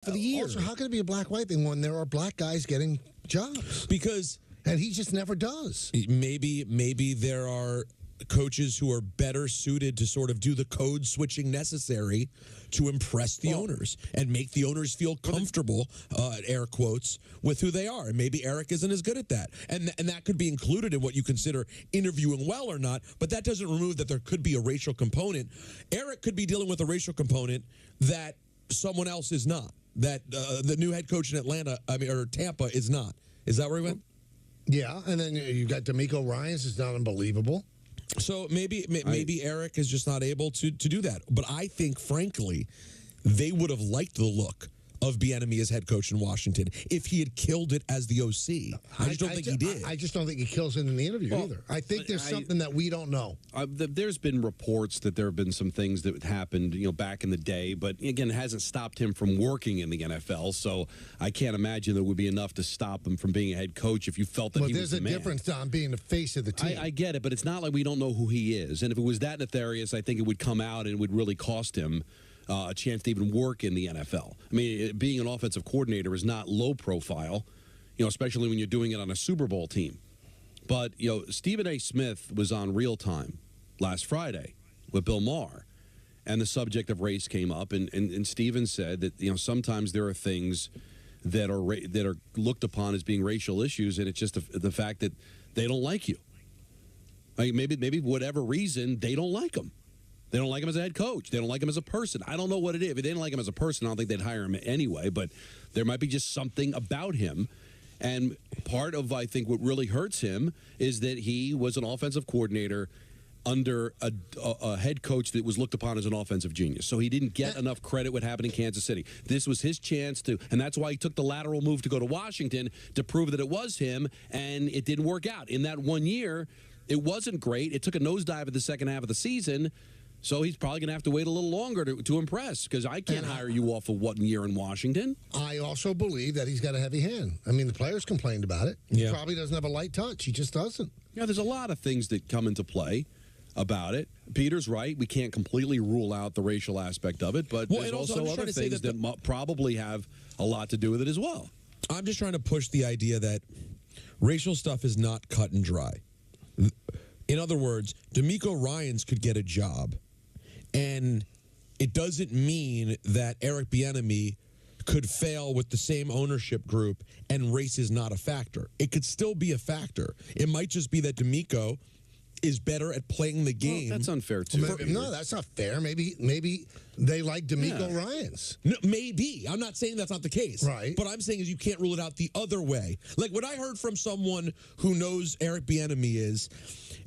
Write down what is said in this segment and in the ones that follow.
for the year. Also, how can it be a black-white thing when there are black guys getting jobs? And he just never does. Maybe there are coaches who are better suited to sort of do the code switching necessary to impress the owners and make the owners feel comfortable, air quotes, with who they are. And maybe Eric isn't as good at that. And that could be included in what you consider interviewing well or not, but that doesn't remove that there could be a racial component. Eric could be dealing with a racial component that someone else is not, that the new head coach in or Tampa is not. Is that where he went? Yeah, and then you got D'Amico Ryans. It's not unbelievable. So maybe Eric is just not able to do that. But I think, frankly, they would have liked the look of Bieniemy as head coach in Washington if he had killed it as the OC. I just don't think he did. I just don't think he kills it in the interview either. I think there's something that we don't know. There's been reports that there have been some things that happened, back in the day, but again, it hasn't stopped him from working in the NFL. So I can't imagine there would be enough to stop him from being a head coach if you felt that he was the man. There's a difference on being the face of the team. I get it, but it's not like we don't know who he is. And if it was that nefarious, I think it would come out and it would really cost him a chance to even work in the NFL. I mean, being an offensive coordinator is not low profile, especially when you're doing it on a Super Bowl team. But, Stephen A. Smith was on Real Time last Friday with Bill Maher, and the subject of race came up, and Stephen said that, sometimes there are things that are looked upon as being racial issues, and it's just the fact that they don't like you. Like maybe whatever reason, they don't like him. They don't like him as a head coach. They don't like him as a person. I don't know what it is. If they didn't like him as a person, I don't think they'd hire him anyway, but there might be just something about him. And part of, I think, what really hurts him is that he was an offensive coordinator under a head coach that was looked upon as an offensive genius. So he didn't get enough credit what happened in Kansas City. This was his chance to, and that's why he took the lateral move to go to Washington to prove that it was him, and it didn't work out. In that 1 year, it wasn't great. It took a nosedive at the second half of the season. So he's probably going to have to wait a little longer to impress, because I can't hire you off of 1 year in Washington. I also believe that he's got a heavy hand. I mean, the players complained about it. He probably doesn't have a light touch. He just doesn't. Yeah, there's a lot of things that come into play about it. Peter's right. We can't completely rule out the racial aspect of it, but there's also other things that probably have a lot to do with it as well. I'm just trying to push the idea that racial stuff is not cut and dry. In other words, D'Amico Ryans could get a job, and it doesn't mean that Eric Bieniemy could fail with the same ownership group and race is not a factor. It could still be a factor. It might just be that D'Amico is better at playing the game. Well, that's unfair, too. No, that's not fair. Maybe they like D'Amico Ryans. No, maybe. I'm not saying that's not the case. Right. But I'm saying is you can't rule it out the other way. Like what I heard from someone who knows Eric Bieniemy is,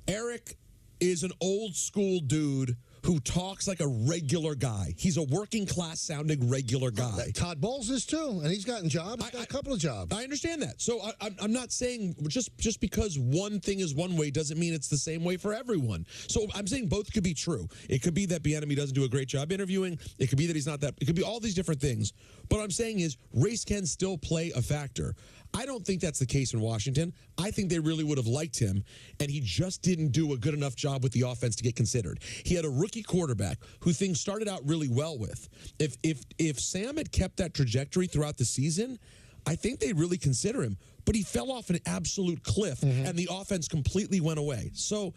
Eric is an old school dude who talks like a regular guy. He's a working class sounding regular guy. Todd Bowles is too, and he's gotten jobs. He's got a couple of jobs. I understand that. So I'm not saying just because one thing is one way doesn't mean it's the same way for everyone. So I'm saying both could be true. It could be that Bieniemy doesn't do a great job interviewing. It could be that he's not that. It could be all these different things. But what I'm saying is race can still play a factor. I don't think that's the case in Washington. I think they really would have liked him, and he just didn't do a good enough job with the offense to get considered. He had a rookie quarterback who things started out really well with. If Sam had kept that trajectory throughout the season, I think they'd really consider him. But he fell off an absolute cliff, and the offense completely went away. So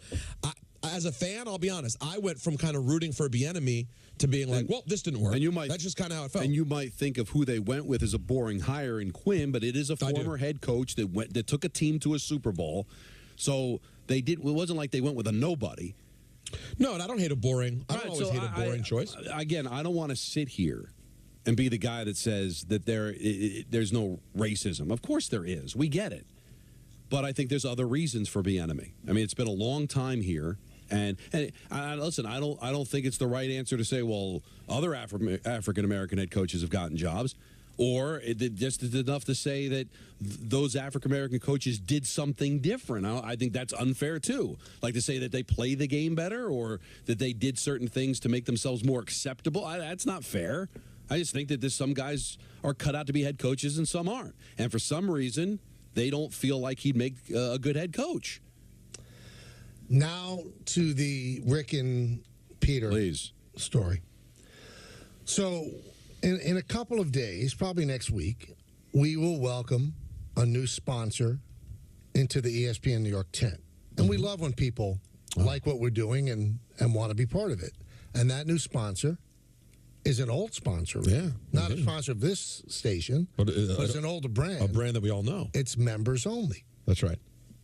as a fan, I'll be honest, I went from kind of rooting for Bieniemy to being like, well, this didn't work. And that's just kind of how it felt. And you might think of who they went with as a boring hire in Quinn, but it is a former head coach that took a team to a Super Bowl. So it wasn't like they went with a nobody. No, and I don't hate a boring. I don't always hate a boring choice. Again, I don't want to sit here and be the guy that says that there's no racism. Of course there is. We get it. But I think there's other reasons for Bieniemy. I mean, it's been a long time here. And listen, I don't think it's the right answer to say, well, other African-American head coaches have gotten jobs. Or just enough to say that those African-American coaches did something different. I think that's unfair, too. Like to say that they play the game better or that they did certain things to make themselves more acceptable. That's not fair. I just think that some guys are cut out to be head coaches and some aren't. And for some reason, they don't feel like he'd make a good head coach. Now to the Rick and Peter story. So in a couple of days, probably next week, we will welcome a new sponsor into the ESPN New York tent. And we love when people like what we're doing and want to be part of it. And that new sponsor is an old sponsor. Really. Yeah. Not a sponsor of this station, but it's an older brand. A brand that we all know. It's members only. That's right.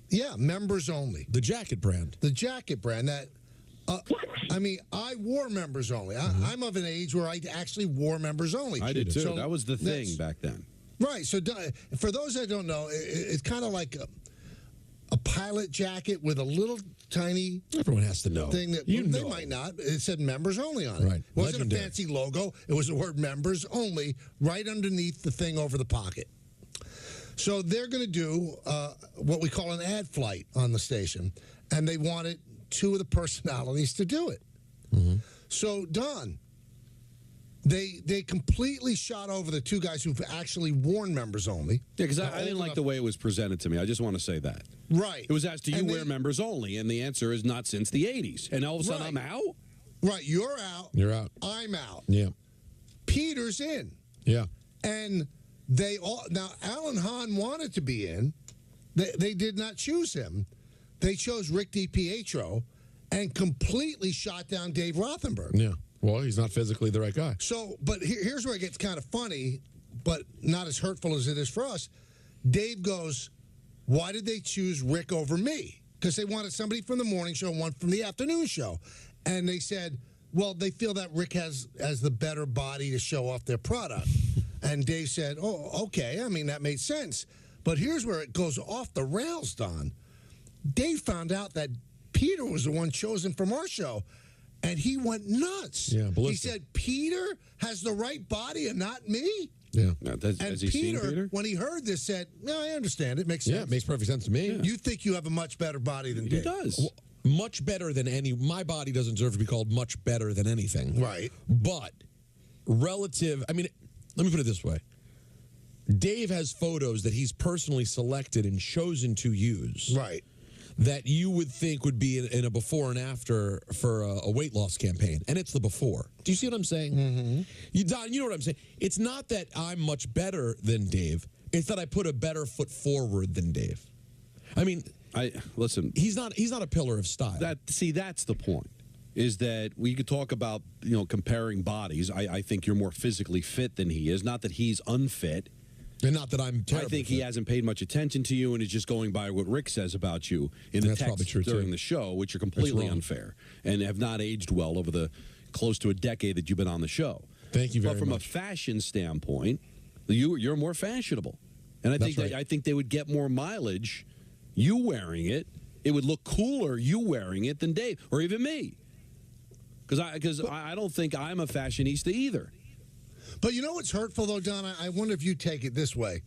Yeah, members only. The jacket brand. The jacket brand that, I wore members only. I'm of an age where I actually wore members only. I did too. So that was the thing back then. Right. So for those that don't know, it's kind of like a pilot jacket with a little tiny Everyone has to know. thing that they might not. It said members only on it. Right. It wasn't Legendary. a fancy logo. It was the word members only right underneath the thing over the pocket. So they're going to do what we call an ad flight on the station, and they wanted two of the personalities to do it. Mm-hmm. So, Don, they completely shot over the two guys who've actually worn members only. Yeah, because I didn't like the way it was presented to me. I just want to say that. Right. It was asked, do you wear members only? And the answer is not since the 80s. And all of a sudden, I'm out? Right. You're out. You're out. I'm out. Yeah. Peter's in. Yeah. And they all now Alan Hahn wanted to be in. They did not choose him. They chose Rick DiPietro and completely shot down Dave Rothenberg. Yeah. Well, he's not physically the right guy. So, but here's where it gets kind of funny, but not as hurtful as it is for us. Dave goes, why did they choose Rick over me? Because they wanted somebody from the morning show and one from the afternoon show. And they said, well, they feel that Rick has the better body to show off their product. And Dave said, oh, okay. I mean, that made sense. But here's where it goes off the rails, Don. Dave found out that Peter was the one chosen from our show. And he went nuts. Yeah, ballistic. He said, Peter has the right body and not me? Yeah. Has he seen Peter? When he heard this, said, no, I understand. It makes sense. Yeah, it makes perfect sense to me. Yeah. You think you have a much better body than Dave. He does. Well, much better than any. My body doesn't deserve to be called much better than anything. Right. But relative, I mean, let me put it this way. Dave has photos that he's personally selected and chosen to use. Right. That you would think would be in a before and after for a weight loss campaign. And it's the before. Do you see what I'm saying? Mm-hmm. Don, you know what I'm saying? It's not that I'm much better than Dave. It's that I put a better foot forward than Dave. I mean, listen. He's not a pillar of style. That's the point. Is that we could talk about, comparing bodies. I think you're more physically fit than he is. Not that he's unfit. And not that I'm terrible. I think he hasn't paid much attention to you and is just going by what Rick says about you in the text during the show, which are completely unfair and have not aged well over the close to a decade that you've been on the show. Thank you very much. But from a fashion standpoint, you're more fashionable. And I think they would get more mileage you wearing it. It would look cooler you wearing it than Dave or even me. Because I don't think I'm a fashionista either. But you know what's hurtful, though, Don? I wonder if you take it this way.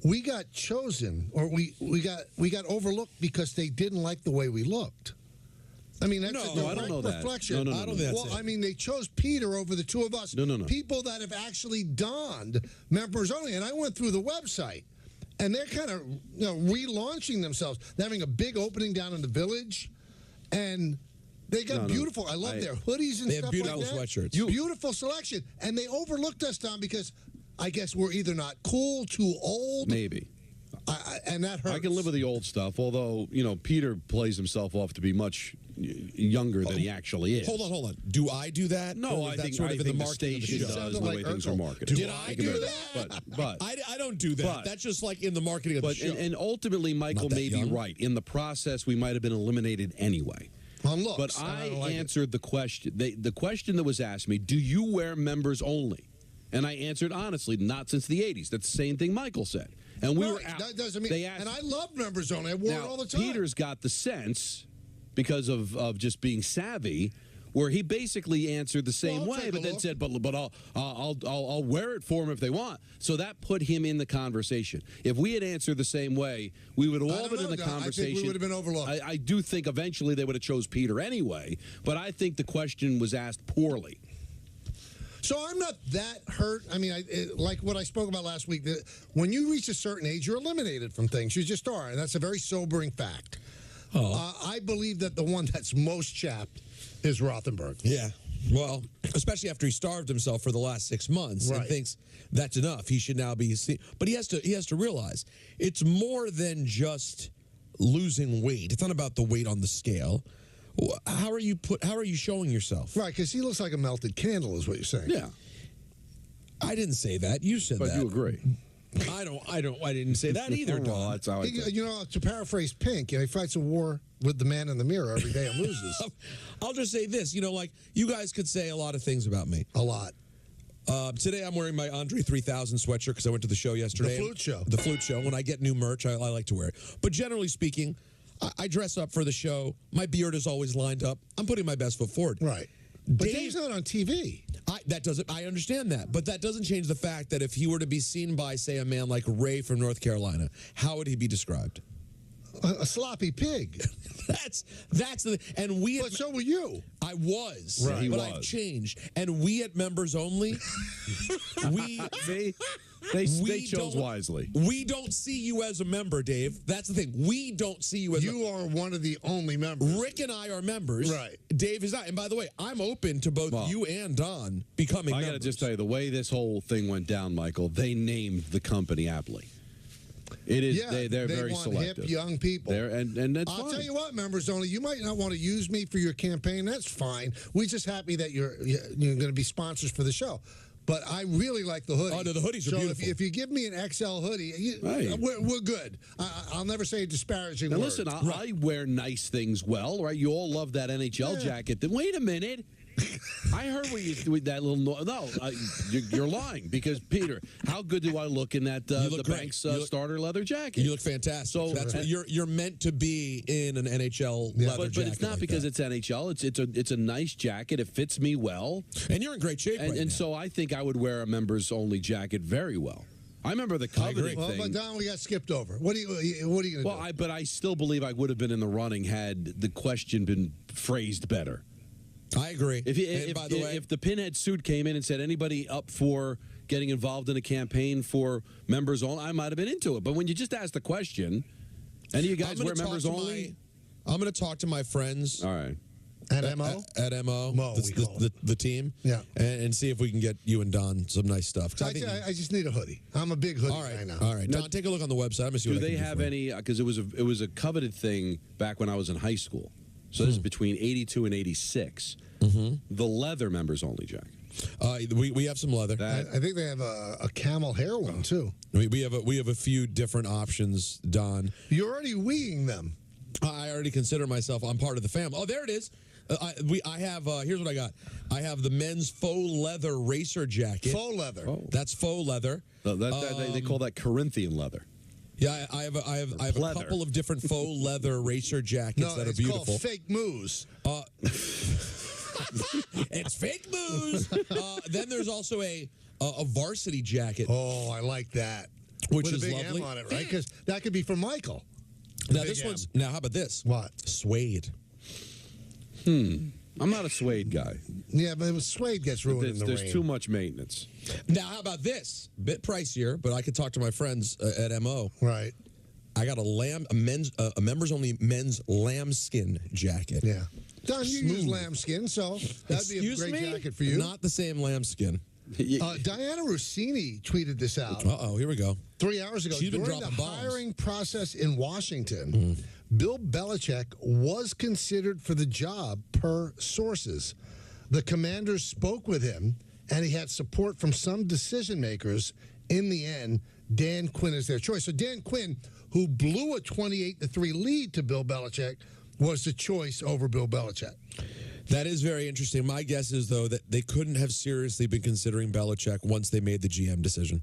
We got chosen, or we got overlooked because they didn't like the way we looked. I mean, that's a direct reflection. No, I don't think that's I mean, they chose Peter over the two of us. No. People that have actually donned members only. And I went through the website, and they're kind of relaunching themselves. They're having a big opening down in the Village, and they got beautiful. I love their hoodies and stuff like that. They have beautiful sweatshirts. Beautiful selection. And they overlooked us, Don, because I guess we're either not cool, too old. Maybe. And that hurts. I can live with the old stuff, although, Peter plays himself off to be much younger than he actually is. Hold on. Do I do that? No, I think the station does the way things are marketed. Did I do that? But I don't do that. That's just like in the marketing of the show. And ultimately, Michael may be right. In the process, we might have been eliminated anyway. But I answered the question. The question that was asked me, do you wear members only? And I answered honestly, not since the 80s. That's the same thing Michael said. And we were out. That doesn't mean, and I love members only. I wore it all the time. Peter's got the sense, because of just being savvy, where he basically answered the same way, but then said, "But I'll wear it for them if they want." So that put him in the conversation. If we had answered the same way, we would have all been in the conversation. I think we would have been overlooked. I do think eventually they would have chose Peter anyway, but I think the question was asked poorly. So I'm not that hurt. I mean, like what I spoke about last week, that when you reach a certain age, you're eliminated from things. You just are, and that's a very sobering fact. I believe that the one that's most chapped is Rothenberg. Yeah. Well, especially after he starved himself for the last 6 months and Right. thinks that's enough. He should now be seen. But he has to realize it's more than just losing weight. It's not about the weight on the scale. How are you showing yourself? Right, because he looks like a melted candle, is what you're saying. Yeah, I didn't say that. You said but that. you agree. I didn't say that either, Well, Don. that's how I He, think. you know, to paraphrase Pink, he fights a war with the man in the mirror every day and loses. I'll just say this. Like, you guys could say a lot of things about me. A lot. Today I'm wearing my Andre 3000 sweatshirt because I went to the show yesterday. The flute show. The flute show. When I get new merch, I like to wear it. But generally speaking, I dress up for the show. My beard is always lined up. I'm putting my best foot forward. Right. But Dave- Dave's not on TV. I understand that, but that doesn't change the fact that if he were to be seen by, say, a man like Ray from North Carolina, how would he be described? A sloppy pig. That's the and we. But so were you. I was, Right. He but was. I've changed, and we at members only. we They chose don't- wisely. We don't see you as a member, Dave. That's the thing. We don't see you as You are one of the only members. Rick and I are members. Right. Dave is not. And by the way, I'm open to both Well, you and Don becoming I members. got to just tell you, the way this whole thing went down, Michael, they named the company aptly. It is. Yeah, they're very want selective. hip young people. And that's I'll fine. tell you what, members only. You might not want to use me for your campaign. That's fine. We're just happy that you're going to be sponsors for the show. But I really like the hoodie. Oh, no, the hoodies are so beautiful. If you give me an XL hoodie, Hey. we're good. I'll never say a disparaging Now word. listen, I wear nice things well, right? You all love that NHL jacket. Then wait a minute. I heard what you with that little you're lying because Peter, how good do I look in that You look the great. Banks You look- starter leather jacket? You look fantastic. So- that's what you're meant to be in an NHL leather but jacket. it's not like because that. it's NHL. It's a nice jacket. It fits me well, And you're in great shape right and now. so I think I would wear a members only jacket very well. I remember the coveting well, thing. but Don, we got skipped over. What are you going to Well, do? but I still believe I would have been in the running had the question been phrased better. I agree. If by the way, if the pinhead suit came in and said anybody up for getting involved in a campaign for members only, I might have been into it. But when you just ask the question, any of you guys I'm wear gonna members talk to only? I'm going to talk to my friends All right. At MO? at MO, Mo, we call the team, Yeah. and see if we can get you and Don some nice stuff. 'Cause I think, I just need a hoodie. I'm a big hoodie all right, guy now. all right. Don, take a look on the website. I'm gonna see Do what I they can have for you. any? Because it was a coveted thing back when I was in high school. So this is between 82 and 86. The leather members only jacket. We have some leather. I think they have a camel hair one too. We have a few different options, Don. You're already weeing them. I already consider myself. I'm part of the family. Oh, there it is. I have. Here's what I got. I have the men's faux leather racer jacket. Faux leather. Oh. That's faux leather. They call that Corinthian leather. Yeah, I have a Leather. couple of different faux leather racer jackets No, that are it's beautiful. called fake moose. It's fake news. Then there's also a varsity jacket, Oh, I like that. which With is a big lovely. M on it, right? Because that could be for Michael. Now Big this M. one's how about this? What? Suede. I'm not a suede guy. Yeah, but suede gets ruined in the There's rain. too much maintenance. Now how about this? Bit pricier, but I could talk to my friends at MO. Right. I got a members only men's lambskin jacket. Yeah. Don, you use Smooth. lambskin, so that'd be a Excuse great me? jacket for you. Not the same lambskin. Diana Rossini tweeted this out Here we go. 3 hours ago. She's been During the dropping bombs. hiring process in Washington, Bill Belichick was considered for the job per sources. The Commanders spoke with him, and he had support from some decision makers. In the end, Dan Quinn is their choice. So Dan Quinn, who blew a 28-3 lead to Bill Belichick, was the choice over Bill Belichick. That is very interesting. My guess is, though, that they couldn't have seriously been considering Belichick once they made the GM decision.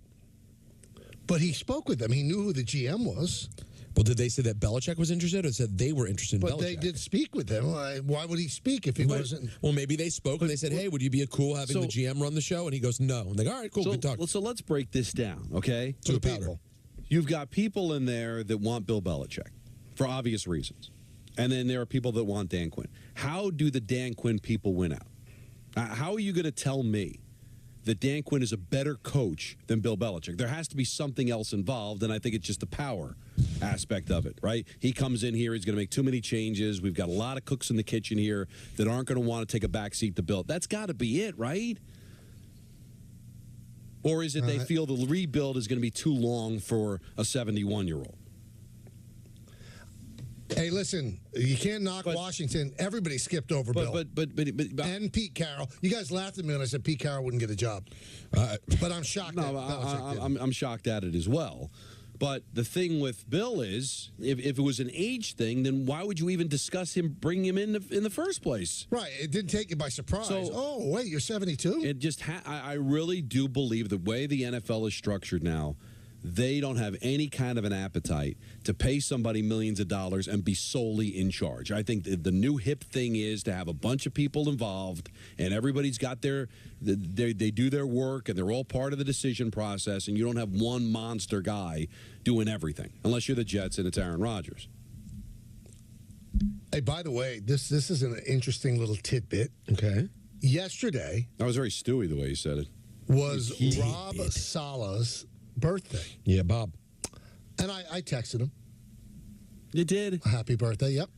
But he spoke with them. He knew who the GM was. Well, did they say that Belichick was interested, or said they were interested in But Belichick? they did speak with him. Why would he speak if he wasn't? Well, maybe they spoke and they said, "Hey, would you be cool having the GM run the show?" And he goes, "No." And they go, "All right, cool, good talk." So let's break this down, okay? To the Two powder. people. You've got people in there that want Bill Belichick for obvious reasons. And then there are people that want Dan Quinn. How do the Dan Quinn people win out? How are you going to tell me that Dan Quinn is a better coach than Bill Belichick. There has to be something else involved, and I think it's just the power aspect of it, right? He comes in here, he's going to make too many changes. We've got a lot of cooks in the kitchen here that aren't going to want to take a back seat to Bill. That's got to be it, right? Or is it they feel the rebuild is going to be too long for a 71-year-old? Hey, listen, you can't knock Washington. Everybody skipped over Bill. But and Pete Carroll. You guys laughed at me when I said Pete Carroll wouldn't get a job. But I'm shocked. I'm shocked at it as well. But the thing with Bill is, if it was an age thing, then why would you even discuss him, bring him in the first place? Right. It didn't take you by surprise. So, oh, wait, you're 72? It just I really do believe the way the NFL is structured now, they don't have any kind of an appetite to pay somebody millions of dollars and be solely in charge. I think the new hip thing is to have a bunch of people involved, and everybody's got they do their work, and they're all part of the decision process, and you don't have one monster guy doing everything, unless you're the Jets and it's Aaron Rodgers. Hey, by the way, this is an interesting little tidbit. Okay. Yesterday... That was very Stewie the way you said it. ...was Rob Saleh's birthday. Yeah, Bob. And I texted him. You did? Happy birthday, yep.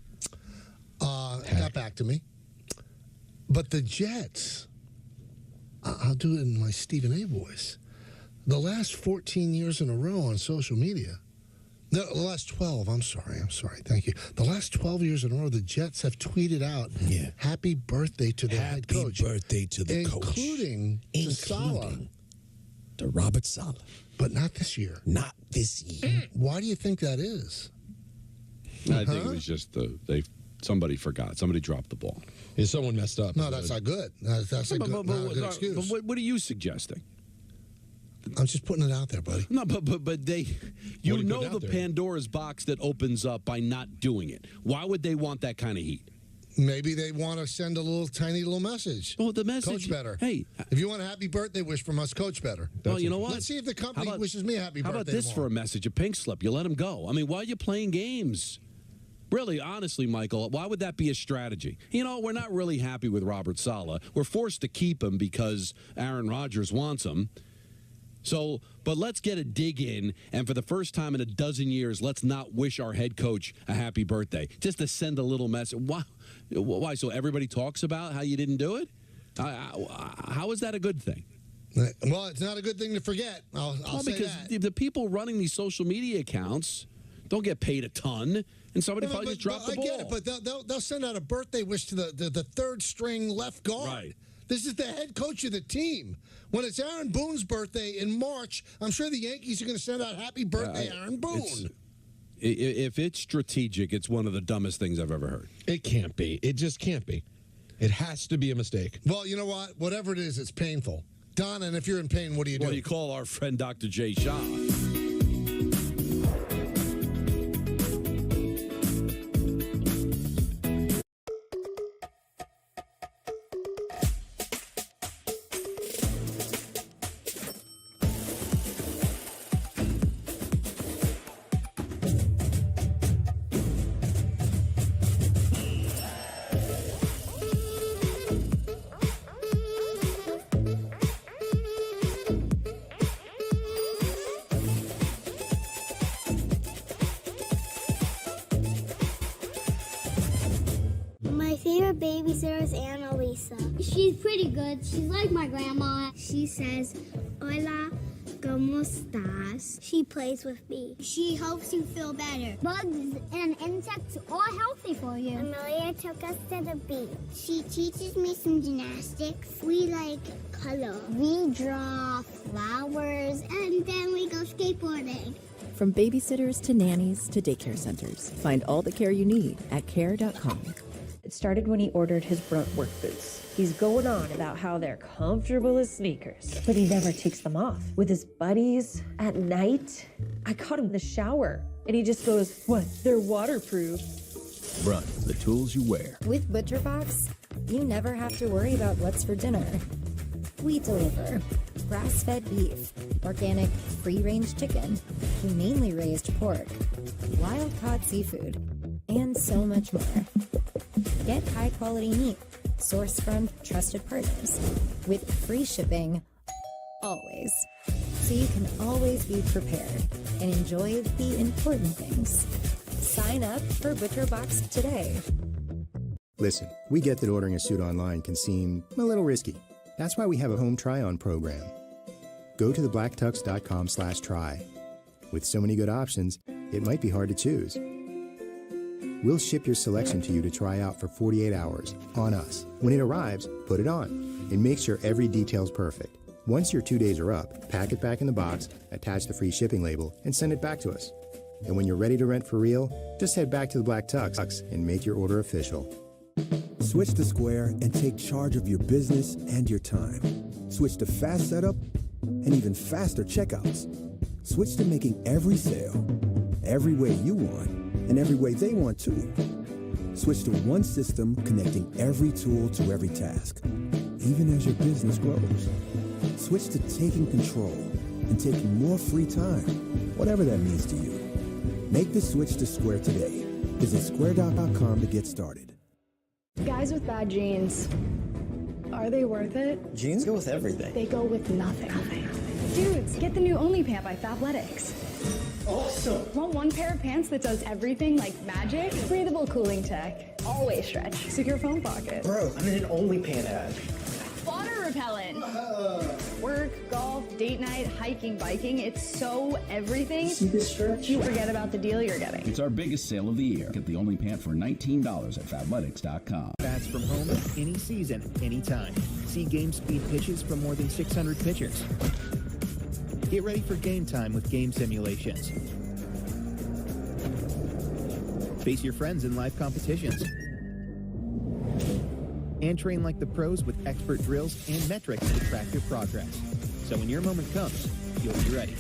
Got back to me. But the Jets, I'll do it in my Stephen A. voice, the last 14 years in a row on social media, the last 12, I'm sorry, thank you. The last 12 years in a row, the Jets have tweeted out, happy birthday to the head coach. Happy birthday to the coach. Including Saleh. To Robert Saleh. But not this year. Not this year. Why do you think that is? I think it was just somebody forgot. Somebody dropped the ball. Yeah, someone messed up. No, that's not good. That's a good excuse. But what are you suggesting? I'm just putting it out there, buddy. No, but you know the Pandora's box that opens up by not doing it. Why would they want that kind of heat? Maybe they want to send a tiny little message. Well, the message... Coach better. Hey. If you want a happy birthday wish from us, coach better. Well, you know what? Let's see if the company wishes me a happy birthday How about this tomorrow. for a message, a pink slip? You let him go. I mean, why are you playing games? Really, honestly, Michael, why would that be a strategy? You know, we're not really happy with Robert Saleh. We're forced to keep him because Aaron Rodgers wants him. So, but let's get a dig in, and for the first time in a dozen years, let's not wish our head coach a happy birthday, just to send a little message. Why? So everybody talks about how you didn't do it? How is that a good thing? Well, it's not a good thing to forget. I'll say because that. the people running these social media accounts don't get paid a ton, and somebody probably just dropped the ball. I get it, but they'll send out a birthday wish to the third-string left guard. Right. This is the head coach of the team. When it's Aaron Boone's birthday in March, I'm sure the Yankees are going to send out happy birthday, Aaron Boone. If it's strategic, it's one of the dumbest things I've ever heard. It can't be. It just can't be. It has to be a mistake. Well, you know what? Whatever it is, it's painful. Don, and if you're in pain, what do you do? Well, you call our friend Dr. Jay Shah. My favorite babysitter is Annalisa. She's pretty good. She's like my grandma. She says, "Hola, ¿cómo estás?" She plays with me. She helps you feel better. Bugs and insects are healthy for you. Amelia took us to the beach. She teaches me some gymnastics. We like color. We draw flowers, and then we go skateboarding. From babysitters to nannies to daycare centers. Find all the care you need at care.com. It started when he ordered his Brunt work boots. He's going on about how they're comfortable as sneakers, but he never takes them off. With his buddies at night, I caught him in the shower, and he just goes, "What? They're waterproof." Brunt, the tools you wear. With ButcherBox, you never have to worry about what's for dinner. We deliver grass-fed beef, organic, free-range chicken, humanely raised pork, wild-caught seafood, and so much more. Get high-quality meat sourced from trusted partners with free shipping always. So you can always be prepared and enjoy the important things. Sign up for ButcherBox today. Listen, we get that ordering a suit online can seem a little risky. That's why we have a home try-on program. Go to thebblacktux.com/try. With so many good options, it might be hard to choose. We'll ship your selection to you to try out for 48 hours on us. When it arrives, put it on and make sure every detail's perfect. Once your 2 days are up, pack it back in the box, attach the free shipping label, and send it back to us. And when you're ready to rent for real, just head back to the Black Tux and make your order official. Switch to Square and take charge of your business and your time. Switch to fast setup and even faster checkouts. Switch to making every sale, every way you want, and every way they want too. Switch to one system connecting every tool to every task, even as your business grows. Switch to taking control and taking more free time, whatever that means to you. Make the switch to Square today. Visit square.com to get started. Guys with bad jeans, are they worth it? Jeans go with everything. They go with nothing. Dudes, get the new Only Pant by Fabletics. Awesome. Want one pair of pants that does everything like magic? Breathable cooling tech. Always stretch. Secure phone pocket. Bro, I'm in an Only Pant ad. Water repellent. Work, golf, date night, hiking, biking. It's so everything. See this stretch? You forget about the deal you're getting. It's our biggest sale of the year. Get the Only Pant for $19 at Fabletics.com. Bats from home any season, anytime. See game speed pitches from more than 600 pitchers. Get ready for game time with game simulations. Face your friends in live competitions. And train like the pros with expert drills and metrics to track your progress. So when your moment comes, you'll be ready.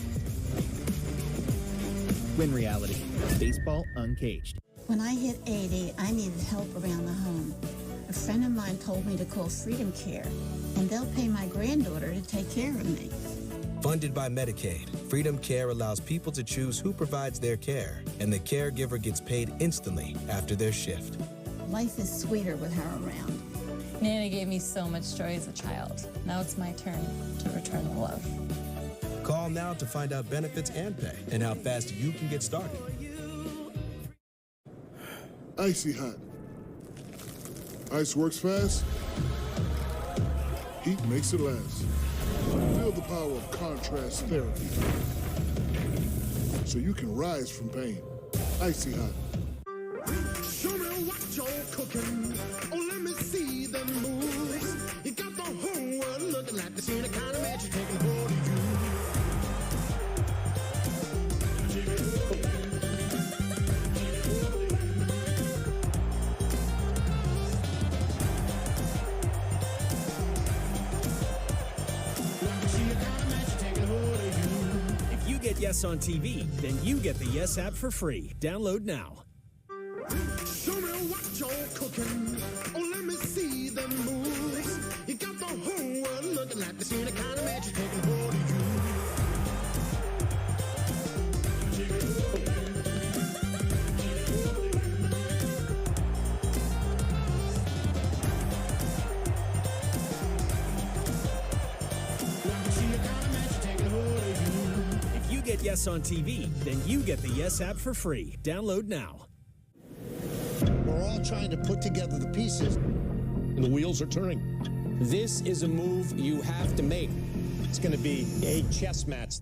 Win reality. Baseball uncaged. When I hit 80, I needed help around the home. A friend of mine told me to call Freedom Care, and they'll pay my granddaughter to take care of me. Funded by Medicaid, Freedom Care allows people to choose who provides their care, and the caregiver gets paid instantly after their shift. Life is sweeter with her around. Nana gave me so much joy as a child. Now it's my turn to return the love. Call now to find out benefits and pay and how fast you can get started. Icy hot. Ice works fast. Heat makes it last. Feel the power of contrast therapy. So you can rise from pain. Icy hot. Show me what you're cooking. Oh, let me see them moves. You got the whole world looking like the scene of kind of magic taking hold of you. If you get Yes on TV, then you get the Yes app for free. Download now. Show me what you're cooking. Oh, let me see them moves. You got the whole world looking like the scene of kind of magic taking hold of you. If you get Yes on TV, then you get the Yes app for free. Download now. We're all trying to put together the pieces. And the wheels are turning. This is a move you have to make. It's going to be a chess match.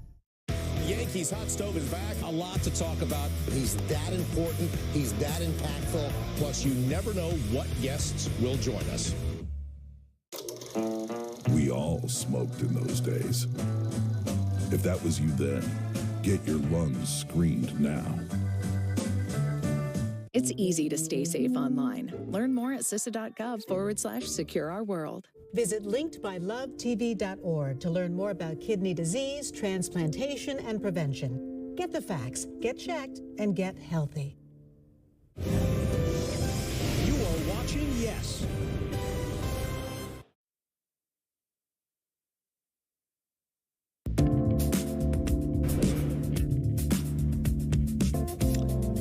Yankees hot stove is back. A lot to talk about. He's that important. He's that impactful. Plus, you never know what guests will join us. We all smoked in those days. If that was you then, get your lungs screened now. It's easy to stay safe online. Learn more at CISA.gov/secure-our-world. Visit linkedbylovetv.org to learn more about kidney disease, transplantation, and prevention. Get the facts, get checked, and get healthy. You are watching Yes.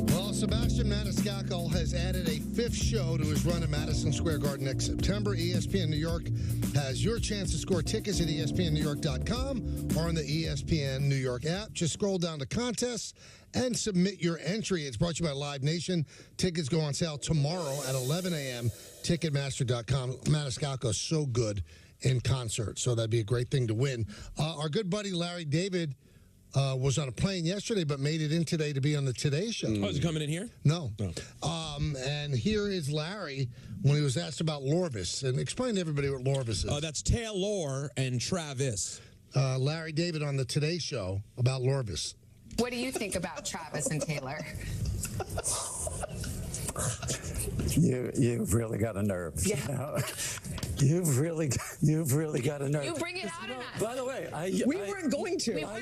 Well, Sebastian Maniscalco has added a 5th show to his run at Madison Square Garden next September. ESPN New York has your chance to score tickets at ESPNNewYork.com or on the ESPN New York app. Just scroll down to contests and submit your entry. It's brought to you by Live Nation. Tickets go on sale tomorrow at 11 a.m. Ticketmaster.com. Maniscalco's so good in concert, so that'd be a great thing to win. Our good buddy Larry David was on a plane yesterday, but made it in today to be on the Today Show. Oh, is he coming in here? No. And here is Larry when he was asked about Lorvis. And explain to everybody what Lorvis is. That's Taylor and Travis. Larry David on the Today Show about Lorvis. What do you think about Travis and Taylor? You've really got a nerve. Yeah. You know? You've really got a nerve. You bring it out in us. By the way, We weren't going to. I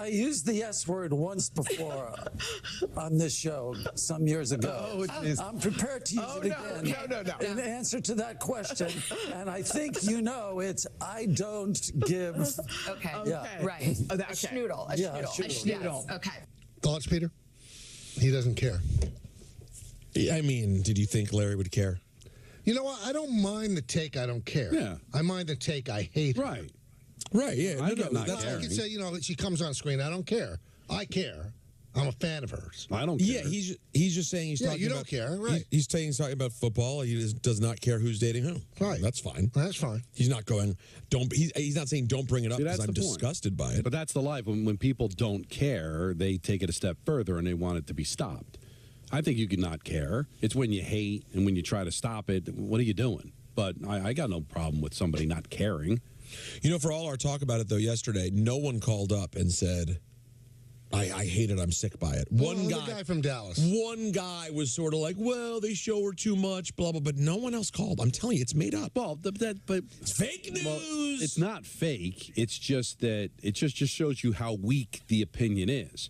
used the S word once before on this show some years ago. Oh, geez. I'm prepared to use it again in answer to that question, and I think you know it's I don't give. Okay. Yeah. Right. A schnoodle. A Yeah, schnoodle. a schnoodle. Yes. Okay. Thoughts, Peter? He doesn't care. I mean, did you think Larry would care? You know what? I don't mind the take, I don't care. Yeah. I mind the take, I hate her. Right, yeah. I could say, you know, she comes on screen, I don't care. I care. I'm a fan of hers. I don't care. Yeah, he's just saying he's Yeah, talking you about... don't care, right. He's saying he's talking about football. He just does not care who's dating who. Right. That's fine. That's fine. He's not going, he's not saying don't bring it up See, because that's I'm the point. disgusted by it. But that's the life. When people don't care, they take it a step further and they want it to be stopped. I think you can not care. It's when you hate and when you try to stop it. What are you doing? But I got no problem with somebody not caring. You know, for all our talk about it, though, yesterday, no one called up and said, I hate it, I'm sick by it. The guy from Dallas. One guy was sort of like, well, they show her too much, blah, blah, but no one else called. I'm telling you, it's made up. Well, but it's fake news. Well, it's not fake. It's just that it just shows you how weak the opinion is.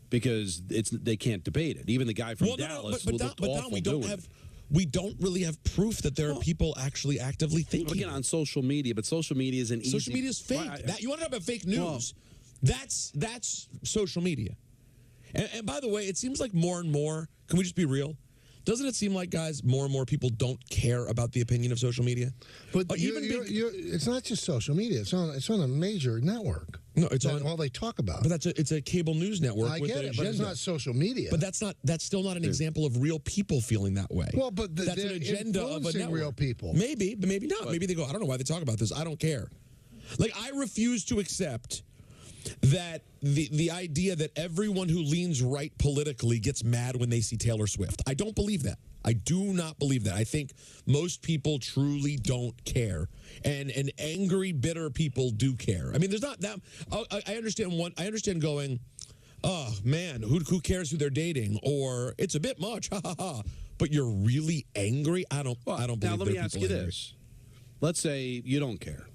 Because they can't debate it. Even the guy from Dallas will look awful doing it. We don't really have proof that there are people actually actively thinking. Again, on social media, but social media is an easy... Social media is fake. You want to talk about fake news? That's social media. And by the way, it seems like more and more, can we just be real? Doesn't it seem like, guys, more and more people don't care about the opinion of social media? But it's not just social media. It's on a major network. No, it's on all they talk about. But it's a cable news network I with get an it, agenda. but it's not social media. But that's still not an example of real people feeling that way. Well, but that's an agenda of a influencing network. real people. Maybe, but maybe not. Maybe they go, I don't know why they talk about this. I don't care. Like, I refuse to accept that the idea that everyone who leans right politically gets mad when they see Taylor Swift. I don't believe that. I do not believe that. I think most people truly don't care, and angry, bitter people do care. I mean, there's not that. I understand I understand going, oh man, who cares who they're dating, or it's a bit much, ha ha ha. But you're really angry. I don't believe. Now let me ask you angry. this: let's say you don't care,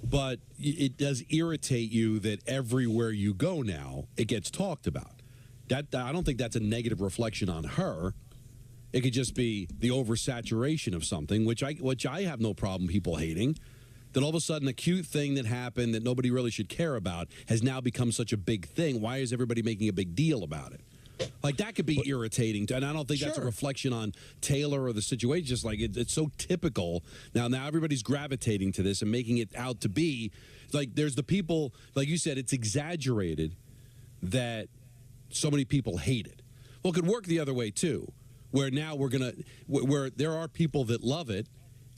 but it does irritate you that everywhere you go now it gets talked about. That I don't think that's a negative reflection on her. It could just be the oversaturation of something, which I have no problem people hating. That all of a sudden a cute thing that happened that nobody really should care about has now become such a big thing. Why is everybody making a big deal about it? Like, that could be irritating, and I don't think that's a reflection on Taylor or the situation. Just like it's so typical. Now everybody's gravitating to this and making it out to be like there's the people, like you said, it's exaggerated that so many people hate it. Well, it could work the other way too, where now where there are people that love it,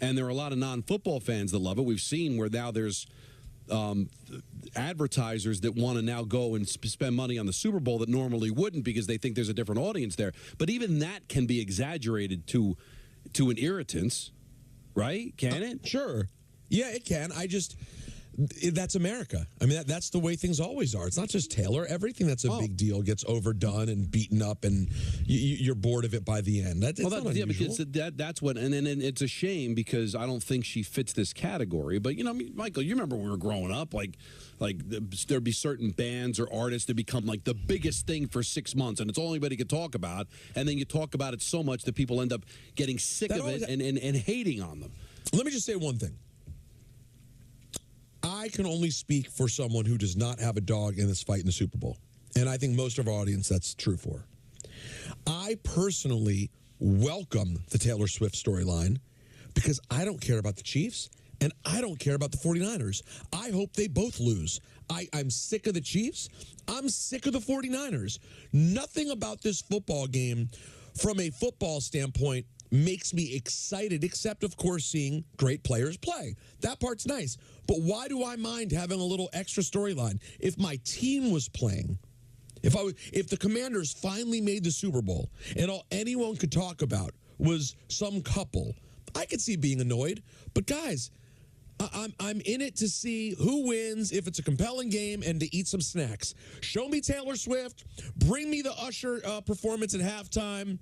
and there are a lot of non-football fans that love it. We've seen where now there's advertisers that want to now go and spend money on the Super Bowl that normally wouldn't because they think there's a different audience there. But even that can be exaggerated to an irritance, right? Can it? Sure. Yeah, it can. That's America. I mean, that's the way things always are. It's not just Taylor. Everything that's a big deal gets overdone and beaten up, and you're bored of it by the end. That's not unusual. Because that's what, and then it's a shame because I don't think she fits this category. But you know, Michael, you remember when we were growing up, like there'd be certain bands or artists that become like the biggest thing for 6 months, and it's all anybody could talk about, and then you talk about it so much that people end up getting sick of it and hating on them. Let me just say one thing. I can only speak for someone who does not have a dog in this fight in the Super Bowl. And I think most of our audience that's true for. I personally welcome the Taylor Swift storyline because I don't care about the Chiefs and I don't care about the 49ers. I hope they both lose. I'm sick of the Chiefs. I'm sick of the 49ers. Nothing about this football game from a football standpoint makes me excited, except, of course, seeing great players play. That part's nice. But why do I mind having a little extra storyline? If my team was playing, if the Commanders finally made the Super Bowl and all anyone could talk about was some couple, I could see being annoyed. But guys, I'm in it to see who wins, if it's a compelling game, and to eat some snacks. Show me Taylor Swift. Bring me the Usher performance at halftime.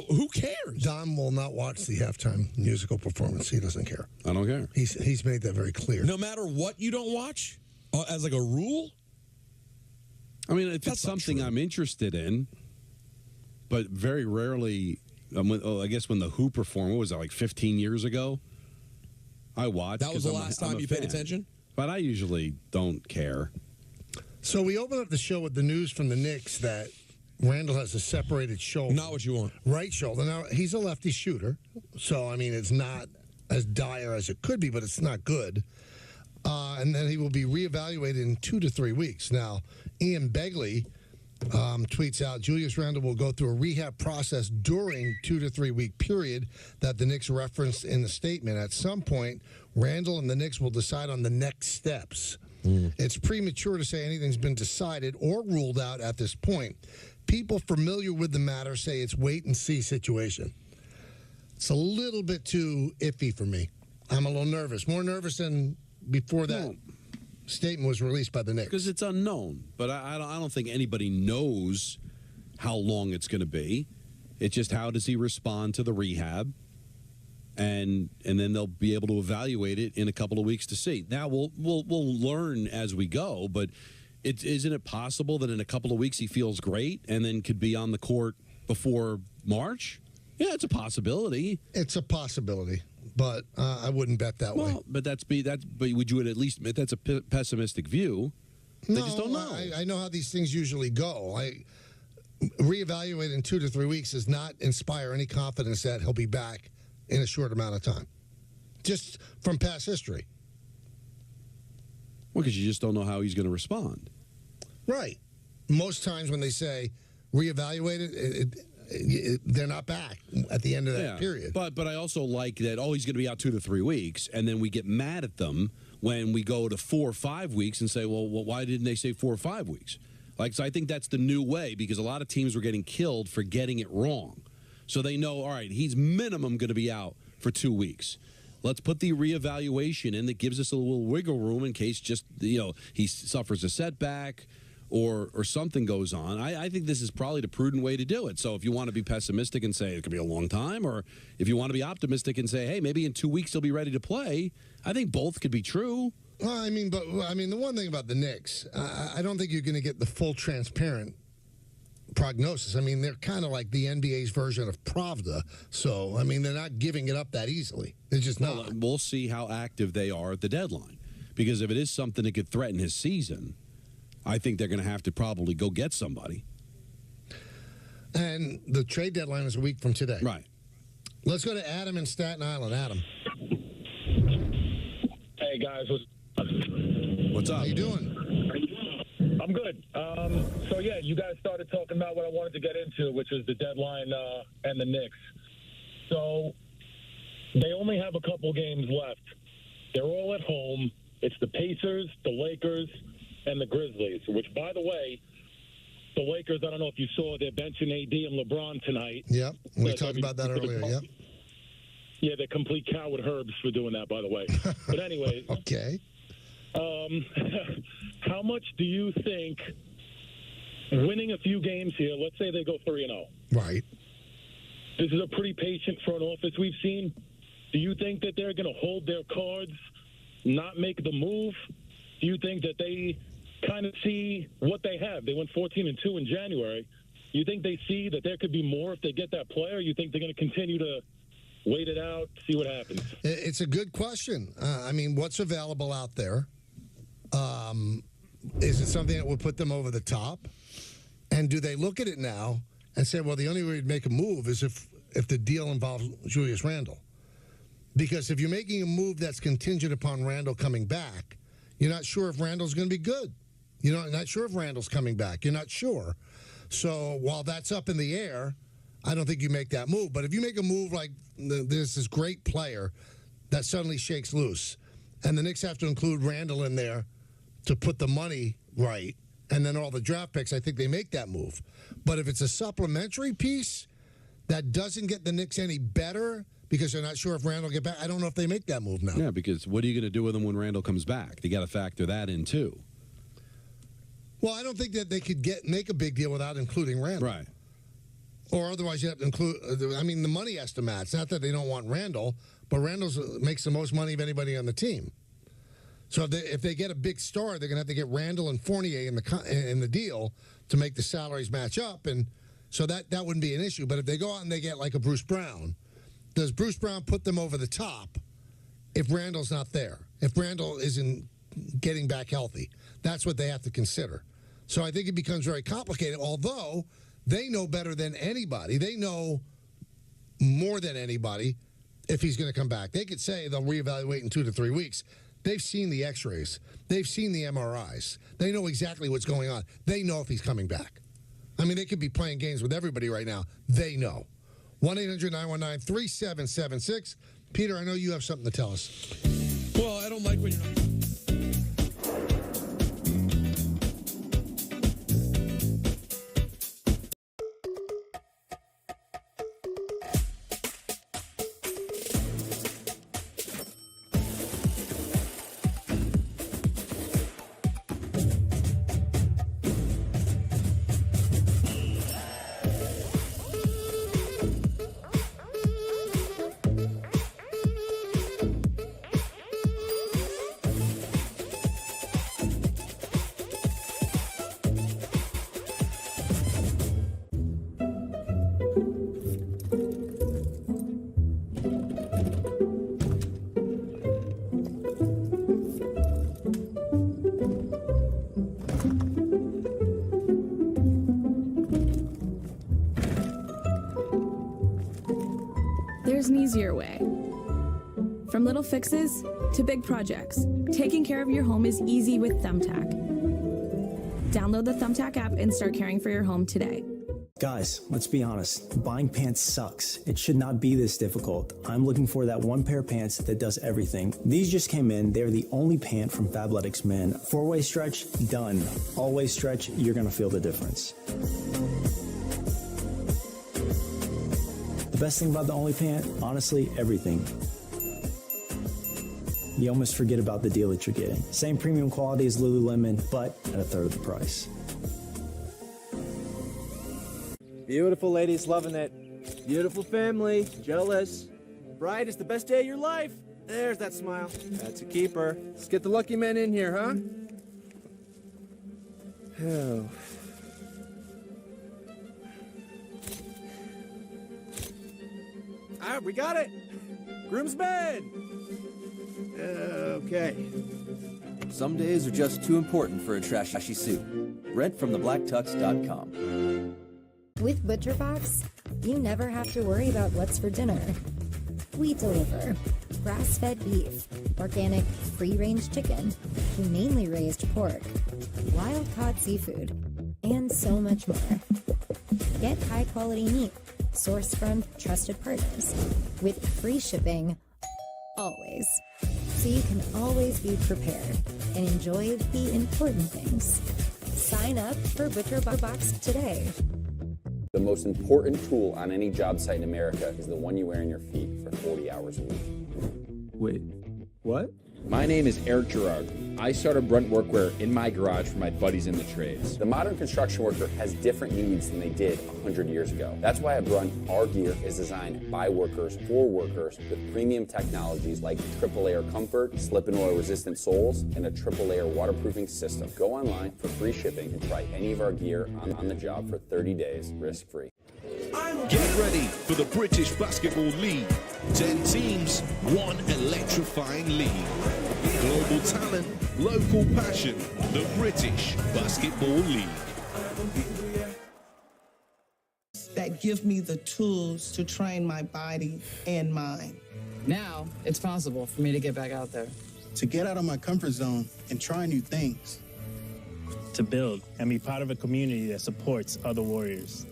Who cares? Don will not watch the halftime musical performance. He doesn't care. I don't care. He's made that very clear. No matter what you don't watch, as like a rule? I mean, if it's something I'm interested in, but very rarely, I guess when the Who performed, what was that, like 15 years ago? I watched. That was the last time you paid attention? But I usually don't care. So we open up the show with the news from the Knicks that Randall has a separated shoulder. Not what you want. Right shoulder. Now, he's a lefty shooter, so, I mean, it's not as dire as it could be, but it's not good. And then he will be reevaluated in 2 to 3 weeks. Now, Ian Begley tweets out, Julius Randle will go through a rehab process during 2 to 3 week period that the Knicks referenced in the statement. At some point, Randle and the Knicks will decide on the next steps. It's premature to say anything's been decided or ruled out at this point. People familiar with the matter say it's wait-and-see situation. It's a little bit too iffy for me. I'm a little nervous. More nervous than before that statement was released by the Knicks. Because it's unknown. But I don't think anybody knows how long it's going to be. It's just how does he respond to the rehab? And then they'll be able to evaluate it in a couple of weeks to see. Now, we'll learn as we go, but isn't it possible that in a couple of weeks he feels great and then could be on the court before March? Yeah, it's a possibility. It's a possibility, but I wouldn't bet that way. But but would you at least admit that's a pessimistic view? They just don't know. I know how these things usually go. Reevaluate in 2 to 3 weeks does not inspire any confidence that he'll be back in a short amount of time, just from past history. Well, because you just don't know how he's going to respond. Right. Most times when they say reevaluate it, they're not back at the end of that period. But I also like that, he's going to be out 2 to 3 weeks, and then we get mad at them when we go to 4 or 5 weeks and say, well, why didn't they say 4 or 5 weeks? So I think that's the new way, because a lot of teams were getting killed for getting it wrong. So they know, all right, he's minimum going to be out for 2 weeks. Let's put the reevaluation in that gives us a little wiggle room in case he suffers a setback or something goes on. I think this is probably the prudent way to do it. So if you want to be pessimistic and say it could be a long time, or if you want to be optimistic and say, hey, maybe in 2 weeks he'll be ready to play, I think both could be true. Well, the one thing about the Knicks, I don't think you're going to get the full transparent prognosis. They're kind of like the NBA's version of Pravda. So, they're not giving it up that easily. They're just not. Well, we'll see how active they are at the deadline. Because if it is something that could threaten his season, I think they're going to have to probably go get somebody. And the trade deadline is a week from today. Right. Let's go to Adam in Staten Island. Adam. Hey, guys. What's up? How you doing? I'm good. So, yeah, you guys started talking about what I wanted to get into, which is the deadline and the Knicks. So they only have a couple games left. They're all at home. It's the Pacers, the Lakers, and the Grizzlies, which, by the way, the Lakers, I don't know if you saw, they're benching AD and LeBron tonight. Yep, we talked about that earlier, yep. Yeah, they're complete coward herbs for doing that, by the way. But anyway. Okay. How much do you think winning a few games here, let's say they go 3-0. Right. This is a pretty patient front office we've seen. Do you think that they're going to hold their cards, not make the move? Do you think that they kind of see what they have? They went 14-2 in January. You think they see that there could be more if they get that player? You think they're going to continue to wait it out, see what happens? It's a good question. What's available out there? Is it something that would put them over the top? And do they look at it now and say, well, the only way to make a move is if if the deal involves Julius Randle. Because if you're making a move that's contingent upon Randle coming back, you're not sure if Randle's going to be good. You're not sure if Randle's coming back. You're not sure. So while that's up in the air, I don't think you make that move. But if you make a move like there's this great player that suddenly shakes loose, and the Knicks have to include Randle in there to put the money right, and then all the draft picks, I think they make that move. But if it's a supplementary piece that doesn't get the Knicks any better because they're not sure if Randle will get back, I don't know if they make that move now. Yeah, because what are you going to do with him when Randle comes back? You got to factor that in, too. Well, I don't think that they could make a big deal without including Randle. Right. Or otherwise you have to include, I mean, the money has to match. Not that they don't want Randle, but Randle makes the most money of anybody on the team. So if they get a big star, they're going to have to get Randle and Fournier in the deal to make the salaries match up. And so that wouldn't be an issue. But if they go out and they get like a Bruce Brown, does Bruce Brown put them over the top if Randle's not there? If Randle isn't getting back healthy? That's what they have to consider. So I think it becomes very complicated, although they know better than anybody. They know more than anybody if he's going to come back. They could say they'll reevaluate in 2 to 3 weeks. They've seen the x-rays. They've seen the MRIs. They know exactly what's going on. They know if he's coming back. I mean, they could be playing games with everybody right now. They know. 1-800-919-3776. Peter, I know you have something to tell us. Well, I don't like when you're not... There's an easier way. From little fixes to big projects, taking care of your home is easy with Thumbtack. Download the Thumbtack app and start caring for your home today. Guys, let's be honest. Buying pants sucks. It should not be this difficult. I'm looking for that one pair of pants that does everything. These just came in. They're the only pant from Fabletics Men. 4-way stretch, done. All-way stretch, you're going to feel the difference. The best thing about the Only Pant, honestly, everything. You almost forget about the deal that you're getting. Same premium quality as Lululemon, but at a third of the price. Beautiful ladies, loving it. Beautiful family, jealous. Bride is the best day of your life. There's that smile. That's a keeper. Let's get the lucky men in here, huh? Oh. All right, we got it. Groom's bed. Okay. Some days are just too important for a trashy suit. Rent from thebblacktux.com. With ButcherBox, you never have to worry about what's for dinner. We deliver grass-fed beef, organic free-range chicken, humanely raised pork, wild-caught seafood, and so much more. Get high-quality meat sourced from trusted partners with free shipping always. So you can always be prepared and enjoy the important things. Sign up for ButcherBox today. The most important tool on any job site in America is the one you wear on your feet for 40 hours a week. Wait, what? My name is Eric Gerard. I started Brunt Workwear in my garage for my buddies in the trades. The modern construction worker has different needs than they did 100 years ago. That's why at Brunt, our gear is designed by workers for workers with premium technologies like triple layer comfort, slip and oil resistant soles, and a triple layer waterproofing system. Go online for free shipping and try any of our gear on the job for 30 days risk-free. Get ready for the British Basketball League. 10 teams, one electrifying league. Global talent, local passion. The British Basketball League. That give me the tools to train my body and mind. Now, it's possible for me to get back out there. To get out of my comfort zone and try new things. To build and be part of a community that supports other warriors.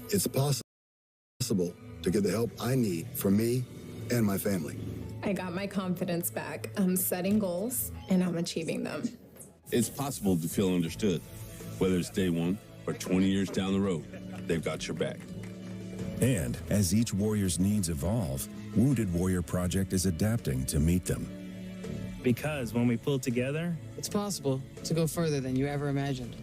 It's possible to get the help I need for me and my family. I got my confidence back. I'm setting goals, and I'm achieving them. It's possible to feel understood, whether it's day one or 20 years down the road. They've got your back. And as each warrior's needs evolve, Wounded Warrior Project is adapting to meet them. Because when we pull together, it's possible to go further than you ever imagined.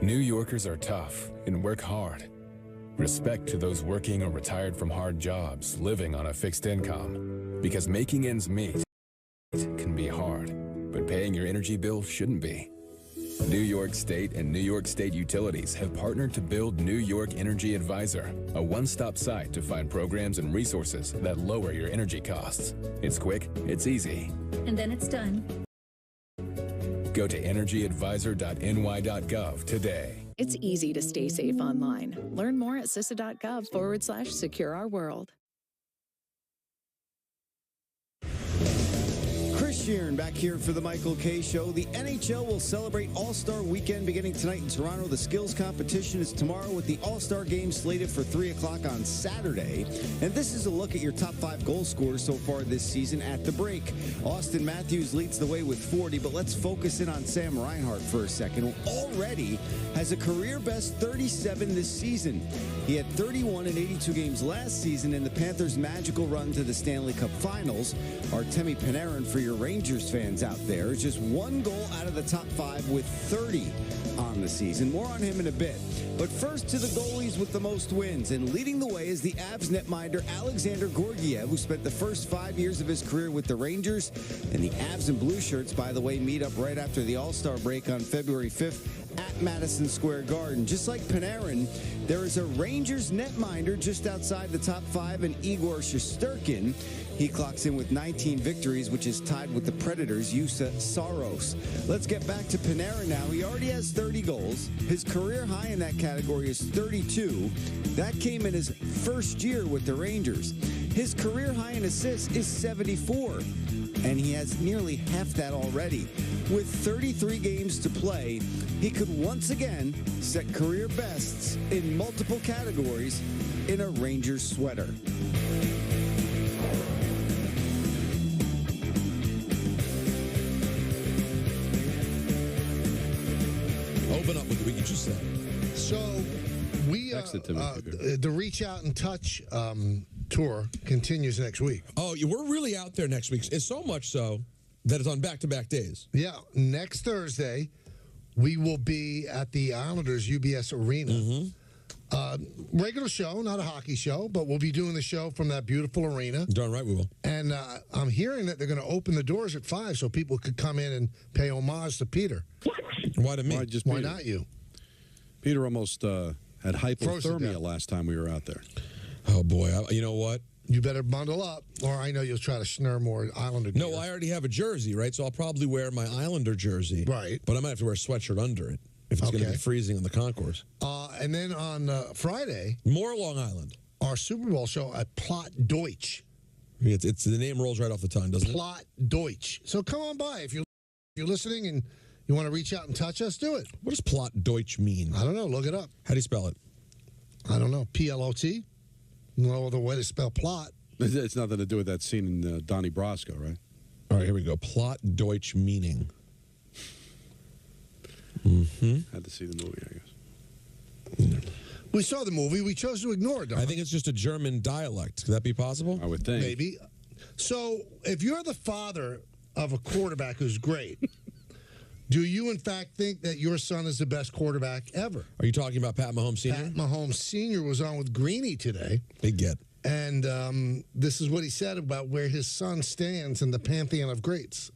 New Yorkers are tough and work hard. Respect to those working or retired from hard jobs, living on a fixed income. Because making ends meet can be hard, but paying your energy bill shouldn't be. New York State and New York State Utilities have partnered to build New York Energy Advisor, a one-stop site to find programs and resources that lower your energy costs. It's quick, it's easy. And then it's done. Go to energyadvisor.ny.gov today. It's easy to stay safe online. Learn more at CISA.gov/secure our world. Chris Sheeran back here for the Michael K. Show. The NHL will celebrate All-Star Weekend beginning tonight in Toronto. The skills competition is tomorrow with the All-Star Game slated for 3 o'clock on Saturday. And this is a look at your top 5 goal scorers so far this season at the break. Austin Matthews leads the way with 40, but let's focus in on Sam Reinhart for a second, who already has a career-best 37 this season. He had 31 in 82 games last season in the Panthers' magical run to the Stanley Cup Finals. Artemi Panarin, for your Rangers fans out there, is just 1 goal out of the top 5 with 30 on the season. More on him in a bit. But first to the goalies with the most wins. And leading the way is the Avs netminder Alexander Georgiev, who spent the first 5 years of his career with the Rangers. And the Avs and Blue Shirts, by the way, meet up right after the All-Star break on February 5th at Madison Square Garden. Just like Panarin, there is a Rangers netminder just outside the top 5 in Igor Shesterkin. He clocks in with 19 victories, which is tied with the Predators' Juuse Saros. Let's get back to Panarin now. He already has 30 goals. His career high in that category is 32. That came in his first year with the Rangers. His career high in assists is 74, and he has nearly half that already. With 33 games to play, he could once again set career bests in multiple categories in a Rangers sweater. Open up with what you just said. So we the Reach Out and Touch tour continues next week. Oh, we're really out there next week. It's so much so that it's on back-to-back days. Yeah, next Thursday we will be at the Islanders UBS Arena. Regular show, not a hockey show, but we'll be doing the show from that beautiful arena. Darn right we will. And I'm hearing that they're going to open the doors at 5 so people could come in and pay homage to Peter. Why to me? Why not you? Peter almost had hypothermia last time we were out there. Oh, boy. You know what? You better bundle up, or I know you'll try to snare more Islander gear. No, I already have a jersey, right? So I'll probably wear my Islander jersey. Right. But I might have to wear a sweatshirt under it if it's going to be freezing on the concourse. And then on Friday... More Long Island. Our Super Bowl show at Plot Deutsch. It's the name rolls right off the tongue, doesn't it? Plot Deutsch. So come on by. If you're listening and you want to reach out and touch us, do it. What does Plot Deutsch mean? I don't know. Look it up. How do you spell it? I don't know. P-L-O-T? No other way to spell plot. It's nothing to do with that scene in Donnie Brasco, right? All right, here we go. Plot Deutsch meaning. Had to see the movie, I guess. We saw the movie. We chose to ignore it, I think it's just a German dialect. Could that be possible? I would think. Maybe. So, if you're the father of a quarterback who's great, do you, in fact, think that your son is the best quarterback ever? Are you talking about Pat Mahomes Sr.? Pat Mahomes Sr. was on with Greeny today. Big get. And this is what he said about where his son stands in the pantheon of greats.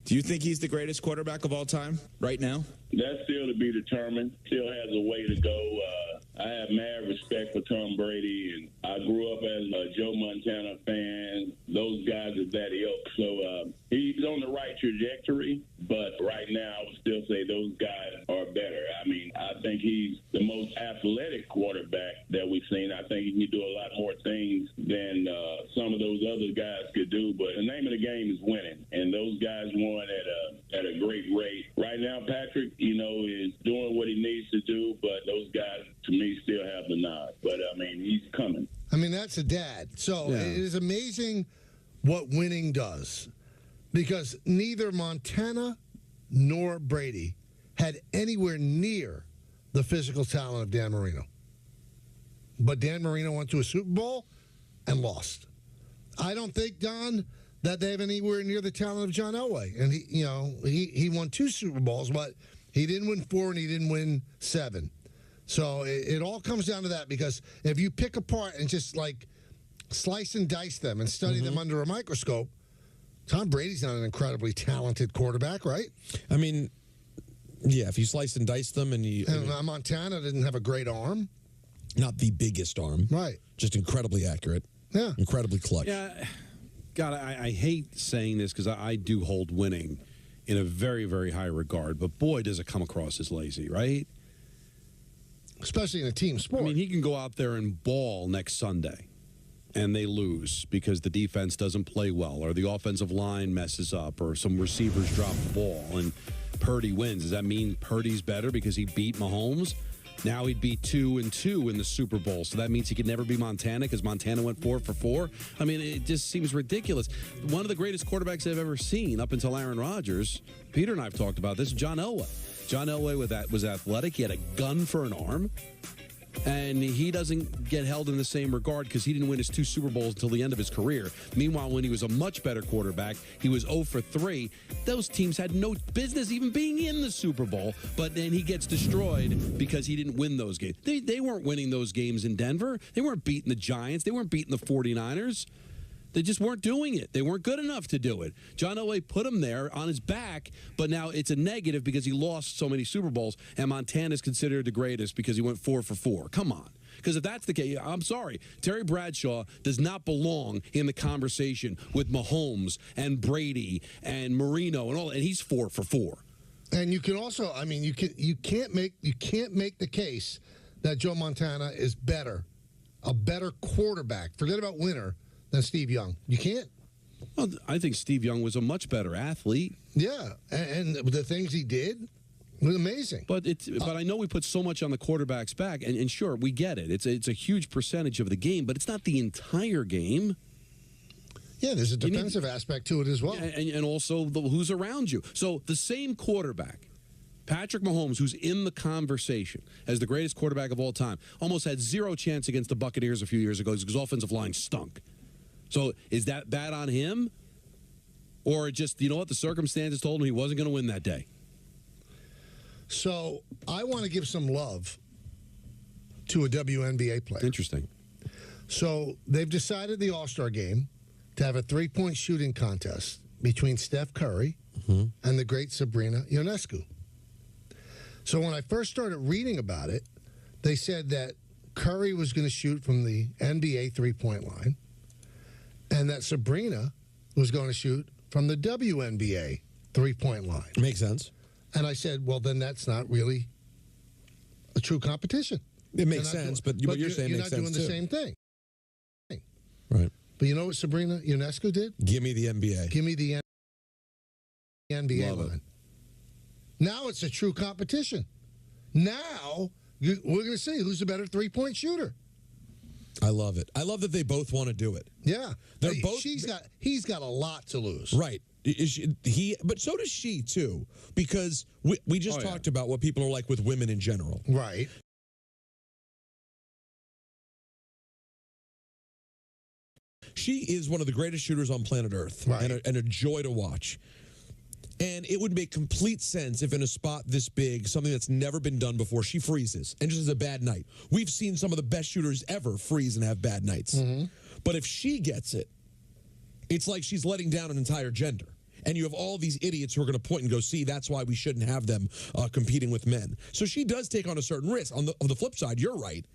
Do you think he's the greatest quarterback of all time right now? That's still to be determined. Still has a way to go. I have mad respect for Tom Brady, and I grew up as a Joe Montana fan. Those guys are that ilk. So he's on the right trajectory, but right now I would still say those guys are better. I mean, I think he's the most athletic quarterback that we've seen. I think he can do a lot more things than some of those other guys could do, but the name of the game is winning, and those guys won at a great rate. Right now, Patrick, is doing what he needs to do, but those guys, to me, still have the nod. But, I mean, he's coming. I mean, that's a dad. So it is amazing what winning does, because neither Montana nor Brady had anywhere near the physical talent of Dan Marino. But Dan Marino went to a Super Bowl and lost. I don't think, Don, that they have anywhere near the talent of John Elway. And he won 2 Super Bowls, but he didn't win 4 and he didn't win 7. So it all comes down to that, because if you pick apart and just like slice and dice them and study them under a microscope, Tom Brady's not an incredibly talented quarterback, right? I mean, yeah, if you slice and dice them and Montana didn't have a great arm. Not the biggest arm. Right. Just incredibly accurate. Yeah. Incredibly clutch. Yeah. God, I hate saying this because I do hold winning in a very, very high regard, but boy, does it come across as lazy, right? Especially in a team sport. I mean, he can go out there and ball next Sunday, and they lose because the defense doesn't play well, or the offensive line messes up, or some receivers drop the ball, and Purdy wins. Does that mean Purdy's better because he beat Mahomes? Now he'd be 2-2 in the Super Bowl, so that means he could never be Montana because Montana went 4 for 4. I mean, it just seems ridiculous. One of the greatest quarterbacks I've ever seen up until Aaron Rodgers, Peter and I have talked about this, John Elway. John Elway was athletic. He had a gun for an arm. And he doesn't get held in the same regard because he didn't win his 2 Super Bowls until the end of his career. Meanwhile, when he was a much better quarterback, he was 0 for 3. Those teams had no business even being in the Super Bowl, but then he gets destroyed because he didn't win those games. They weren't winning those games in Denver. They weren't beating the Giants. They weren't beating the 49ers. They just weren't doing it. They weren't good enough to do it. John Elway put him there on his back, but now it's a negative because he lost so many Super Bowls, and Montana's considered the greatest because he went 4 for 4. Come on. Because if that's the case, I'm sorry, Terry Bradshaw does not belong in the conversation with Mahomes and Brady and Marino and all, and he's 4 for 4. And you can also, I mean, you can't make the case that Joe Montana is a better quarterback. Forget about winner. Than Steve Young. You can't. Well, I think Steve Young was a much better athlete. Yeah, and the things he did was amazing. But I know we put so much on the quarterback's back, and sure, we get it. It's a huge percentage of the game, but it's not the entire game. Yeah, there's a defensive aspect to it as well. And also who's around you. So the same quarterback, Patrick Mahomes, who's in the conversation as the greatest quarterback of all time, almost had 0 chance against the Buccaneers a few years ago because his offensive line stunk. So is that bad on him? Or just, you know what, the circumstances told him he wasn't going to win that day? So I want to give some love to a WNBA player. Interesting. So they've decided the All-Star game to have a 3-point shooting contest between Steph Curry and the great Sabrina Ionescu. So when I first started reading about it, they said that Curry was going to shoot from the NBA 3-point line, and that Sabrina was going to shoot from the WNBA 3-point line. Makes sense. And I said, well, then that's not really a true competition. It makes sense, but what you're saying makes sense, You're not doing the same thing. Right. But you know what Sabrina Ionescu did? Give me the NBA. Give me the NBA Love line. it. Now it's a true competition. Now we're going to see who's the better 3-point shooter. I love it. I love that they both want to do it. Yeah. They're both. He's got a lot to lose. Right. But so does she, too. Because we just talked about what people are like with women in general. Right. She is one of the greatest shooters on planet Earth. Right. And a joy to watch. And it would make complete sense if in a spot this big, something that's never been done before, she freezes and just has a bad night. We've seen some of the best shooters ever freeze and have bad nights. But if she gets it, it's like she's letting down an entire gender. And you have all these idiots who are going to point and go, see, that's why we shouldn't have them competing with men. So she does take on a certain risk. On the flip side, you're right.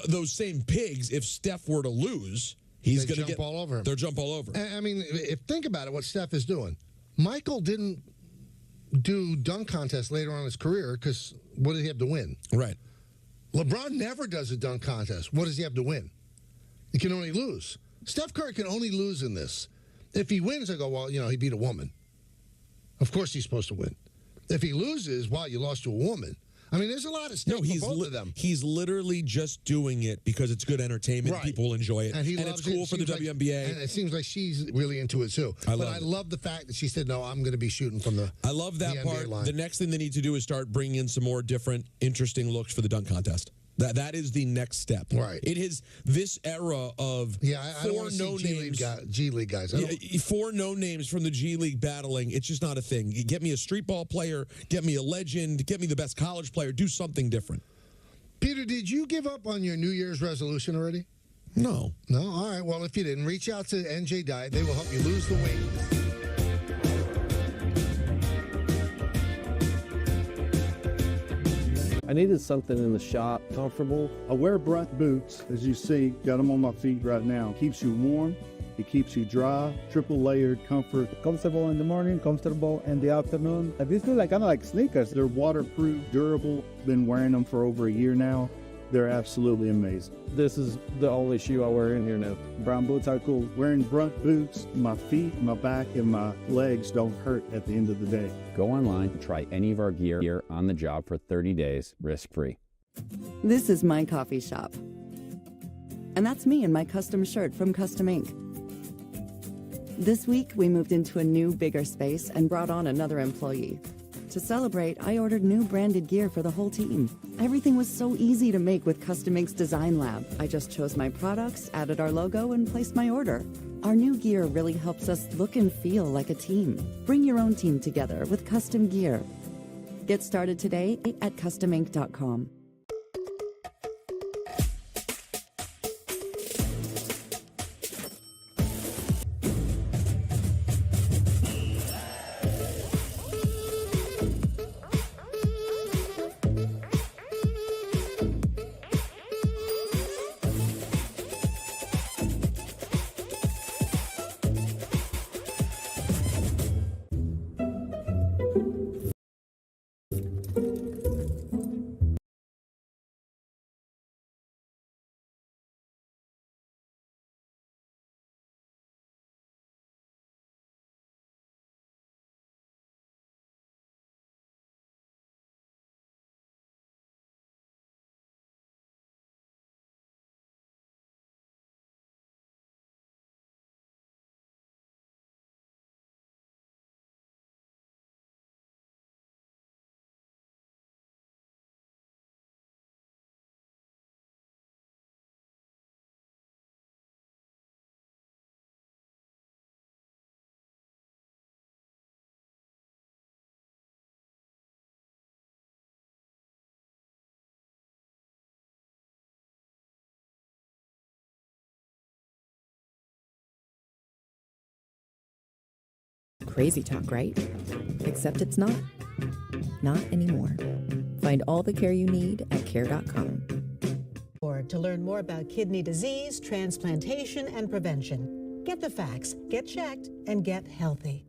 Those same pigs, if Steph were to lose, he's going to jump all over him. They'll jump all over. I mean, think about it, what Steph is doing. Michael didn't do dunk contests later on in his career because what did he have to win? Right. LeBron never does a dunk contest. What does he have to win? He can only lose. Steph Curry can only lose in this. If he wins, I go, well, he beat a woman. Of course he's supposed to win. If he loses, wow, you lost to a woman. I mean, there's a lot of stuff for both of them. He's literally just doing it because it's good entertainment. Right. People will enjoy it. And it's cool for the WNBA. And it seems like she's really into it, too. I love the fact that she said, no, I'm going to be shooting from the I love that the part. NBA line. The next thing they need to do is start bringing in some more different, interesting looks for the dunk contest. That is the next step. Right. It is this era of I don't want to see G League guys. Four no names from the G League battling. It's just not a thing. You get me a street ball player, get me a legend, get me the best college player, do something different. Peter, did you give up on your New Year's resolution already? No. No? All right. Well, if you didn't, reach out to NJ Diet. They will help you lose the weight. I needed something in the shop, comfortable. I wear Brunt boots, as you see, got them on my feet right now. Keeps you warm, it keeps you dry, triple layered comfort. Comfortable in the morning, comfortable in the afternoon. These feel kind of like sneakers. They're waterproof, durable, been wearing them for over a year now. They're absolutely amazing. This is the only shoe I wear in here now. Brown boots are cool. Wearing Brunt boots, my feet, my back, and my legs don't hurt at the end of the day. Go online and try any of our gear on the job for 30 days, risk-free. This is my coffee shop. And that's me in my custom shirt from Custom Ink. This week, we moved into a new, bigger space and brought on another employee. To celebrate, I ordered new branded gear for the whole team. Everything was so easy to make with Custom Ink's Design Lab. I just chose my products, added our logo, and placed my order. Our new gear really helps us look and feel like a team. Bring your own team together with custom gear. Get started today at customink.com. Crazy talk, right? Except it's not. Not anymore. Find all the care you need at care.com. Or to learn more about kidney disease, transplantation, and prevention. Get the facts, get checked, and get healthy.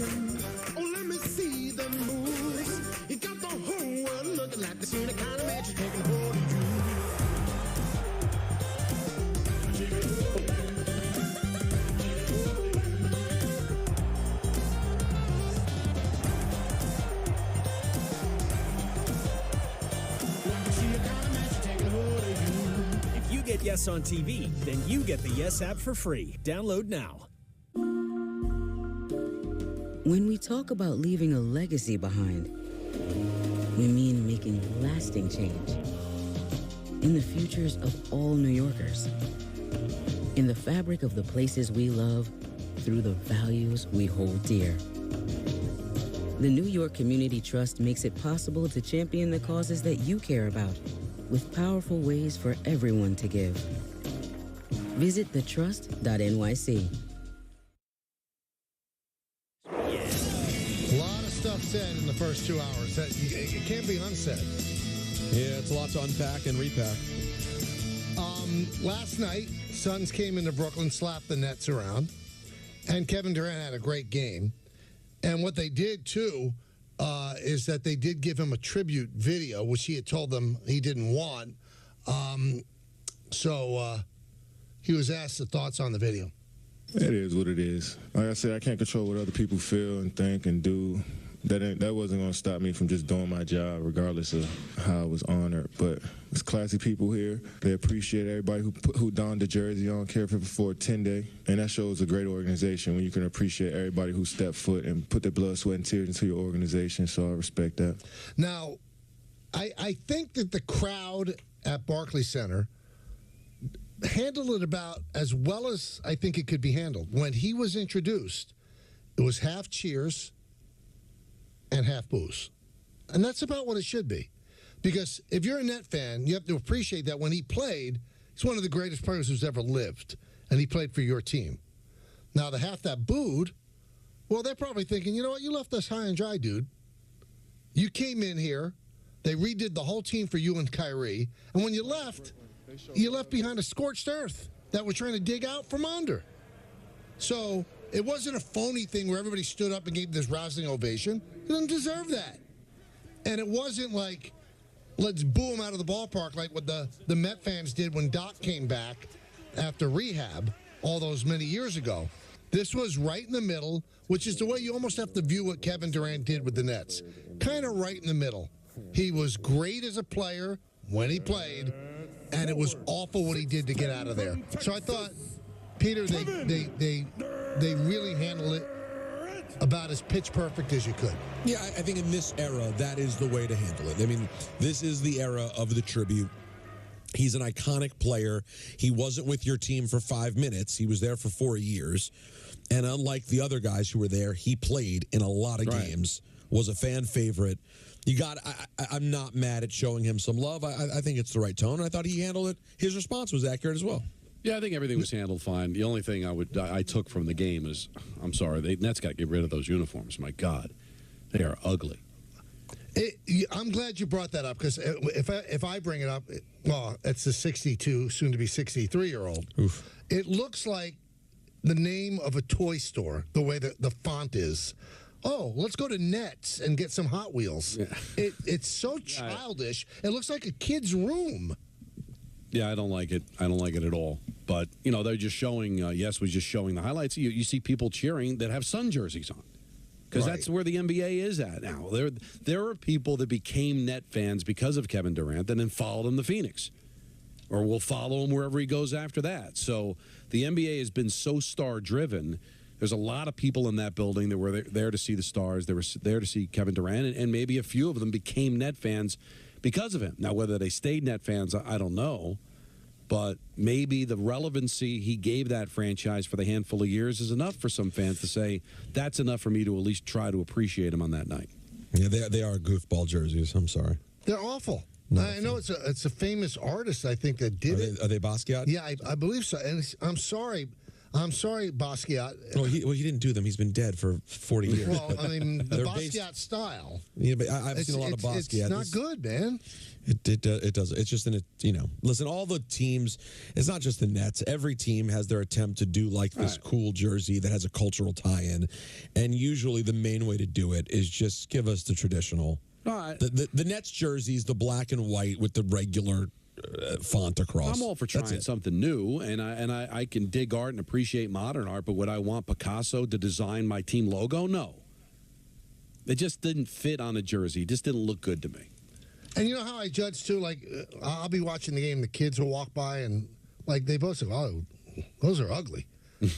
Oh, let me see the moves. You got the whole world looking like the scene of kind of magic taking hold of you. If you get Yes on TV, then you get the Yes app for free. Download now. When we talk about leaving a legacy behind, we mean making lasting change in the futures of all New Yorkers. in the fabric of the places we love, through the values we hold dear. The New York Community Trust makes it possible to champion the causes that you care about, with powerful ways for everyone to give. Visit thetrust.nyc. A lot of stuff said in the first 2 hours. It can't be unsaid. Yeah, it's a lot to unpack and repack. Last night, Suns came into Brooklyn, slapped the Nets around, and Kevin Durant had a great game. And what they did, too, is that they did give him a tribute video, which he had told them he didn't want. So he was asked the thoughts on the video. It is what it is. Like I said, I can't control what other people feel and think and do. That wasn't going to stop me from just doing my job, regardless of how I was honored. But there's classy people here. They appreciate everybody who donned the jersey on, cared for a 10-day. And that shows a great organization when you can appreciate everybody who stepped foot and put their blood, sweat, and tears into your organization. So I respect that. Now, I think that the crowd at Barclays Center handled it about as well as I think it could be handled. When he was introduced, it was half cheers and half boos. And that's about what it should be. Because if you're a Net fan, you have to appreciate that when he played, he's one of the greatest players who's ever lived. And he played for your team. Now, the half that booed, well, they're probably thinking, you know what, you left us high and dry, dude. You came in here, they redid the whole team for you and Kyrie, and when you left behind a scorched earth that we're trying to dig out from under. So it wasn't a phony thing where everybody stood up and gave this rousing ovation. He doesn't deserve that. And it wasn't like, let's boo him out of the ballpark like what the Met fans did when Doc came back after rehab all those many years ago. This was right in the middle, which is the way you almost have to view what Kevin Durant did with the Nets. Kind of right in the middle. He was great as a player when he played, and it was awful what he did to get out of there. So I thought, Peter, they really handled it about as pitch perfect as you could. Yeah, I think in this era, that is the way to handle it. I mean, this is the era of the tribute. He's an iconic player. He wasn't with your team for 5 minutes. He was there for 4 years. And unlike the other guys who were there, he played in a lot of games, was a fan favorite. I'm not mad at showing him some love. I think it's the right tone. I thought he handled it. His response was accurate as well. Yeah, I think everything was handled fine. The only thing I took from the game is, I'm sorry, the Nets got to get rid of those uniforms. My God, they are ugly. I'm glad you brought that up, because if I bring it up, well, it's the 62, soon to be 63-year-old. It looks like the name of a toy store, the way that the font is. Oh, let's go to Nets and get some Hot Wheels. Yeah. It's so childish. It looks like a kid's room. Yeah, I don't like it. I don't like it at all. But, you know, they're just showing, Yes was just showing the highlights. You see people cheering that have Sun jerseys on. Because that's where the NBA is at now. There are people that became Net fans because of Kevin Durant and then followed him to Phoenix. Or will follow him wherever he goes after that. So the NBA has been so star-driven. There's a lot of people in that building that were there to see the stars. They were there to see Kevin Durant. And maybe a few of them became Net fans because of him. Now, whether they stayed Net fans, I don't know. But maybe the relevancy he gave that franchise for the handful of years is enough for some fans to say, that's enough for me to at least try to appreciate him on that night. Yeah, they are goofball jerseys. I'm sorry. They're awful. I know it's a famous artist, I think, that did it. Are they Basquiat? Yeah, I believe so. And I'm sorry, Basquiat. Well, he didn't do them. He's been dead for 40 years. Well, I mean, the Basquiat style. Yeah, but I've seen a lot of Basquiat. It's not good, man. It does. It's just listen, all the teams, it's not just the Nets. Every team has their attempt to do like this cool jersey that has a cultural tie-in. And usually the main way to do it is just give us the traditional. The Nets jerseys, the black and white with the regular font across. I'm all for trying something new, and I can dig art and appreciate modern art, but would I want Picasso to design my team logo? No. It just didn't fit on a jersey. It just didn't look good to me. And you know how I judge, too? Like, I'll be watching the game, the kids will walk by, and, like, they both say, oh, those are ugly.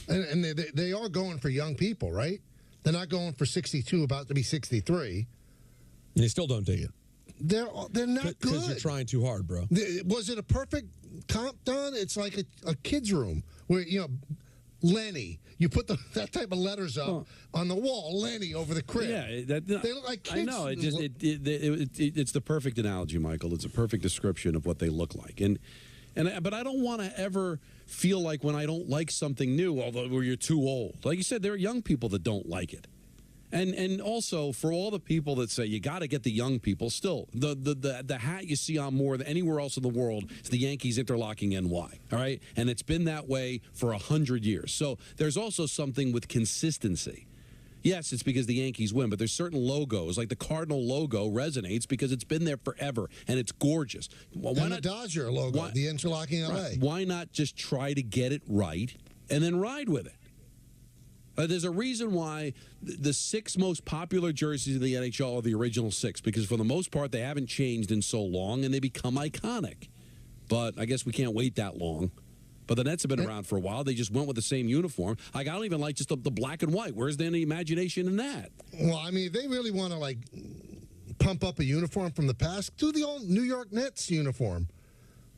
and they are going for young people, right? They're not going for 62, about to be 63. And they still don't take it. They're not good. Because you're trying too hard, bro. Was it a perfect comp done, it's like a kid's room where, Lenny. You put that type of letters up on the wall, Lenny over the crib. Yeah, they look like kids. I know. It's the perfect analogy, Michael. It's a perfect description of what they look like. But I don't want to ever feel like when I don't like something new, although you're too old. Like you said, there are young people that don't like it. And also, for all the people that say you got to get the young people, still, the hat you see on more than anywhere else in the world is the Yankees interlocking NY, all right? And it's been that way for 100 years. So there's also something with consistency. Yes, it's because the Yankees win, but there's certain logos, like the Cardinal logo resonates because it's been there forever, and it's gorgeous. Why not the Dodger logo, the interlocking LA? Right, why not just try to get it right and then ride with it? There's a reason why the 6 most popular jerseys in the NHL are the original 6, because for the most part, they haven't changed in so long, and they become iconic. But I guess we can't wait that long. But the Nets have been around for a while. They just went with the same uniform. I don't even like just the black and white. Where's there any imagination in that? Well, I mean, if they really want to, pump up a uniform from the past, do the old New York Nets uniform,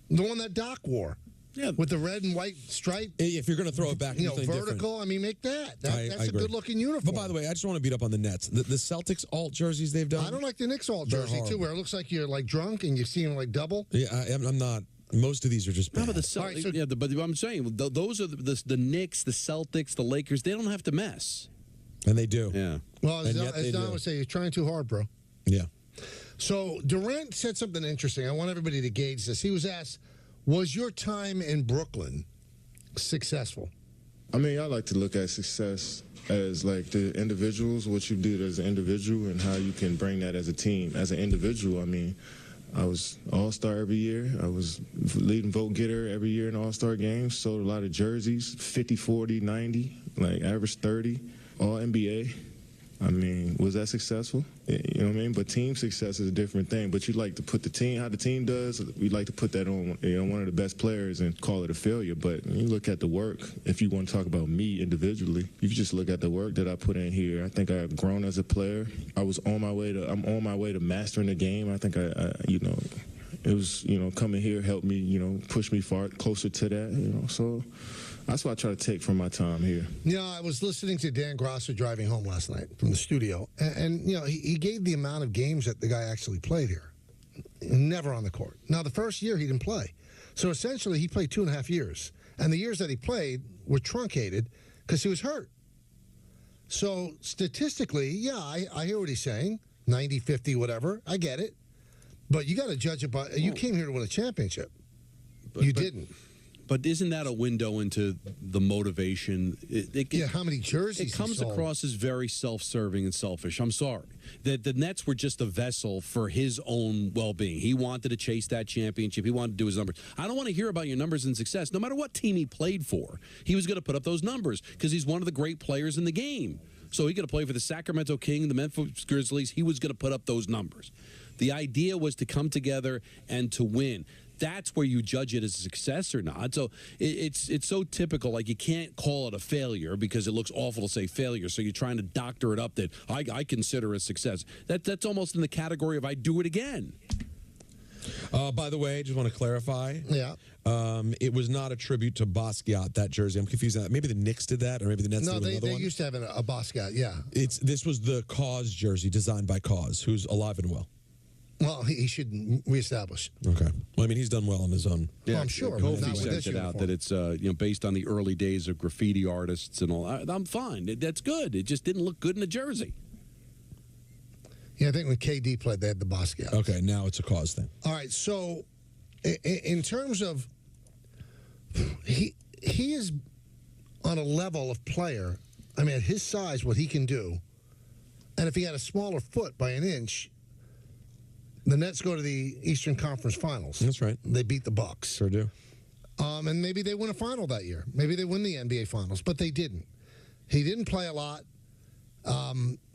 the one that Doc wore. Yeah, with the red and white stripe. If you're going to throw it back, vertical. Different. I mean, make that. That's I a good-looking uniform. But by the way, I just want to beat up on the Nets. The Celtics alt jerseys they've done. I don't like the Knicks alt jersey too, where it looks like you're drunk and you see them double. Yeah, I'm not. Most of these are just bad. No, but but I'm saying those are the Knicks, the Celtics, the Lakers. They don't have to mess, and they do. Yeah. Well, as Don would say, you're trying too hard, bro. Yeah. So Durant said something interesting. I want everybody to gauge this. He was asked, was your time in Brooklyn successful? I mean, I like to look at success as the individuals, what you did as an individual, and how you can bring that as a team. As an individual, I mean, I was All-Star every year. I was leading vote getter every year in All-Star games. Sold a lot of jerseys, 50, 40, 90, average 30, all NBA. I mean, was that successful? You know what I mean? But team success is a different thing. But you like to put the team, how the team does, we like to put that on one of the best players and call it a failure. But when you look at the work, if you want to talk about me individually, you can just look at the work that I put in here. I think I've grown as a player. I'm on my way to mastering the game. I think it was, coming here helped me, push me far closer to that, so that's what I try to take from my time here. I was listening to Dan Grosser driving home last night from the studio, and he gave the amount of games that the guy actually played here. Never on the court. Now, the first year he didn't play. So essentially he played 2.5 years. And the years that he played were truncated because he was hurt. So statistically, I hear what he's saying. 90, 50, whatever. I get it. But you got to judge it by, you came here to win a championship. You didn't. But isn't that a window into the motivation? How many jerseys? It comes across as very self-serving and selfish. I'm sorry. The Nets were just a vessel for his own well-being. He wanted to chase that championship. He wanted to do his numbers. I don't want to hear about your numbers and success. No matter what team he played for, he was going to put up those numbers because he's one of the great players in the game. So he could have played for the Sacramento Kings, the Memphis Grizzlies. He was going to put up those numbers. The idea was to come together and to win. That's where you judge it as a success or not. So it's so typical. Like, you can't call it a failure because it looks awful to say failure. So you're trying to doctor it up that I consider a success. That's almost in the category of I'd do it again. By the way, I just want to clarify. Yeah. It was not a tribute to Basquiat, that jersey. I'm confused. Maybe the Knicks did that, or maybe the Nets did another one. No, they used to have a Basquiat, yeah. This was the Cause jersey designed by Cause, who's alive and well. Well, he should reestablish. Okay. Well, I mean, he's done well on his own. Yeah, I'm sure. Kofi sent it out that it's based on the early days of graffiti artists and all. I'm fine. That's good. It just didn't look good in the jersey. Yeah, I think when KD played, they had the Basquiat. Okay, now it's a Cause thing. All right, so in terms of he is on a level of player. I mean, at his size, what he can do, and if he had a smaller foot by an inch. The Nets go to the Eastern Conference Finals. That's right. They beat the Bucks. Sure do. And maybe they win a final that year. Maybe they win the NBA Finals, but they didn't. He didn't play a lot.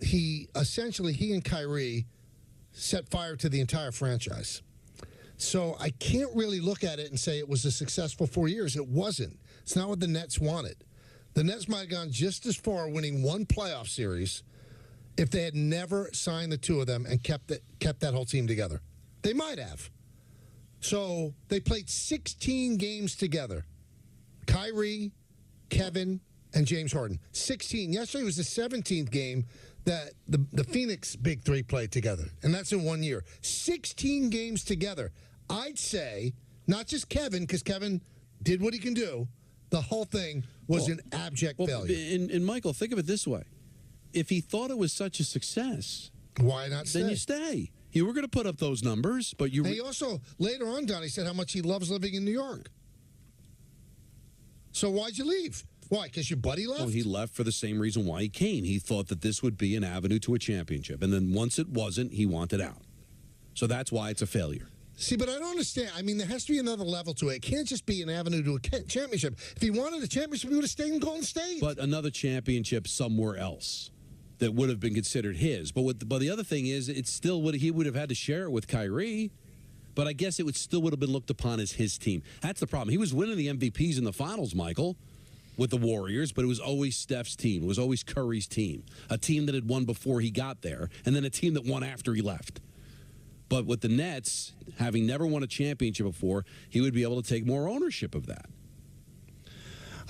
He and Kyrie set fire to the entire franchise. So I can't really look at it and say it was a successful 4 years. It wasn't. It's not what the Nets wanted. The Nets might have gone just as far winning one playoff series if they had never signed the two of them and kept that whole team together. They might have. So they played 16 games together. Kyrie, Kevin, and James Harden. 16. Yesterday was the 17th game that the Phoenix Big Three played together. And that's in 1 year. 16 games together. I'd say, not just Kevin, because Kevin did what he can do. The whole thing was an abject failure. And Michael, think of it this way. If he thought it was such a success, why not stay? Then you stay. You were going to put up those numbers, but you... And he also, later on, Donnie said how much he loves living in New York. So why'd you leave? Why, because your buddy left? Well, he left for the same reason why he came. He thought that this would be an avenue to a championship. And then once it wasn't, he wanted out. So that's why it's a failure. See, but I don't understand. I mean, there has to be another level to it. It can't just be an avenue to a championship. If he wanted a championship, he would have stayed in Golden State. But another championship somewhere else that would have been considered his. But the other thing is, it's still he would have had to share it with Kyrie. But I guess it still would have been looked upon as his team. That's the problem. He was winning the MVPs in the finals, Michael, with the Warriors, but it was always Steph's team. It was always Curry's team. A team that had won before he got there, and then a team that won after he left. But with the Nets, having never won a championship before, he would be able to take more ownership of that.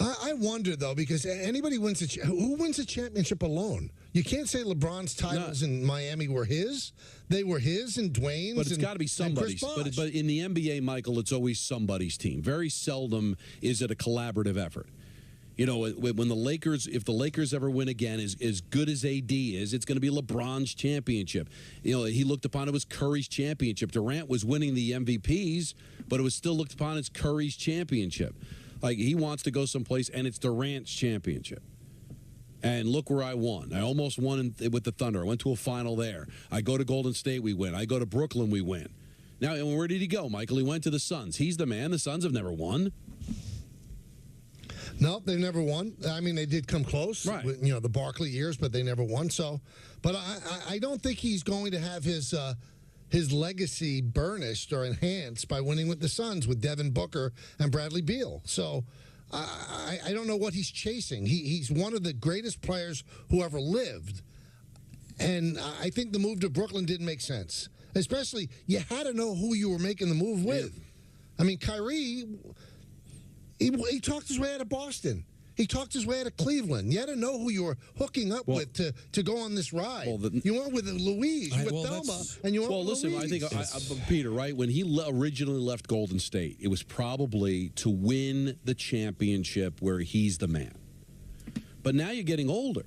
I wonder, though, because anybody wins who wins a championship alone? You can't say LeBron's titles in Miami were his. They were his and Dwayne's. But it's got to be somebody's. But in the NBA, Michael, it's always somebody's team. Very seldom is it a collaborative effort. You know, when the Lakers, if the Lakers ever win again, as good as AD is, it's going to be LeBron's championship. You know, he looked upon it as Curry's championship. Durant was winning the MVPs, but it was still looked upon as Curry's championship. Like, he wants to go someplace, and it's Durant's championship. And look where I won. I almost won with the Thunder. I went to a final there. I go to Golden State, we win. I go to Brooklyn, we win. Now, and where did he go, Michael? He went to the Suns. He's the man. The Suns have never won. No, they've never won. I mean, they did come close, right? With, you know, the Barkley years, but they never won. So, but I don't think he's going to have his legacy burnished or enhanced by winning with the Suns with Devin Booker and Bradley Beal. So, I don't know what he's chasing. He's one of the greatest players who ever lived, and I think the move to Brooklyn didn't make sense. Especially, you had to know who you were making the move with. I mean, Kyrie. He talked his way out of Boston. He talked his way out of Cleveland. You had to know who you were hooking up with to go on this ride. You went with Louise, with Thelma, and you went with Louise. I think, Peter, right, when he originally left Golden State, it was probably to win the championship where he's the man. But now you're getting older,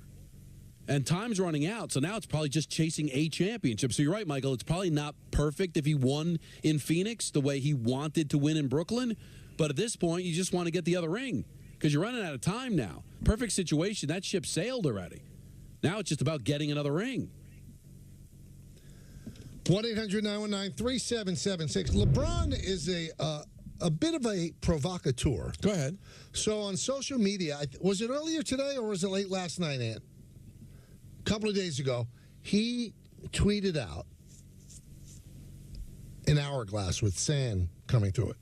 and time's running out, so now it's probably just chasing a championship. So you're right, Michael, it's probably not perfect if he won in Phoenix the way he wanted to win in Brooklyn. But at this point, you just want to get the other ring because you're running out of time now. Perfect situation. That ship sailed already. Now it's just about getting another ring. 1-800-919-3776. LeBron is a bit of a provocateur. Go ahead. So on social media, was it earlier today or was it late last night, Ant? A couple of days ago, he tweeted out an hourglass with sand coming through it.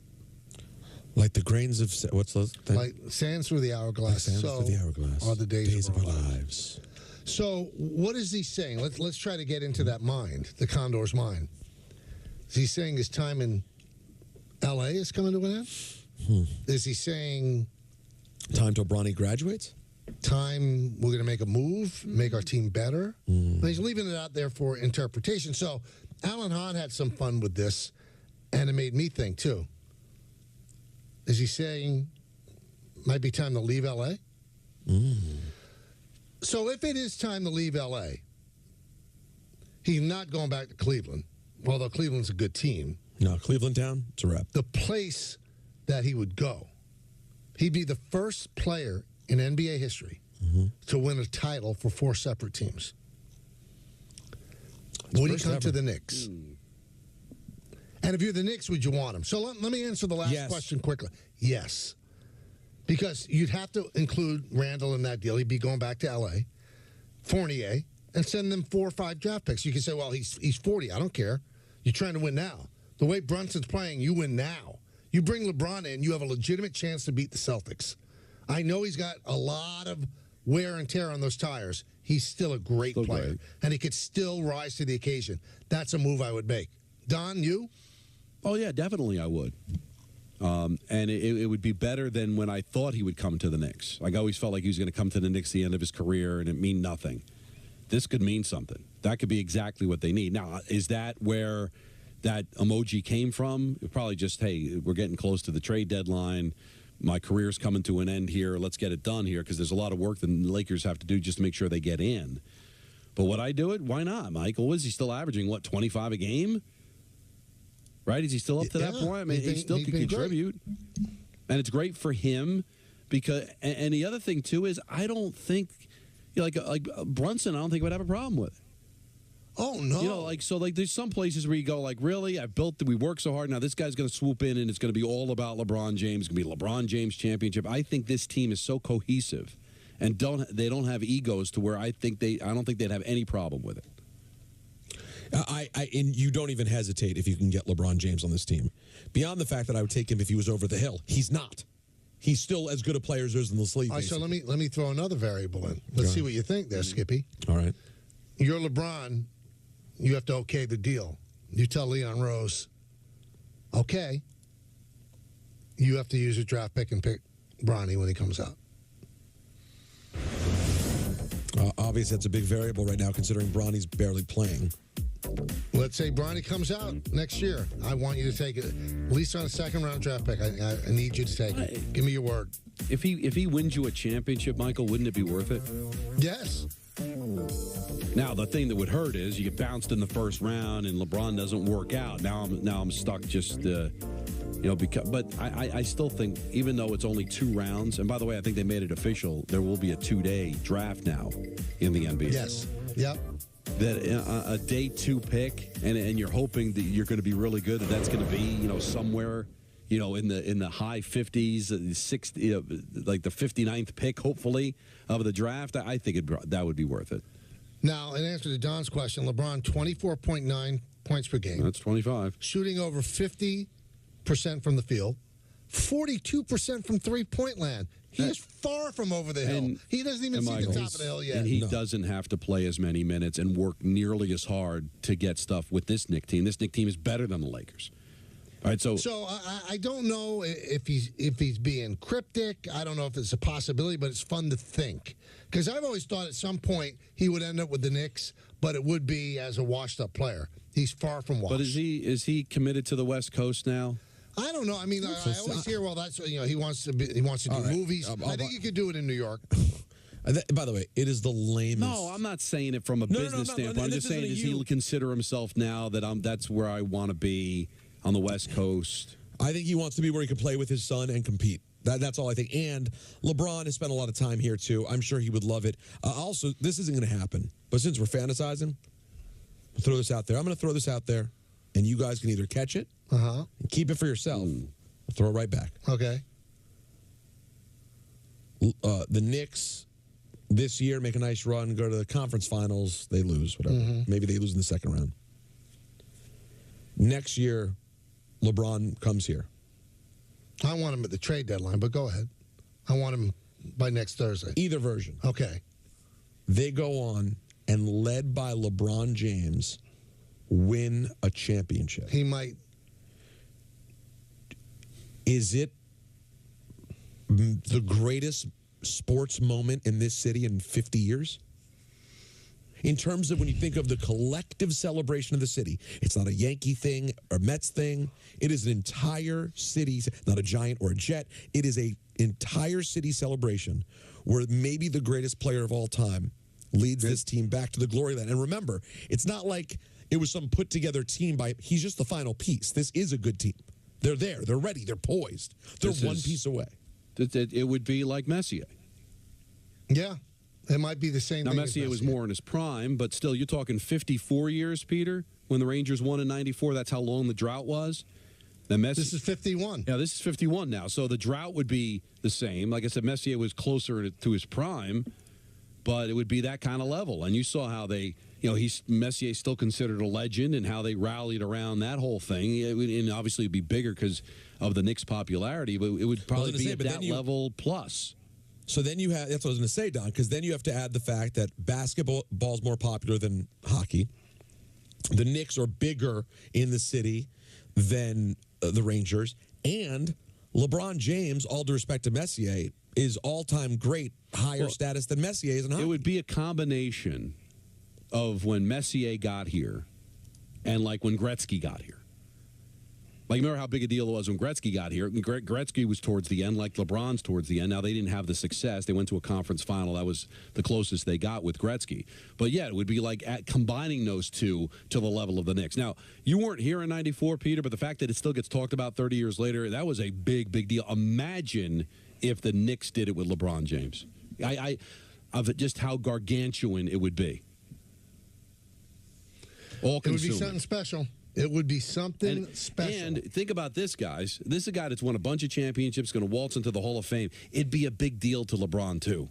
Like the grains of what's those? Like sands through the hourglass. Like sands through the hourglass. Are the days of our lives. So what is he saying? Let's try to get into that mind, the Condor's mind. Is he saying his time in L.A. is coming to an end? Is he saying time till Bronny graduates? Time we're going to make a move, make our team better? He's leaving it out there for interpretation. So Alan Hahn had some fun with this, and it made me think too. Is he saying might be time to leave L.A.? So if it is time to leave L.A., he's not going back to Cleveland, although Cleveland's a good team. No, Cleveland town, it's a wrap. The place that he would go, he'd be the first player in NBA history to win a title for 4 separate teams. Would he come to the Knicks? And if you're the Knicks, would you want him? So let me answer the last question quickly. Yes. Because you'd have to include Randall in that deal. He'd be going back to L.A., Fournier, and send them 4 or 5 draft picks. You can say, well, he's 40. I don't care. You're trying to win now. The way Brunson's playing, you win now. You bring LeBron in, you have a legitimate chance to beat the Celtics. I know he's got a lot of wear and tear on those tires. He's still a great player, and he could still rise to the occasion. That's a move I would make. Don, you? Oh, yeah, definitely I would. And it would be better than when I thought he would come to the Knicks. Like, I always felt like he was going to come to the Knicks at the end of his career and it mean nothing. This could mean something. That could be exactly what they need. Now, is that where that emoji came from? Probably just, hey, we're getting close to the trade deadline. My career's coming to an end here. Let's get it done here because there's a lot of work the Lakers have to do just to make sure they get in. But would I do it? Why not, Michael? Was he still averaging, 25 a game? Right? Is he still up to that point? I mean, he still can contribute. Great. And it's great for him because, and the other thing, too, is I don't think, like Brunson, I don't think would have a problem with it. Oh, no. You know, there's some places where you go, really? We work so hard. Now this guy's going to swoop in and it's going to be all about LeBron James. It's going to be LeBron James championship. I think this team is so cohesive and they don't have egos to where I don't think they'd have any problem with it. And you don't even hesitate if you can get LeBron James on this team. Beyond the fact that I would take him if he was over the hill. He's not. He's still as good a player as there is in the league. All right, so let me throw another variable in. Let's see what you think there, Skippy. All right. You're LeBron. You have to okay the deal. You tell Leon Rose, okay, you have to use your draft pick and pick Bronny when he comes out. Obviously, that's a big variable right now, considering Bronny's barely playing. Let's say Bronny comes out next year. I want you to take it, at least on a second-round draft pick. I need you to take it. Give me your word. If he wins you a championship, Michael, wouldn't it be worth it? Yes. Now, the thing that would hurt is you get bounced in the first round and LeBron doesn't work out. Now I'm stuck just, but I still think, even though it's only 2 rounds, and by the way, I think they made it official, there will be a 2-day draft now in the NBA. Yes. Yep. That a day 2 pick, and you're hoping that you're going to be really good, that's going to be, somewhere, in the high 50s, 60, like the 59th pick, hopefully, of the draft. I think that would be worth it. Now, in answer to Don's question, LeBron, 24.9 points per game. That's 25. Shooting over 50% from the field, 42% from three-point land. He is far from over the hill. He doesn't even see the top of the hill yet. And he doesn't have to play as many minutes and work nearly as hard to get stuff with this Knicks team. This Knicks team is better than the Lakers. All right, so I don't know if he's being cryptic. I don't know if it's a possibility, but it's fun to think. Because I've always thought at some point he would end up with the Knicks, but it would be as a washed-up player. He's far from washed. But is he committed to the West Coast now? I don't know. I mean, I always hear, well, that's he wants to do movies. I think he could do it in New York. By the way, it is the lamest. No, I'm not saying it from a business standpoint. I'm just saying, does he consider himself now that that's where I want to be on the West Coast? I think he wants to be where he can play with his son and compete. That's all I think. And LeBron has spent a lot of time here, too. I'm sure he would love it. Also, this isn't going to happen. But since we're fantasizing, I'll throw this out there. I'm going to throw this out there, and you guys can either catch it and keep it for yourself. I'll throw it right back. Okay. The Knicks this year make a nice run, go to the conference finals. They lose, whatever. Maybe they lose in the second round. Next year, LeBron comes here. I want him at the trade deadline, but go ahead. I want him by next Thursday. Either version. Okay. They go on and, led by LeBron James, win a championship. He might. Is it the greatest sports moment in this city in 50 years? In terms of when you think of the collective celebration of the city, it's not a Yankee thing or Mets thing. It is an entire city, not a Giant or a Jet. It is an entire city celebration where maybe the greatest player of all time leads this team back to the glory land. And remember, it's not like it was some put-together team he's just the final piece. This is a good team. They're there. They're ready. They're poised. They're one piece away. It would be like Messier. Yeah. It might be the same thing. Now, Messier was more in his prime, but still, you're talking 54 years, Peter, when the Rangers won in 94. That's how long the drought was. This is 51. Yeah, this is 51 now. So the drought would be the same. Like I said, Messier was closer to his prime, but it would be that kind of level. And you saw how they, Messier's still considered a legend and how they rallied around that whole thing. And obviously, it'd be bigger because of the Knicks' popularity, but it would probably be at that level plus. So then you have, that's what I was going to say, Don, because then you have to add the fact that basketball's more popular than hockey. The Knicks are bigger in the city than the Rangers. And LeBron James, all due respect to Messier, is all-time great, higher status than Messier is in hockey. It would be a combination of when Messier got here and like when Gretzky got here. Like, remember how big a deal it was when Gretzky got here? Gretzky was towards the end, like LeBron's towards the end. Now, they didn't have the success. They went to a conference final. That was the closest they got with Gretzky. But, yeah, it would be like combining those two to the level of the Knicks. Now, you weren't here in 94, Peter, but the fact that it still gets talked about 30 years later, that was a big, big deal. Imagine if the Knicks did it with LeBron James. Of just how gargantuan it would be. All consuming. It would be something special. It would be something special. And think about this, guys. This is a guy that's won a bunch of championships, going to waltz into the Hall of Fame. It'd be a big deal to LeBron, too.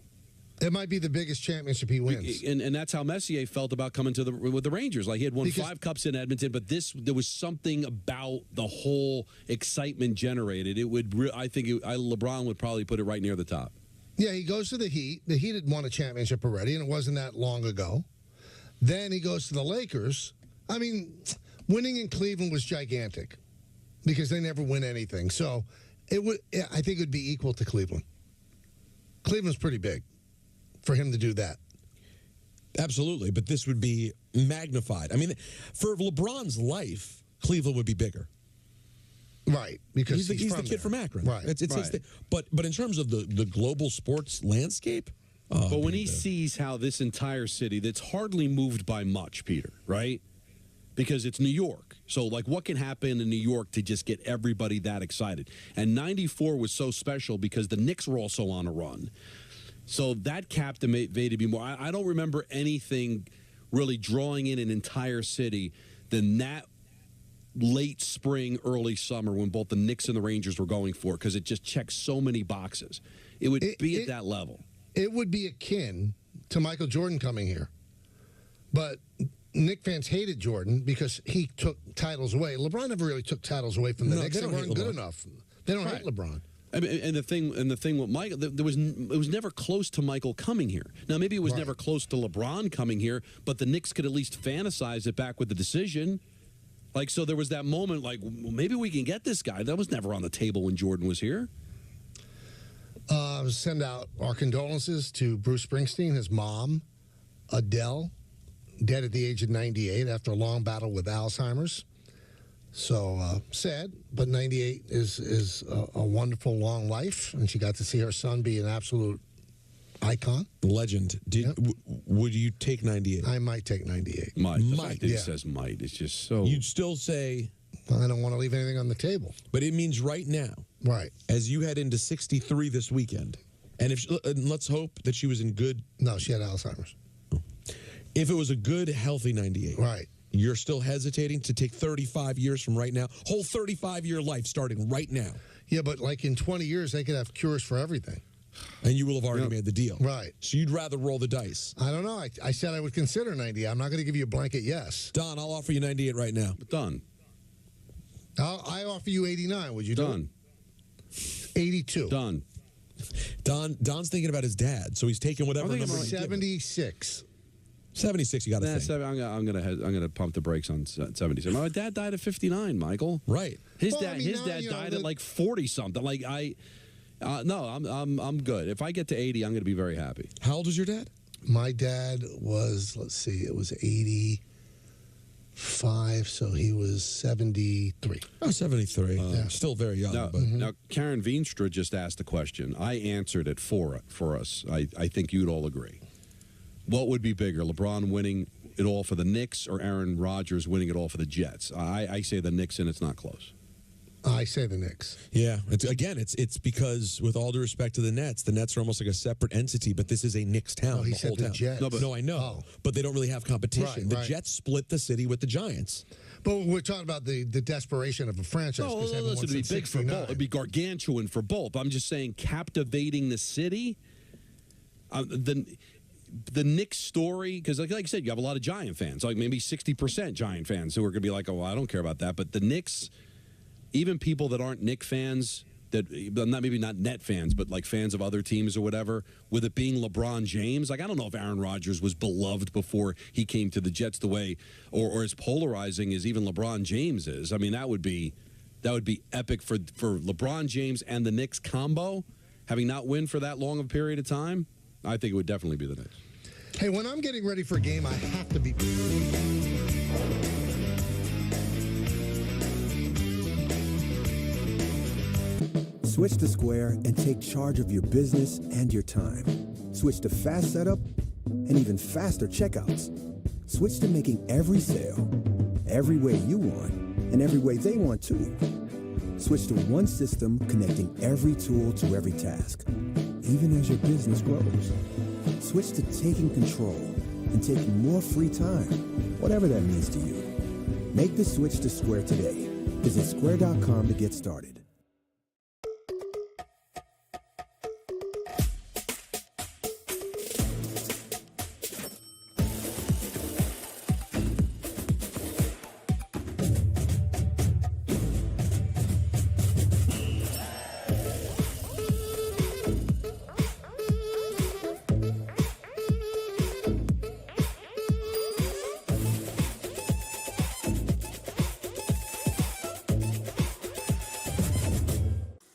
It might be the biggest championship he wins. And that's how Messier felt about coming to with the Rangers. Like, he had won 5 cups in Edmonton, but there was something about the whole excitement generated. It would, LeBron would probably put it right near the top. Yeah, he goes to the Heat. The Heat had won a championship already, and it wasn't that long ago. Then he goes to the Lakers. I mean, winning in Cleveland was gigantic because they never win anything. So I think it would be equal to Cleveland. Cleveland's pretty big for him to do that. Absolutely, but this would be magnified. I mean, for LeBron's life, Cleveland would be bigger. Right, because he's the kid from Akron. Right, it's his thing. But in terms of the global sports landscape, but when he sees how this entire city that's hardly moved by much, Peter, right? Because it's New York. So, like, what can happen in New York to just get everybody that excited? And 94 was so special because the Knicks were also on a run. So that captivated me more. I don't remember anything really drawing in an entire city than that late spring, early summer when both the Knicks and the Rangers were going for it, because it just checks so many boxes. It would be at that level. It would be akin to Michael Jordan coming here. But Knicks fans hated Jordan because he took titles away. LeBron never really took titles away from the Knicks. They weren't good enough. They don't hate LeBron. I mean, and the thing with Michael, it was never close to Michael coming here. Now, maybe it was never close to LeBron coming here, but the Knicks could at least fantasize it back with the decision. Like, so there was that moment, like, well, maybe we can get this guy. That was never on the table when Jordan was here. Send out our condolences to Bruce Springsteen, his mom, Adele, dead at the age of 98 after a long battle with Alzheimer's. So sad, but 98 is a wonderful long life, and she got to see her son be an absolute icon. Legend. Would you take 98? I might take 98. Might. The fact that he says might. It's just so... You'd still say... I don't want to leave anything on the table. But it means right now. Right. As you head into 63 this weekend, and let's hope that she was in good... No, she had Alzheimer's. If it was a good, healthy 98. Right. You're still hesitating to take 35 years from right now? Whole 35-year life starting right now. Yeah, but like in 20 years, they could have cures for everything. And you will have already made the deal. Right. So you'd rather roll the dice. I don't know. I said I would consider 90. I'm not going to give you a blanket yes. Don, I'll offer you 98 right now. Done. I offer you 89. Would you do Done. it? 82. Done. Don's thinking about his dad, so he's taking whatever number. 76. 76, you got to think. I'm gonna pump the brakes on 76. My dad died at 59, Michael. Right. His dad died at like 40 something. Like no, I'm good. If I get to 80, I'm gonna be very happy. How old was your dad? My dad was, let's see, it was 85, so he was 73. Oh, 73. Still very young. Now, but. Now, Karen Veenstra just asked a question. I answered it for us. I think you'd all agree. What would be bigger, LeBron winning it all for the Knicks or Aaron Rodgers winning it all for the Jets? I say the Knicks, and it's not close. I say the Knicks. Yeah. It's because, with all due respect to the Nets are almost like a separate entity, but this is a Knicks town. No, he said the Jets. No, I know. But they don't really have competition. Right, the Jets split the city with the Giants. But we're talking about the desperation of a franchise. No, listen, it'd be big for both. It'd be gargantuan for both. I'm just saying, captivating the city. The Knicks story, because like I said, you have a lot of Giant fans, like maybe 60% Giant fans who are going to be like, oh, well, I don't care about that. But the Knicks, even people that aren't Knicks fans, maybe not net fans, but like fans of other teams or whatever, with it being LeBron James. Like, I don't know if Aaron Rodgers was beloved before he came to the Jets the way, or as polarizing as even LeBron James is. I mean, that would be epic for LeBron James and the Knicks combo, having not win for that long of a period of time. I think it would definitely be the Knicks. Hey, when I'm getting ready for a game, I have to be... Switch to Square and take charge of your business and your time. Switch to fast setup and even faster checkouts. Switch to making every sale, every way you want, and every way they want too. Switch to one system connecting every tool to every task, even as your business grows. Switch to taking control and taking more free time, whatever that means to you. Make the switch to Square today. Visit square.com to get started.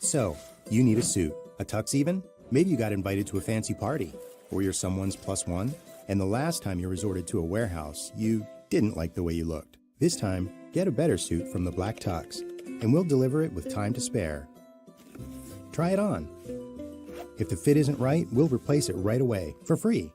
So, you need a suit. A tux even? Maybe you got invited to a fancy party, or you're someone's plus one, and the last time you resorted to a warehouse, you didn't like the way you looked. This time, get a better suit from the Black Tux, and we'll deliver it with time to spare. Try it on. If the fit isn't right, we'll replace it right away, for free.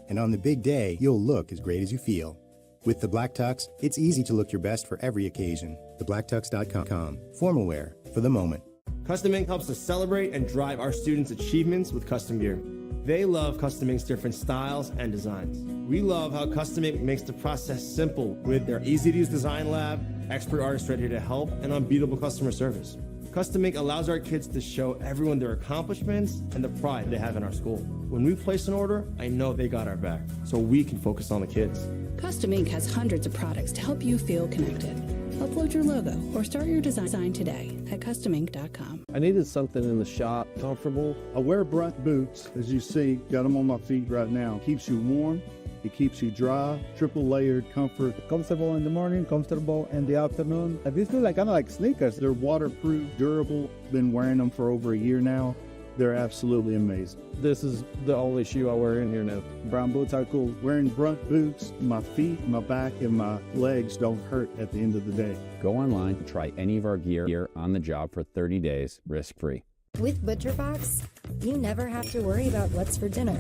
And on the big day, you'll look as great as you feel. With the Black Tux, it's easy to look your best for every occasion. TheBlackTux.com. Formal wear for the moment. Custom Ink helps us celebrate and drive our students' achievements with custom gear. They love Custom Ink's different styles and designs. We love how Custom Ink makes the process simple with their easy-to-use design lab, expert artists ready to help, and unbeatable customer service. Custom Ink allows our kids to show everyone their accomplishments and the pride they have in our school. When we place an order, I know they got our back, so we can focus on the kids. Custom Ink has hundreds of products to help you feel connected. Upload your logo or start your design today at customink.com. I needed something in the shop, comfortable. I wear Brunt boots, as you see, got them on my feet right now. Keeps you warm, it keeps you dry, triple layered comfort. Comfortable in the morning, comfortable in the afternoon. These feel like kind of like sneakers. They're waterproof, durable. Been wearing them for over a year now. They're absolutely amazing. This is the only shoe I wear in here now. Brown boots are cool. Wearing Brunt boots, my feet, my back, and my legs don't hurt at the end of the day. Go online to try any of our gear on the job for 30 days, risk-free. With ButcherBox, you never have to worry about what's for dinner.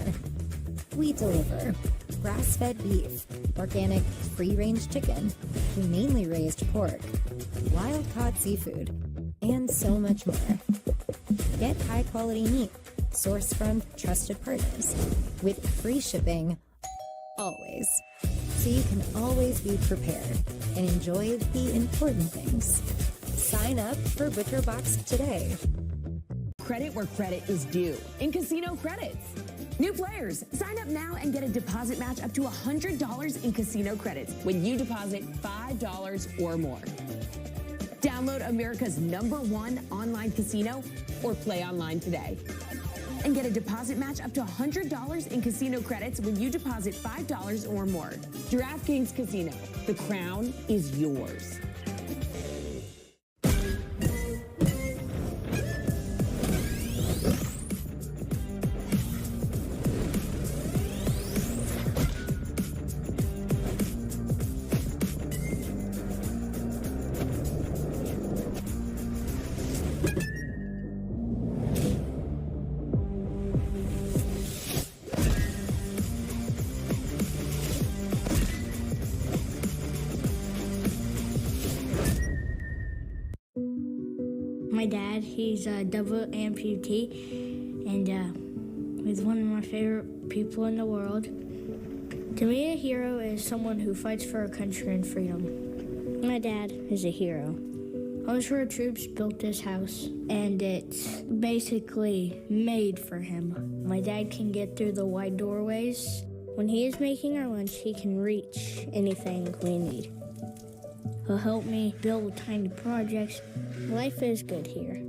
We deliver grass-fed beef, organic free-range chicken, humanely raised pork, wild-caught seafood, and so much more. Get high-quality meat sourced from trusted partners with free shipping always. So you can always be prepared and enjoy the important things. Sign up for ButcherBox today. Credit where credit is due in Casino Credits. New players, sign up now and get a deposit match up to $100 in Casino Credits when you deposit $5 or more. Download America's #1 online casino or play online today. And get a deposit match up to $100 in casino credits when you deposit $5 or more. DraftKings Casino. The crown is yours. My dad, he's a double amputee, and he's one of my favorite people in the world. To me, a hero is someone who fights for our country and freedom. My dad is a hero. Our troops built this house, and it's basically made for him. My dad can get through the wide doorways. When he is making our lunch, he can reach anything we need. He'll help me build tiny projects. Life is good here.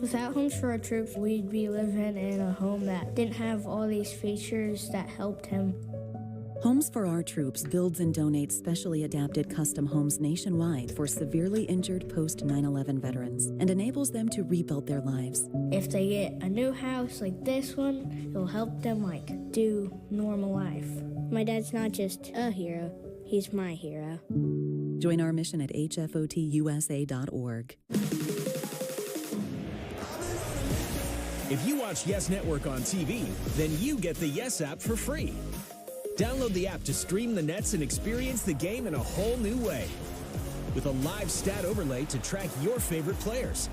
Without homes for our troops, we'd be living in a home that didn't have all these features that helped him. Homes for Our Troops builds and donates specially adapted custom homes nationwide for severely injured post 9/11 veterans and enables them to rebuild their lives. If they get a new house like this one, it'll help them do normal life. My dad's not just a hero, he's my hero. Join our mission at hfotusa.org. If you watch Yes Network on TV, then you get the Yes app for free. Download the app to stream the Nets and experience the game in a whole new way. With a live stat overlay to track your favorite players.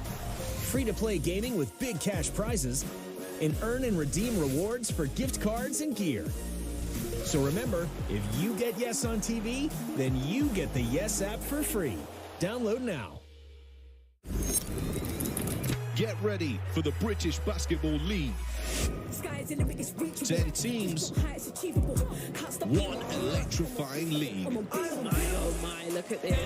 Free-to-play gaming with big cash prizes. And earn and redeem rewards for gift cards and gear. So remember, if you get Yes on TV, then you get the Yes app for free. Download now. Get ready for the British Basketball League. 10 teams, one electrifying league. Oh my, look at this.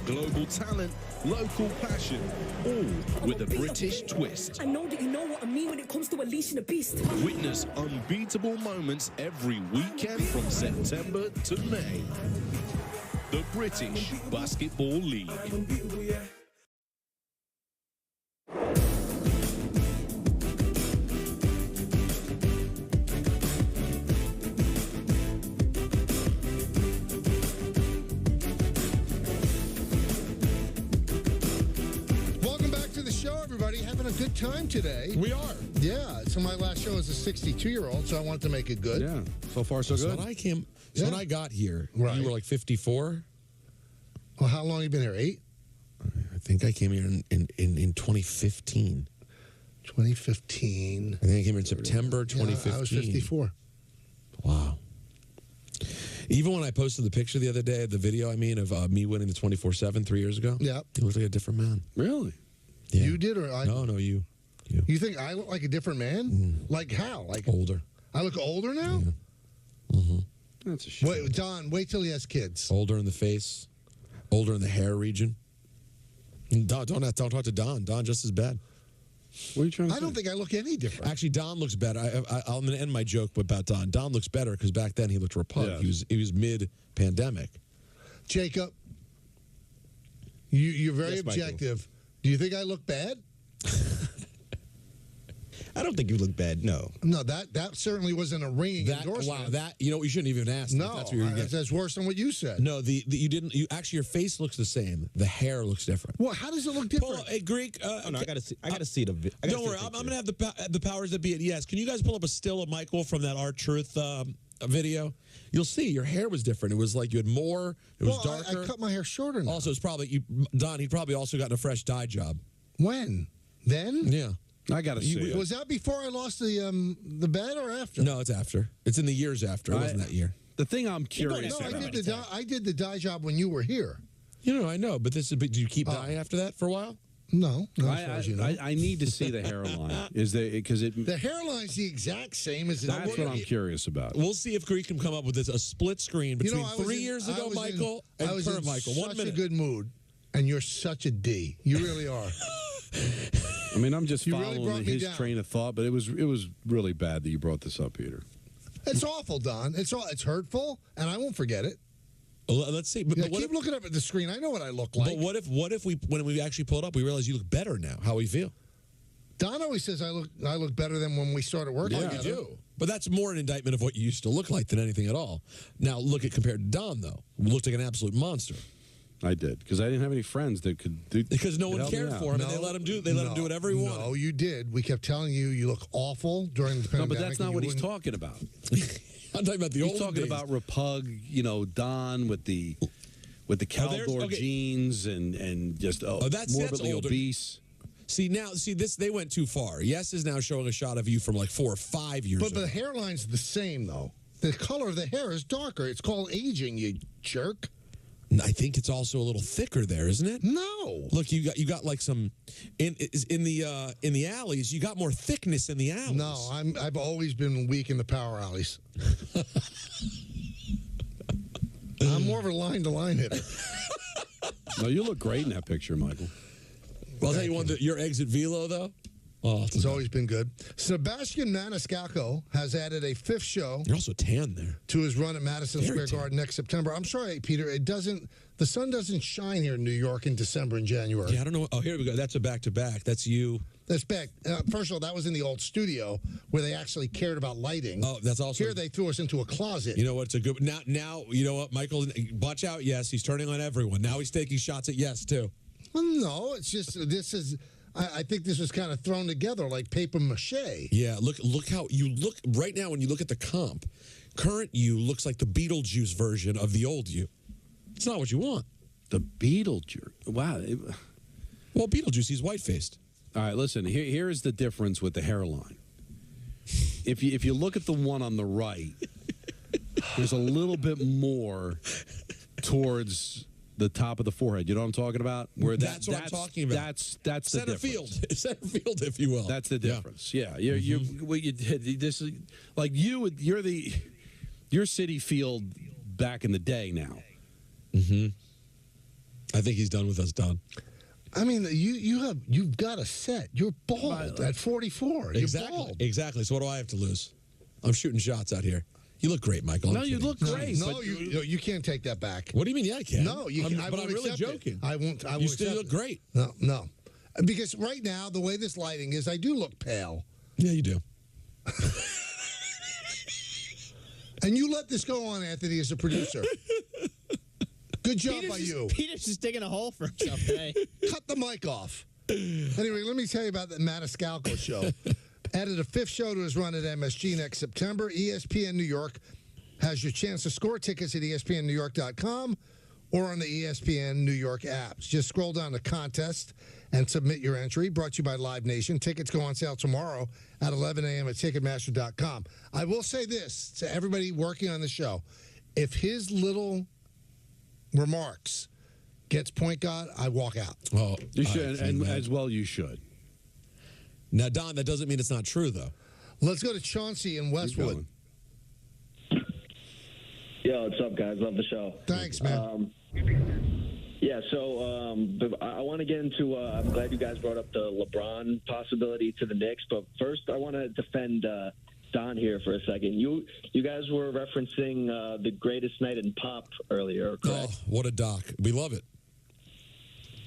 Global talent, local passion, all with a British twist. I know that you know what I mean when it comes to unleashing the beast. Witness unbeatable moments every weekend from September to May. The British Basketball League. Having a good time today. We are. Yeah. So my last show was a 62-year-old, so I wanted to make it good. Yeah. So far, so good. When I got here, right. You were like 54. Well, how long have you been here? 8? I think I came here in 2015. 2015. I think I came here in September 2015. Yeah, I was 54. Wow. Even when I posted the picture the other day, the video, of me winning the 24/7 3 years ago. Yeah. He looked like a different man. Really? Yeah. You did, or I? No, you. You think I look like a different man? Like how? Like older. I look older now? Yeah. Mm-hmm. That's a shame. Wait, Don, wait till he has kids. Older in the face, older in the hair region. Don, don't talk to Don. Don just as bad. What are you trying to say? I don't think I look any different. Actually, Don looks better. I'm going to end my joke about Don. Don looks better because back then he looked repugnant. Yeah. He was mid-pandemic. Jacob, you're very Yes, objective. Michael. Do you think I look bad? I don't think you look bad, no. No, that certainly wasn't a ringing endorsement. Wow, you shouldn't even ask. No, that's what you're that's worse than what you said. No, you didn't. You actually, your face looks the same. The hair looks different. Well, how does it look different? Pull, hey, Greek. Oh no, I gotta see the. Don't worry, I'm going to have the powers that be at Yes. Can you guys pull up a still of Michael from that Art Truth video? You'll see your hair was different. It was like you had more. It was darker. I cut my hair shorter now. Also, it's probably Don. He'd probably also gotten a fresh dye job. When? Then? Yeah. I got to see it. Was that before I lost the bet or after? No, it's after. It's in the years after. It wasn't that year. The thing I'm curious about. about. I did the dye job when you were here. I know, but did you keep dyeing after that for a while? No, I need to see the hairline. The hairline's the exact same as that's what I'm curious about. We'll see if Greek can come up with a split screen between 3 years ago, Michael, and current Michael. 1 minute. Such a good mood, and you're such a D. You really are. I mean, I'm just You really following brought me his down. train of thought, but it was really bad that you brought this up, Peter. It's awful, Don. It's hurtful, and I won't forget it. Let's see. But keep looking up at the screen. I know what I look like. But what if when we actually pull it up, we realize you look better now? How we feel? Don always says I look better than when we started working. Yeah, you do. But that's more an indictment of what you used to look like than anything at all. Now look at compared to Don, though, who looked like an absolute monster. I did because I didn't have any friends that could do. Because no one cared for him, and they let him do. They let him do whatever he wanted. No, you did. We kept telling you look awful during the pandemic. No, but that's not what he's talking about. I'm talking about the old He's talking days. about Repug, Don with the Caldor jeans and just morbidly older. obese. See this. They went too far. Yes is now showing a shot of you from like 4 or 5 years ago. But the hairline's the same though. The color of the hair is darker. It's called aging, you jerk. I think it's also a little thicker there, isn't it? No. Look, you got like some in the alleys. You got more thickness in the alleys. No, I've always been weak in the power alleys. I'm more of a line-to-line hitter. No, you look great in that picture, Michael. Well, I'll tell you one, your exit velo, though. Oh, it's always been good. Sebastian Maniscalco has added a fifth show. You're also tan there. To his run at Madison Very Square Garden next September. I'm sorry, Peter. The sun doesn't shine here in New York in December and January. Yeah, I don't know. Oh, here we go. That's a back-to-back. That's you. That's back. First of all, that was in the old studio where they actually cared about lighting. Oh, that's also here. They threw us into a closet. You know what? It's a good. Now, you know what, Michael? Watch out. Yes, he's turning on everyone. Now he's taking shots at Yes too. Well, no, it's just this is. I think this was kind of thrown together like paper mache. Yeah, look how you look right now when you look at the comp. Current you looks like the Beetlejuice version of the old you. It's not what you want. The Beetlejuice. Wow. Well, Beetlejuice, he's white-faced. All right, listen, here is the difference with the hairline. If you look at the one on the right, there's a little bit more towards the top of the forehead. You know what I'm talking about? Where that's what I'm talking about. That's the center difference. Center field, if you will. That's the difference. Yeah, you did this is like you're Citi Field back in the day now. Mm-hmm. I think he's done with us, Don. I mean, you've got a set. You're bald at 44. Exactly. You're bald. Exactly. So what do I have to lose? I'm shooting shots out here. You look great, Michael. No, you look great. No, you can't take that back. What do you mean? Yeah, I can. No, you can. But I'm really joking. I won't. You still look great. No. Because right now, the way this lighting is, I do look pale. Yeah, you do. And you let this go on, Anthony, as a producer. Good job by you. Peter's just digging a hole for himself today. Cut the mic off. Anyway, let me tell you about the Maniscalco show. Added a fifth show to his run at MSG next September. ESPN New York has your chance to score tickets at ESPNNewYork.com or on the ESPN New York apps. Just scroll down to contest and submit your entry. Brought to you by Live Nation. Tickets go on sale tomorrow at 11 a.m. at Ticketmaster.com. I will say this to everybody working on the show. If his little remarks gets point God, I walk out. Oh, you should, and as well you should. Now, Don, that doesn't mean it's not true, though. Let's go to Chauncey in Westwood. Yo, what's up, guys? Love the show. Thanks, man. I want to get into, I'm glad you guys brought up the LeBron possibility to the Knicks, but first I want to defend Don here for a second. You guys were referencing the greatest night in pop earlier, correct? Oh, what a doc. We love it.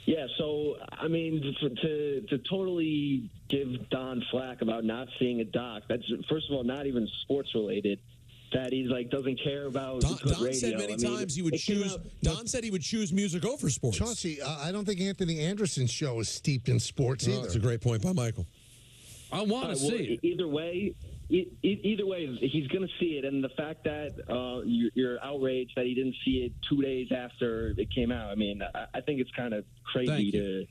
Yeah, so, I mean, to totally give Don flack about not seeing a doc, that's, first of all, not even sports-related, that he's, like, doesn't care about Don radio. said many times he would choose, Don said he would choose music over sports. Chauncey, I don't think Anthony Anderson's show is steeped in sports either. That's a great point by Michael. I want to see it. Either way, he's going to see it, and the fact that you're outraged that he didn't see it 2 days after it came out, I mean, I think it's kind of crazy to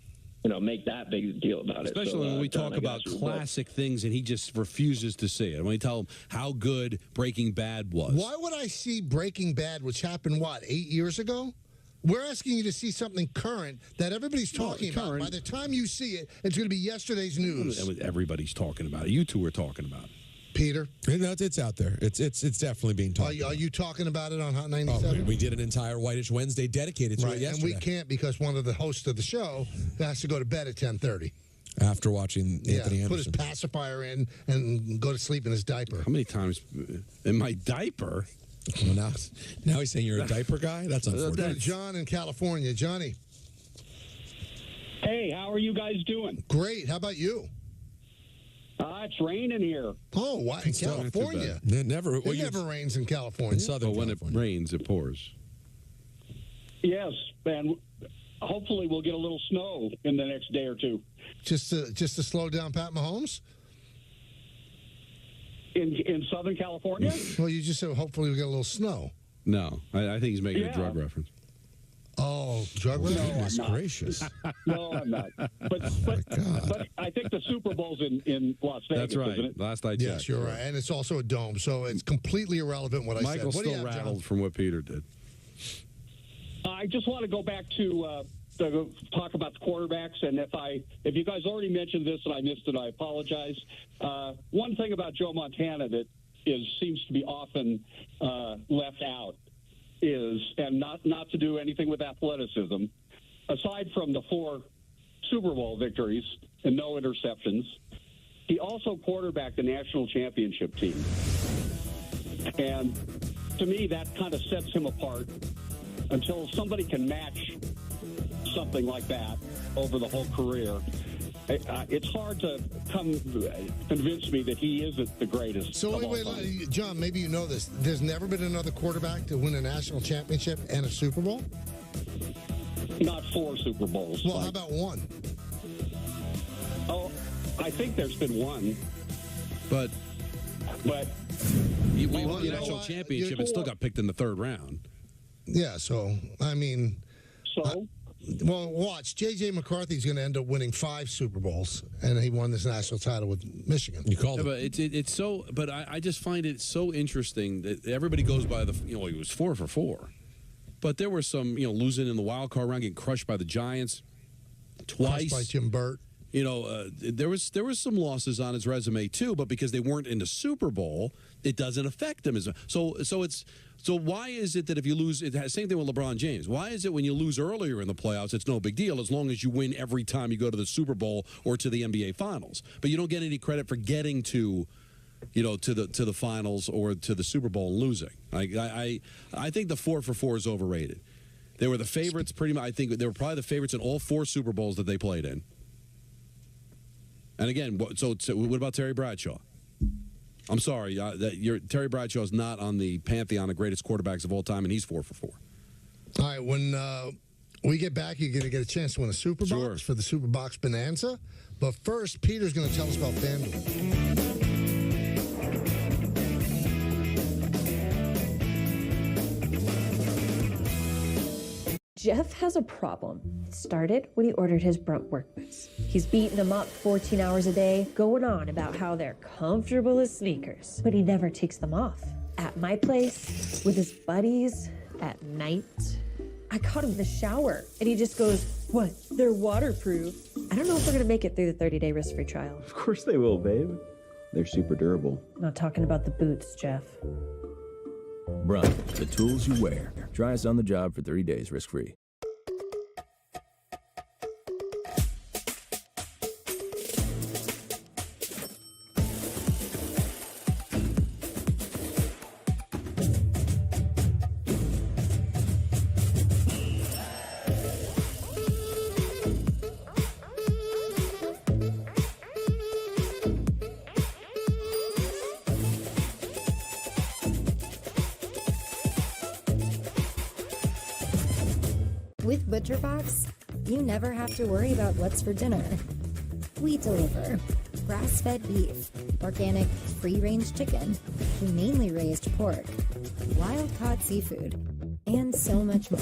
make that big a deal about it. Especially when we talk about classic things and he just refuses to see it. When we tell him how good Breaking Bad was. Why would I see Breaking Bad, which happened, 8 years ago? We're asking you to see something current that everybody's talking about. By the time you see it, it's going to be yesterday's news. Everybody's talking about it. You two are talking about it. Peter? It's out there. It's definitely being talked about. Are you talking about it on Hot 97? Oh, we did an entire Whitish Wednesday dedicated to it yesterday. And we can't because one of the hosts of the show has to go to bed at 10:30. After watching Anthony Anderson. Put his pacifier in and go to sleep in his diaper. How many times in my diaper? Well, now he's saying you're a diaper guy? That's unfortunate. John in California. Johnny. Hey, how are you guys doing? Great. How about you? It's raining here. Oh, wow. In California? It never rains in California. In Southern California. When it rains, it pours. Yes, and hopefully we'll get a little snow in the next day or two. Just to slow down Pat Mahomes? In Southern California? Well, you just said hopefully we'll get a little snow. No, I think he's making a drug reference. Oh, drug reference? Goodness gracious. No, I'm not. But I think the Super Bowl's in Las Vegas, That's right. isn't it? Last I checked. Yes, you're right. And it's also a dome, so it's completely irrelevant what I said. Michael's still rattled from what Peter did. I just want to go back to talk about the quarterbacks, and if you guys already mentioned this and I missed it, I apologize. One thing about Joe Montana that seems to be often left out is, and not to do anything with athleticism, aside from the 4 Super Bowl victories and no interceptions. He also quarterbacked the national championship team. And to me, that kind of sets him apart until somebody can match something like that over the whole career. It's hard to convince me that he isn't the greatest. So wait, John, maybe you know this. There's never been another quarterback to win a national championship and a Super Bowl? Not 4 Super Bowls. Well, how about 1? Oh, I think there's been 1. But he won the you know national what? championship and still got picked in the 3rd round. Yeah, so, I mean... So? Well, watch. J.J. McCarthy's going to end up winning 5 Super Bowls, and he won this national title with Michigan. You called it. But it's so. But I just find it so interesting that everybody goes by the. He was 4 for 4, but there were some losing in the wild card round, getting crushed by the Giants twice. Crushed by Jim Burt. There was some losses on his resume too, but because they weren't in the Super Bowl, it doesn't affect him as much. So why is it that if you lose, same thing with LeBron James. Why is it when you lose earlier in the playoffs, it's no big deal as long as you win every time you go to the Super Bowl or to the NBA Finals, but you don't get any credit for getting to the finals or to the Super Bowl and losing. I think the 4 for 4 is overrated. They were the favorites pretty much. I think they were probably the favorites in all 4 Super Bowls that they played in. And again, so what about Terry Bradshaw? I'm sorry, Terry Bradshaw is not on the pantheon of greatest quarterbacks of all time, and he's 4 for 4. All right, when we get back, you're going to get a chance to win a Super Box for the Super Box Bonanza. But first, Peter's going to tell us about FanDuel. Jeff has a problem. It started when he ordered his Brunt work boots. He's beating them up 14 hours a day, going on about how they're comfortable as sneakers, but he never takes them off. At my place, with his buddies, at night. I caught him in the shower, and he just goes, "What? They're waterproof." I don't know if we're going to make it through the 30-day risk-free trial. Of course they will, babe. They're super durable. I'm not talking about the boots, Jeff. Brunt, the tools you wear. Try us on the job for 30 days risk-free. With ButcherBox, you never have to worry about what's for dinner. We deliver grass-fed beef, organic, free-range chicken, humanely raised pork, wild-caught seafood, and so much more.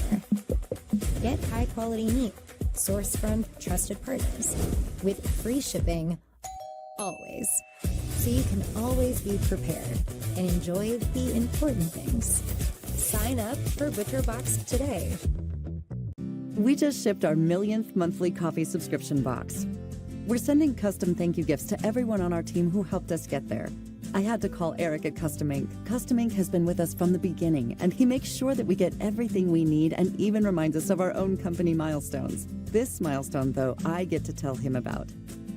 Get high-quality meat sourced from trusted partners with free shipping always. So you can always be prepared and enjoy the important things. Sign up for ButcherBox today. We just shipped our 1,000th monthly coffee subscription box. We're sending custom thank you gifts to everyone on our team who helped us get there. I had to call Eric at Custom Ink. Custom Ink has been with us from the beginning, and he makes sure that we get everything we need and even reminds us of our own company milestones. This milestone, though, I get to tell him about.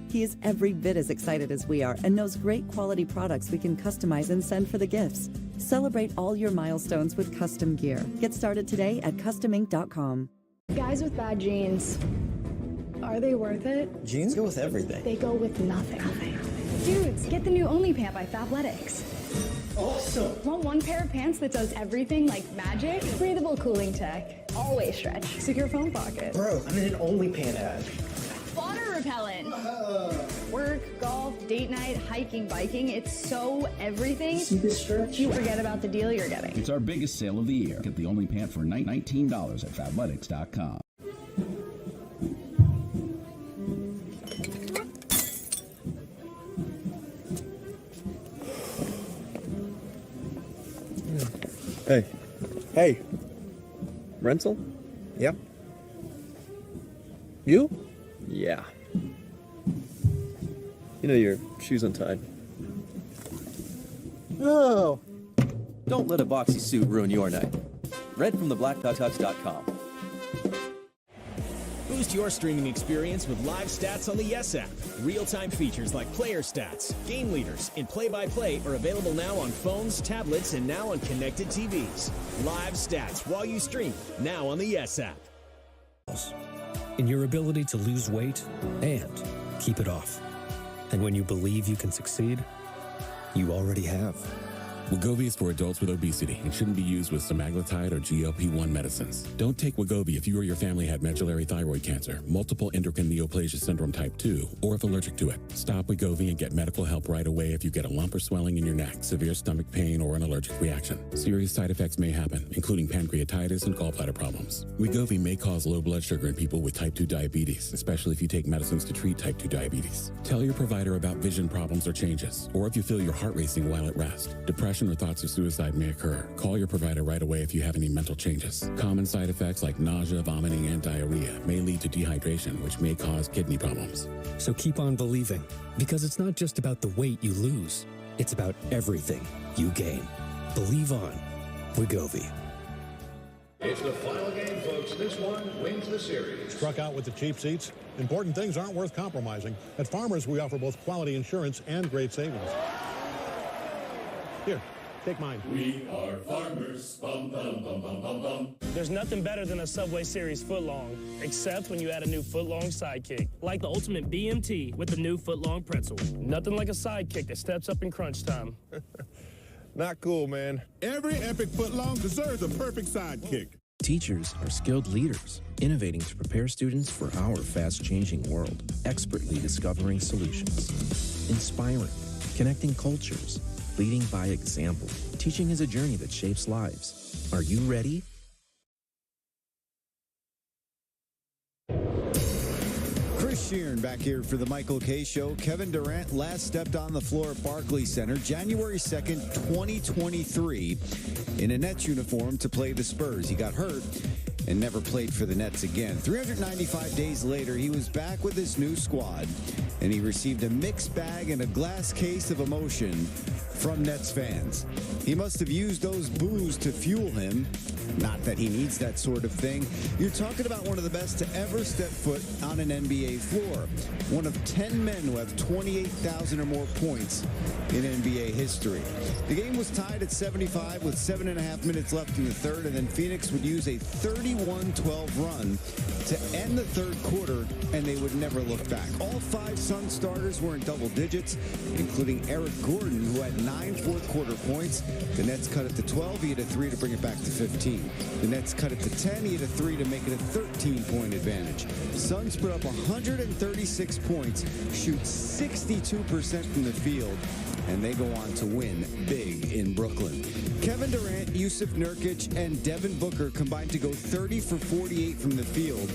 He is every bit as excited as we are and knows great quality products we can customize and send for the gifts. Celebrate all your milestones with custom gear. Get started today at customink.com. Guys with bad jeans, are they worth it? Jeans go with everything. They go with nothing. Dudes, get the new Only Pant by Fabletics. Awesome. Want one pair of pants that does everything like magic? Breathable cooling tech, always stretch, secure phone pocket. Bro, I'm in an Only Pant ad. Water repellent. Work, golf, date night, hiking, biking, it's so everything. See this stretch? You forget about the deal you're getting. It's our biggest sale of the year. Get the Only Pant for $19 at Fabletics.com. Hey. Rental? Yep. You? Yeah. You know your shoe's untied. No! Don't let a boxy suit ruin your night. Read from theblackducktux.com. Boost your streaming experience with live stats on the Yes app. Real-time features like player stats, game leaders, and play-by-play are available now on phones, tablets, and now on connected TVs. Live stats while you stream, now on the Yes app. In your ability to lose weight and keep it off. And when you believe you can succeed, you already have. Wegovy is for adults with obesity and shouldn't be used with semaglutide or GLP-1 medicines. Don't take Wegovy if you or your family had medullary thyroid cancer, multiple endocrine neoplasia syndrome type 2, or if allergic to it. Stop Wegovy and get medical help right away if you get a lump or swelling in your neck, severe stomach pain, or an allergic reaction. Serious side effects may happen, including pancreatitis and gallbladder problems. Wegovy may cause low blood sugar in people with type 2 diabetes, especially if you take medicines to treat type 2 diabetes. Tell your provider about vision problems or changes, or if you feel your heart racing while at rest. Depression or thoughts of suicide may occur. Call your provider right away if you have any mental changes. Common side effects like nausea, vomiting, and diarrhea may lead to dehydration, which may cause kidney problems. So keep on believing, because it's not just about the weight you lose. It's about everything you gain. Believe on. Wegovy. It's the final game, folks. This one wins the series. Struck out with the cheap seats? Important things aren't worth compromising. At Farmers, we offer both quality insurance and great savings. Here, take mine. We are farmers. Bum, bum, bum, bum, bum, bum. There's nothing better than a Subway Series footlong, except when you add a new footlong sidekick, like the ultimate BMT with the new footlong pretzel. Nothing like a sidekick that steps up in crunch time. Not cool, man. Every epic footlong deserves a perfect sidekick. Teachers are skilled leaders, innovating to prepare students for our fast-changing world, expertly discovering solutions, inspiring, connecting cultures, leading by example. Teaching is a journey that shapes lives. Are you ready? Chris Sheeran back here for the Michael K. Show. Kevin Durant last stepped on the floor at Barclays Center January 2nd, 2023 in a Nets uniform to play the Spurs. He got hurt and never played for the Nets again. 395 days later, he was back with his new squad, and he received a mixed bag and a glass case of emotion from Nets fans. He must have used those boos to fuel him. Not that he needs that sort of thing. You're talking about one of the best to ever step foot on an NBA floor. One of 10 men who have 28,000 or more points in NBA history. The game was tied at 75 with 7.5 minutes left in the third, and then Phoenix would use a 31-12 run to end the third quarter, and they would never look back. All 5 Sun starters were in double digits, including Eric Gordon, who had 9 fourth-quarter points. The Nets cut it to 12. He had a 3 to bring it back to 15. The Nets cut it to 10. He had a 3 to make it a 13-point advantage. Suns put up 136 points, shoot 62% from the field, and they go on to win big in Brooklyn. Kevin Durant, Yusuf Nurkic, and Devin Booker combined to go 30 for 48 from the field.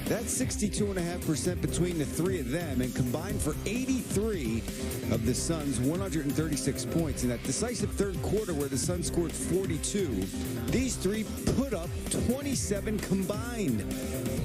That's 62.5% between the three of them, and combined for 83 of the Suns' 136 points. In that decisive third quarter where the Suns scored 42, these three put up 27 combined.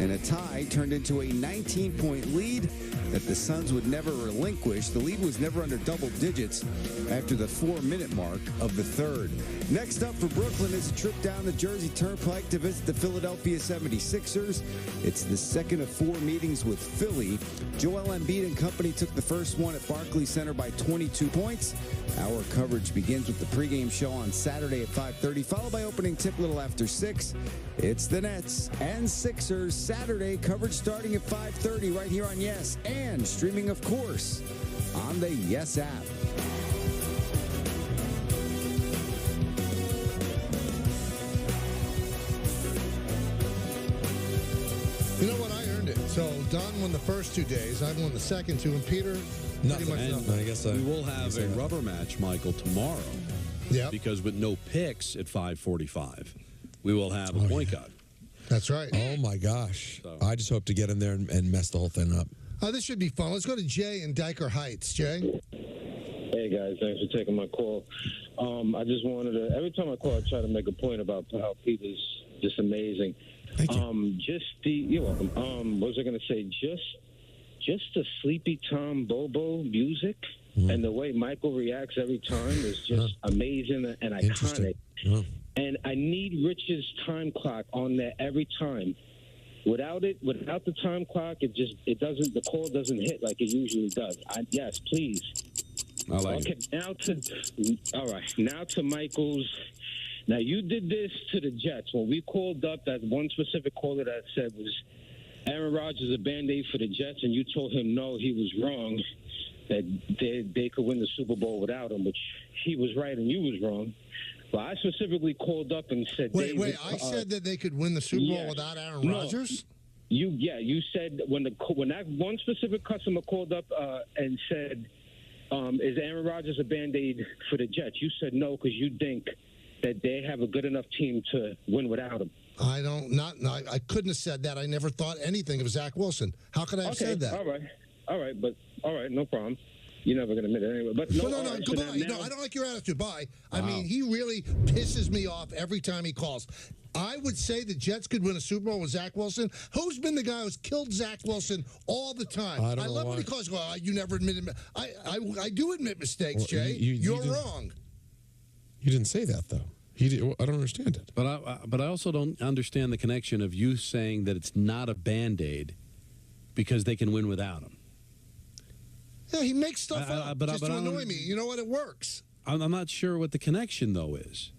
And a tie turned into a 19-point lead that the Suns would never relinquish. The lead was never under double digits after the 4-minute mark of the third. Next up for Brooklyn is a trip down the Jersey Turnpike to visit the Philadelphia 76ers. It's the second of 4 meetings with Philly. Joel Embiid and company took the first one at Barclays Center by 22 points. Our coverage begins with the pregame show on Saturday at 5:30, followed by opening tip a little after 6. It's the Nets and Sixers Saturday coverage starting at 5:30 right here on Yes, and streaming, of course, on the Yes app. You know what? I earned it. So Don won the first 2 days. I won the second 2, and Peter, nothing. Pretty much nothing. I guess we will have a rubber match, Michael, tomorrow. Yeah. Because with no picks at 5:45, we will have a point guard. That's right. Oh, my gosh. I just hope to get in there and mess the whole thing up. This should be fun. Let's go to Jay in Diker Heights. Jay? Hey, guys. Thanks for taking my call. I just wanted to, every time I call, I try to make a point about how Pete is just amazing. Thank you. You're welcome. What was I going to say? Just the Sleepy Tom Bobo music and the way Michael reacts every time is just amazing and iconic. And I need Rich's time clock on there every time. Without the time clock, the call doesn't hit like it usually does. Yes, please. I like okay, it. Now to Michael's. Now, you did this to the Jets. When we called up, that one specific caller that said was Aaron Rodgers a Band-Aid for the Jets, and you told him no, he was wrong, that they could win the Super Bowl without him, which he was right and you was wrong. But I specifically called up and said... Wait, I said that they could win the Super Bowl without Aaron Rodgers? You said when that one specific customer called up and said, is Aaron Rodgers a Band-Aid for the Jets? You said no because you think that they have a good enough team to win without him. I couldn't have said that. I never thought anything of Zach Wilson. How could I have said that? All right, no problem. You're never going to admit it anyway. But no, goodbye. No, I don't like your attitude. Bye. Wow. I mean, he really pisses me off every time he calls. I would say the Jets could win a Super Bowl with Zach Wilson. Who's been the guy who's killed Zach Wilson all the time? I love when he calls. Well, you never admitted. I do admit mistakes, Jay. You're wrong. You didn't say that though. I don't understand it. But I also don't understand the connection of you saying that it's not a Band-Aid because they can win without him. Yeah, he makes stuff up just to annoy me. You know what? It works. I'm not sure what the connection, though, is.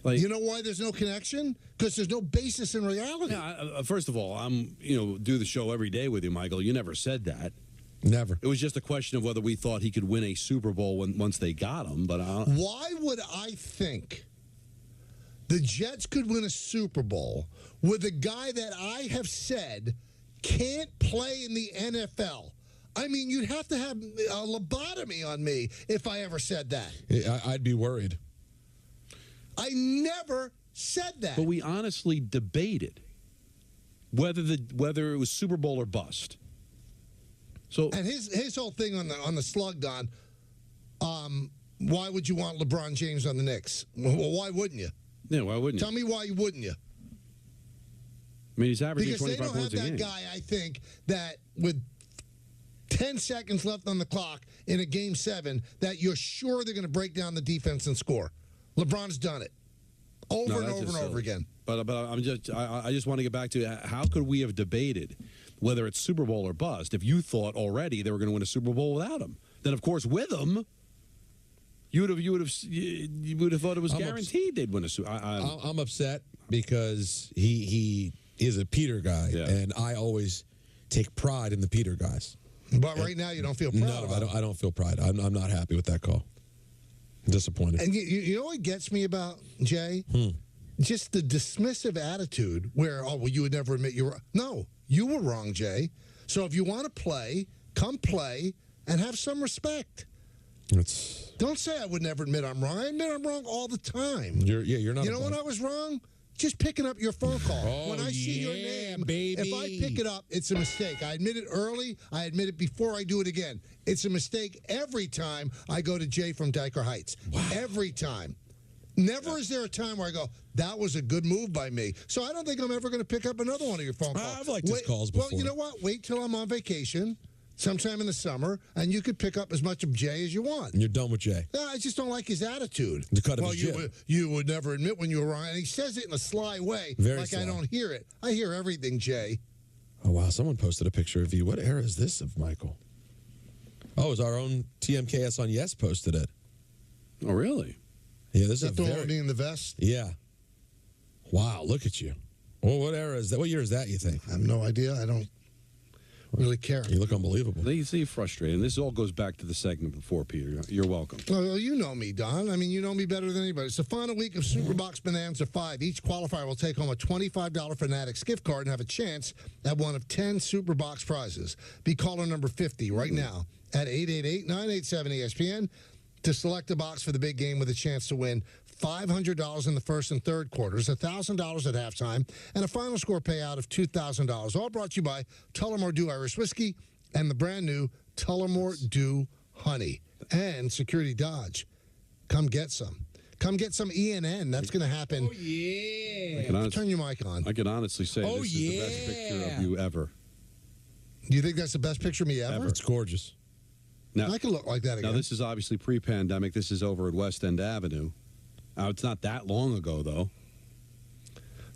Like, you know why there's no connection? Because there's no basis in reality. Yeah, first of all, I'm do the show every day with you, Michael. You never said that. Never. It was just a question of whether we thought he could win a Super Bowl once they got him. But why would I think the Jets could win a Super Bowl with a guy that I have said can't play in the NFL? I mean, you'd have to have a lobotomy on me if I ever said that. I'd be worried. I never said that. But we honestly debated whether it was Super Bowl or bust. So, and his whole thing on the slug, Don, why would you want LeBron James on the Knicks? Well, why wouldn't you? Yeah, why wouldn't you? Tell me why wouldn't you? I mean, he's averaging 25 points a game. Because they don't have that guy, I think, that with 10 seconds left on the clock in a Game 7, that you're sure they're going to break down the defense and score. LeBron's done it over and over again. But I just want to get back to how could we have debated whether it's Super Bowl or bust if you thought already they were going to win a Super Bowl without him? Then of course with him, you would have thought it was guaranteed they'd win a Super. I'm upset because he is a Peter guy, and I always take pride in the Peter guys. But right now you don't feel proud. No, I don't feel pride. I'm not happy with that call. I'm disappointed. And you know what gets me about Jay? Just the dismissive attitude where, well, you would never admit you were. No, you were wrong, Jay. So if you want to play, come play and have some respect. Don't say I would never admit I'm wrong. I admit I'm wrong all the time. You're not. You know when I was wrong? Just picking up your phone call. When I see your name, baby. If I pick it up, it's a mistake. I admit it early. I admit it before I do it again. It's a mistake every time I go to Jay from Diker Heights. Wow. Every time. Never is there a time where I go, that was a good move by me. So I don't think I'm ever going to pick up another one of your phone calls. I've liked his calls before. Well, you know what? Wait till I'm on vacation sometime in the summer, and you could pick up as much of Jay as you want. And you're done with Jay. No, I just don't like his attitude. The cut of his jib. You would never admit when you were wrong. And he says it in a sly way, Very sly. I don't hear it. I hear everything, Jay. Oh, wow. Someone posted a picture of you. What era is this of Michael? Oh, it was our own TMKS on Yes posted it. Oh, really? Is Yeah, this is that the one in the vest? Yeah. Wow, look at you. Well, what era is that? What year is that, you think? I have no idea. I don't really care. You look unbelievable. You see frustrated. And this all goes back to the segment before, Peter. You're welcome. Well, you know me, Don. I mean, you know me better than anybody. It's the final week of Superbox Bonanza 5. Each qualifier will take home a $25 Fanatics gift card and have a chance at one of 10 Superbox prizes. Be caller number 50 right now at 888-987-ESPN to select a box for the big game with a chance to win $500 in the first and third quarters, $1,000 at halftime, and a final score payout of $2,000. All brought to you by Tullamore Dew Irish Whiskey and the brand new Tullamore Dew Honey. And Security Dodge. Come get some. Come get some ENN. That's going to happen. Oh, yeah. Turn your mic on. I can honestly say this is the best picture of you ever. Do you think that's the best picture of me ever? It's gorgeous. Now, I can look like that again. Now, this is obviously pre-pandemic. This is over at West End Avenue. It's not that long ago, though.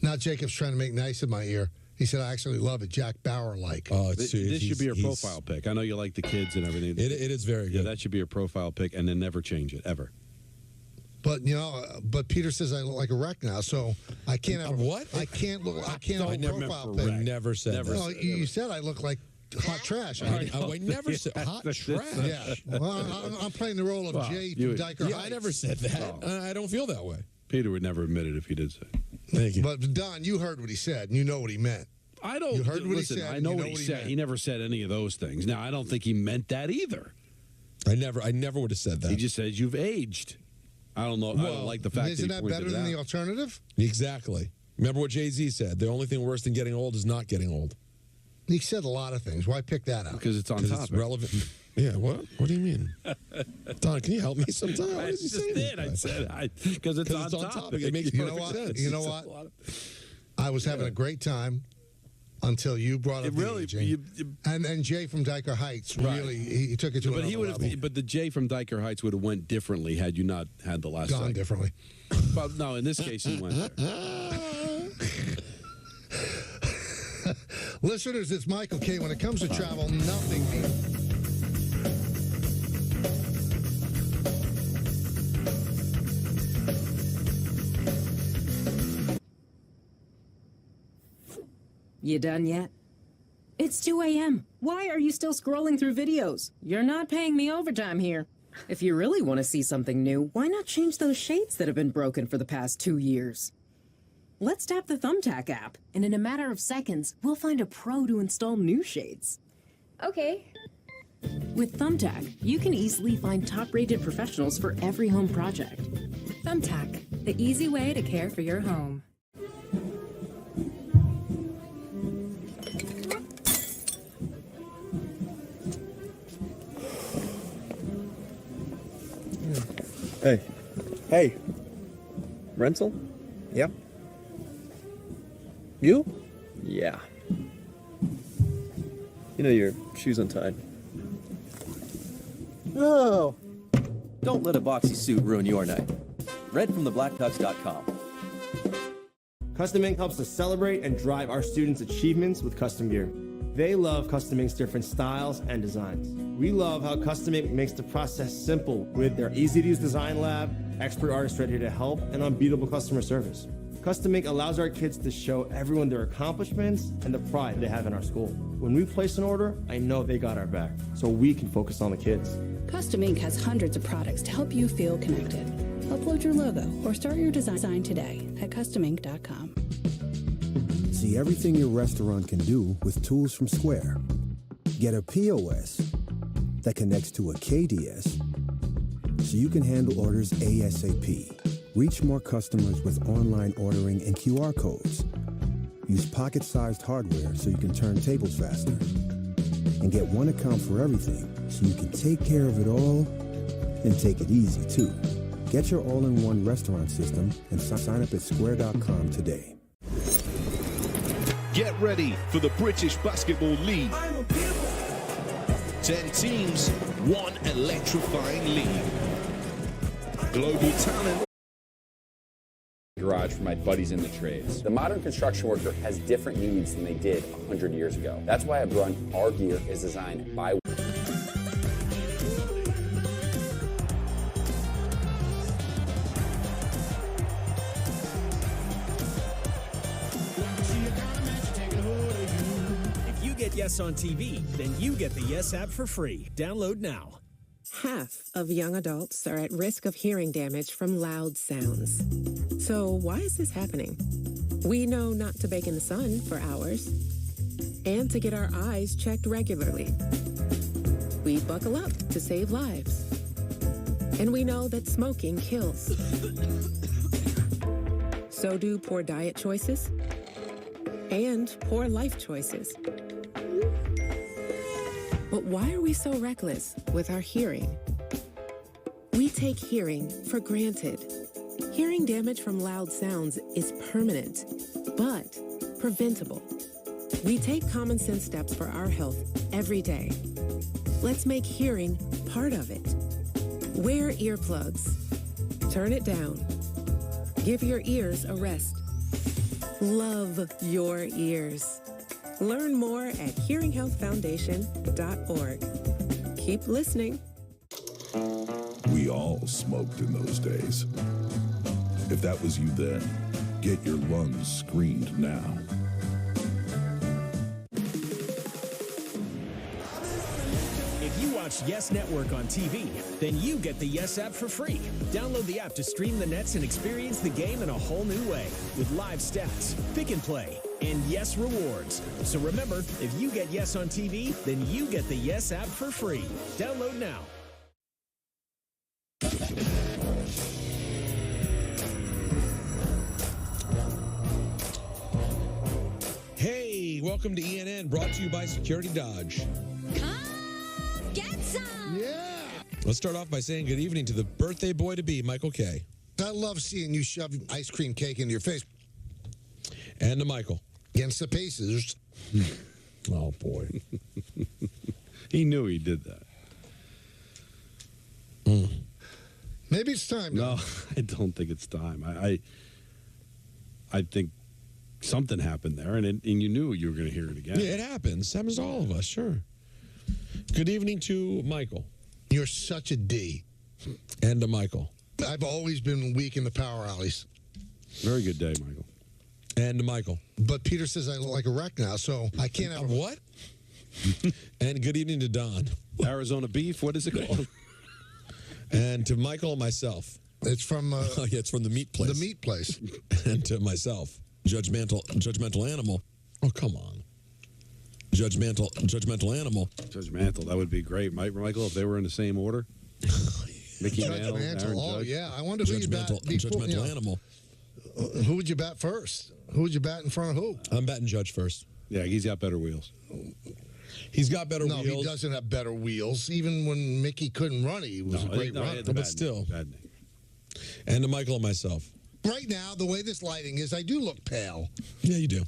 Now Jacob's trying to make nice in my ear. He said, I actually love it, Jack Bauer-like. Oh, This should be your profile pic. I know you like the kids and everything. It is very good. Yeah, that should be your profile pic, and then never change it, ever. But but Peter says I look like a wreck now, so I can't have what? I can't have a profile pic. I never said that. No, you said I look like hot trash. I never said hot trash. Yeah, well, I'm playing the role of Jay from Diker Heights. I never said that. I don't feel that way. Peter would never admit it if he did say it. Thank you. But Don, you heard what he said, and you know what he meant. I don't. You heard what listen, he said. I know you what he said. meant. He never said any of those things. Now, I don't think he meant that either. I never would have said that. He just says you've aged. I don't know. I don't like the fact Isn't that he that pointed better it than out. the alternative? Exactly. Remember what Jay-Z said? The only thing worse than getting old is not getting old. He said a lot of things. Why pick that out? Because it's on topic. It's relevant. Yeah, what? What do you mean? Don, can you help me sometime? I just did. I said because it's on topic. It makes perfect sense. You know what? I was having a great time until you brought up the aging. And Jay from Diker Heights really he took it to another level. But the Jay from Diker Heights would have went differently had you not had the last. Gone differently. But no, in this case, he went there. Listeners, it's Michael K. When it comes to travel, nothing beats. You done yet? It's 2 a.m. Why are you still scrolling through videos? You're not paying me overtime here. If you really want to see something new, why not change those shades that have been broken for the past 2 years? Let's tap the Thumbtack app, and in a matter of seconds, we'll find a pro to install new shades. Okay. With Thumbtack, you can easily find top-rated professionals for every home project. Thumbtack, the easy way to care for your home. Hey. Rental? Yep. You? Yeah. You know your shoe's untied. Oh. Don't let a boxy suit ruin your night. Read from theblackducks.com. Custom Ink helps us celebrate and drive our students' achievements with custom gear. They love Custom Ink's different styles and designs. We love how Custom Ink makes the process simple with their easy-to-use design lab, expert artists ready to help, and unbeatable customer service. Custom Ink allows our kids to show everyone their accomplishments and the pride they have in our school. When we place an order, I know they got our back, so we can focus on the kids. Custom Ink has hundreds of products to help you feel connected. Upload your logo or start your design today at customink.com. See everything your restaurant can do with tools from Square. Get a POS that connects to a KDS so you can handle orders ASAP. Reach more customers with online ordering and QR codes. Use pocket-sized hardware so you can turn tables faster. And get one account for everything so you can take care of it all and take it easy too. Get your all-in-one restaurant system and sign up at square.com today. Get ready for the British Basketball League. 10 teams, one electrifying league. Global talent. Garage for my buddies in the trades. The modern construction worker has different needs than they did 100 years ago. That's why I've run Our Gear is designed by If you get Yes on TV, then you get the Yes app for free. Download now. Half of young adults are at risk of hearing damage from loud sounds. So why is this happening? We know not to bake in the sun for hours and to get our eyes checked regularly. We buckle up to save lives. And we know that smoking kills. So do poor diet choices and poor life choices. But why are we so reckless with our hearing? We take hearing for granted. Hearing damage from loud sounds is permanent, but preventable. We take common sense steps for our health every day. Let's make hearing part of it. Wear earplugs. Turn it down. Give your ears a rest. Love your ears. Learn more at hearinghealthfoundation.org. Keep listening. We all smoked in those days. If that was you then, get your lungs screened now. If you watch Yes Network on TV, then you get the Yes app for free. Download the app to stream the Nets and experience the game in a whole new way with live stats, pick and play, and Yes rewards. So remember, if you get Yes on TV, then you get the Yes app for free. Download now. Hey, welcome to ENN, brought to you by Security Dodge. Get some! Yeah! Let's start off by saying good evening to the birthday boy-to-be, Michael K. I love seeing you shove ice cream cake into your face. And to Michael. Against the Pacers. Oh, boy. He knew he did that. Maybe it's time. No, I don't think it's time. I think something happened there, and you knew you were going to hear it again. Yeah, it happens. Happens to all of us, sure. Good evening to Michael. You're such a D. And to Michael. I've always been weak in the power alleys. Very good day, Michael. And to Michael. But Peter says I look like a wreck now, so I can't have what? And good evening to Don. Arizona beef, what is it called? And to Michael and myself. It's from it's from the meat place. The meat place. And to myself, judgmental animal. Oh, come on. Judgmental animal. Judgmental, that would be great, Michael, if they were in the same order. Mickey Mantle, Aaron Oh, Judge. yeah. I wonder who you bat before, Judgmental animal. Who would you bat first? Who would you bat in front of who? I'm batting Judge first. Yeah, he's got better wheels. He's got better wheels. No, he doesn't have better wheels. Even when Mickey couldn't run, he was a great runner. But still. And to Michael and myself. Right now, the way this lighting is, I do look pale. Yeah, you do.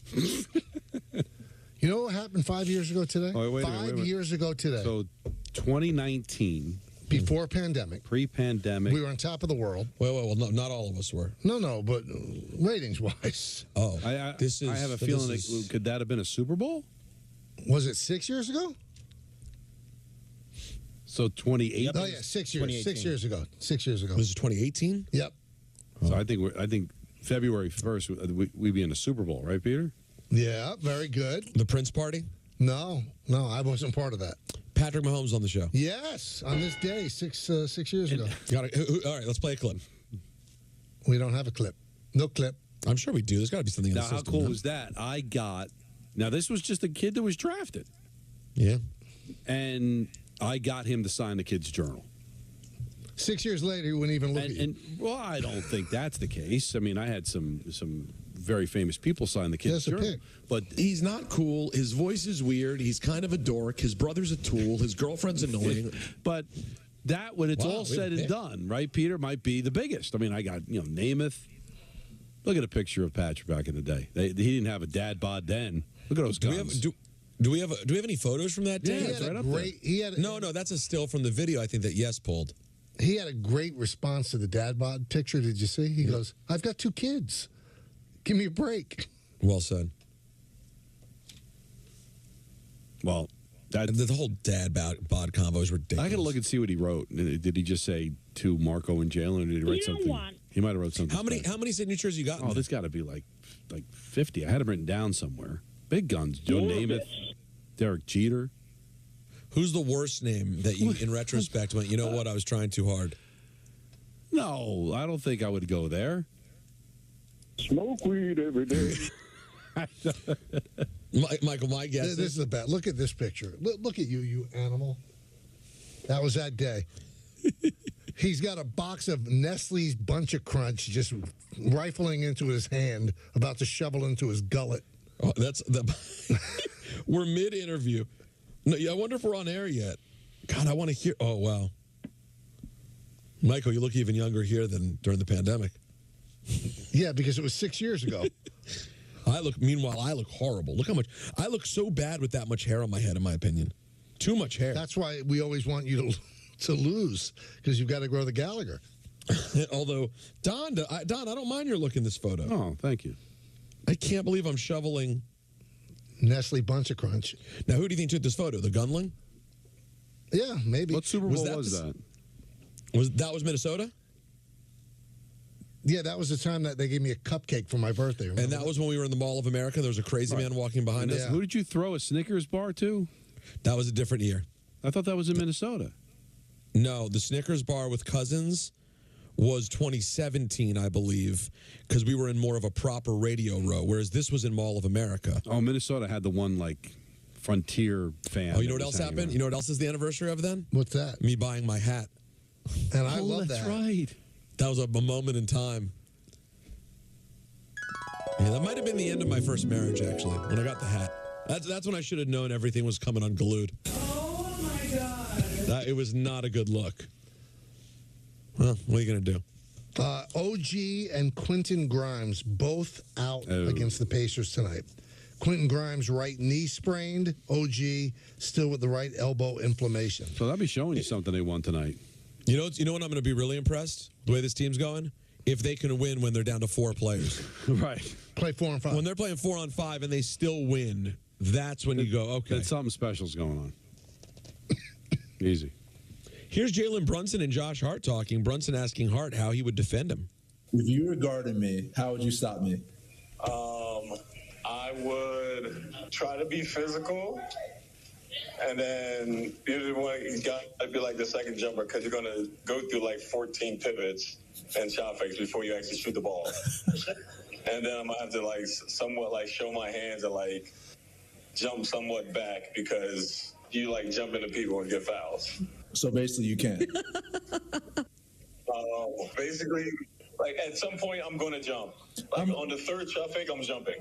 You know what happened 5 years ago today? Oh, wait a 5 minute. years ago today. So 2019. Before pandemic. Pre-pandemic. We were on top of the world. Well, no, not all of us were. No, but ratings-wise. Oh, I have a feeling could that have been a Super Bowl? Was it 6 years ago? So 2018. Oh, yeah, 6 years. 6 years ago. 6 years ago. Was it 2018? Yep. So I think February 1st we'd be in the Super Bowl, right, Peter? Yeah, very good. The Prince party? No, I wasn't part of that. Patrick Mahomes on the show. Yes, on this day, 6 years ago. All right, let's play a clip. We don't have a clip. No clip. I'm sure we do. There's got to be something in the Now, system. how cool was that? Now, this was just a kid that was drafted. Yeah. And I got him to sign the kid's journal. 6 years later, he wouldn't even look at you. Well, I don't think that's the case. I mean, I had some very famous people sign the kid's journal. But he's not cool. His voice is weird. He's kind of a dork. His brother's a tool. His girlfriend's annoying. But that, when it's all said and done, right, Peter, might be the biggest. I mean, I got, Namath. Look at a picture of Patrick back in the day. He didn't have a dad bod then. Look at those guns. Do we have any photos from that day? Yeah, it's right up there. No, that's a still from the video I think that Yes pulled. He had a great response to the dad bod picture. Did you see? He goes, I've got 2 kids. Give me a break. Well said. Well, the whole dad bod convo is ridiculous. I got to look and see what he wrote. Did he just say to Marco in jail, or did he write something? He might have wrote something. How many signatures you got? Oh, this got to be like 50. I had them written down somewhere. Big guns. Joe Namath, Derek Jeter. Who's the worst name that you, in retrospect, went, you know what, I was trying too hard? No, I don't think I would go there. Smoke weed every day. Michael, my guess This is the best. Look at this picture. Look at you, you animal. That was that day. He's got a box of Nestle's Bunch of Crunch just rifling into his hand, about to shovel into his gullet. Oh, we're mid-interview. No, I wonder if we're on air yet. God, I want to hear. Oh, wow. Michael, you look even younger here than during the pandemic. Yeah, because it was 6 years ago. Meanwhile, I look horrible. Look how much. I look so bad with that much hair on my head, in my opinion. Too much hair. That's why we always want you to lose, because you've got to grow the Gallagher. Although, Don, I don't mind your look in this photo. Oh, thank you. I can't believe I'm shoveling Nestle Bunch of Crunch. Now, who do you think took this photo? The Gunling? Yeah, maybe. What Super Bowl was that? Was Minnesota? Yeah, that was the time that they gave me a cupcake for my birthday. And that was when we were in the Mall of America. There was a crazy man walking behind us. Who did you throw a Snickers bar to? That was a different year. I thought that was in Minnesota. No, the Snickers bar with Cousins was 2017, I believe, because we were in more of a proper radio row, whereas this was in Mall of America. Oh, Minnesota had the one, like, Frontier fan. Oh, you know what else happened? You know what else is the anniversary of then? What's that? Me buying my hat. And I love that. That's right. That was a moment in time. Yeah, that might have been the end of my first marriage, actually, when I got the hat. That's when I should have known everything was coming unglued. Oh, my God. It was not a good look. Well, what are you going to do? OG and Quentin Grimes both out against the Pacers tonight. Quentin Grimes' right knee sprained. OG still with the right elbow inflammation. So that'll be showing you something they won tonight. You know when I'm going to be really impressed? The way this team's going? If they can win when they're down to 4 players. Right. Play 4 on 5. When they're playing 4 on 5 and they still win, that's when you go, okay. Then something special's going on. Easy. Here's Jalen Brunson and Josh Hart talking. Brunson asking Hart how he would defend him. If you were guarding me, how would you stop me? I would try to be physical, and then you got to be like the second jumper because you're going to go through like 14 pivots and shot fakes before you actually shoot the ball. And then I'm going to have to like somewhat like show my hands and like jump somewhat back because you like jump into people and get fouls. So basically, you can't. Basically, like at some point, I'm going to jump. Like on the third shot fake, I'm jumping.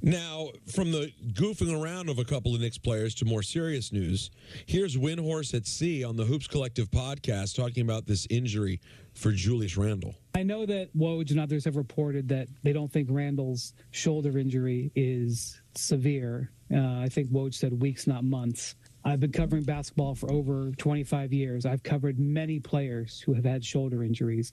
Now, from the goofing around of a couple of Knicks players to more serious news, here's Windhorse at Sea on the Hoops Collective podcast talking about this injury for Julius Randle. I know that Woj and others have reported that they don't think Randle's shoulder injury is severe. I think Woj said weeks, not months. I've been covering basketball for over 25 years. I've covered many players who have had shoulder injuries.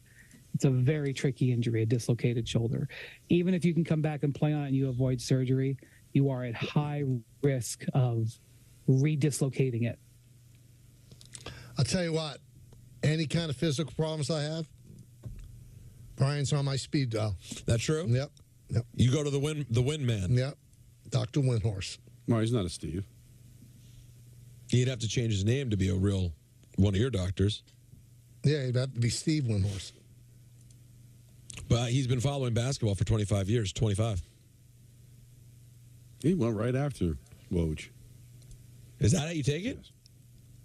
It's a very tricky injury, a dislocated shoulder. Even if you can come back and play on it and you avoid surgery, you are at high risk of redislocating it. I'll tell you what, any kind of physical problems I have, Brian's on my speed dial. That true? Yep. You go to the Wind Man. Yep. Dr. Windhorse. Well, he's not a Steve. He'd have to change his name to be a real one of your doctors. Yeah, he'd have to be Steve Windhorse. But he's been following basketball for 25 years, 25. He went right after Woj. Is that how you take it?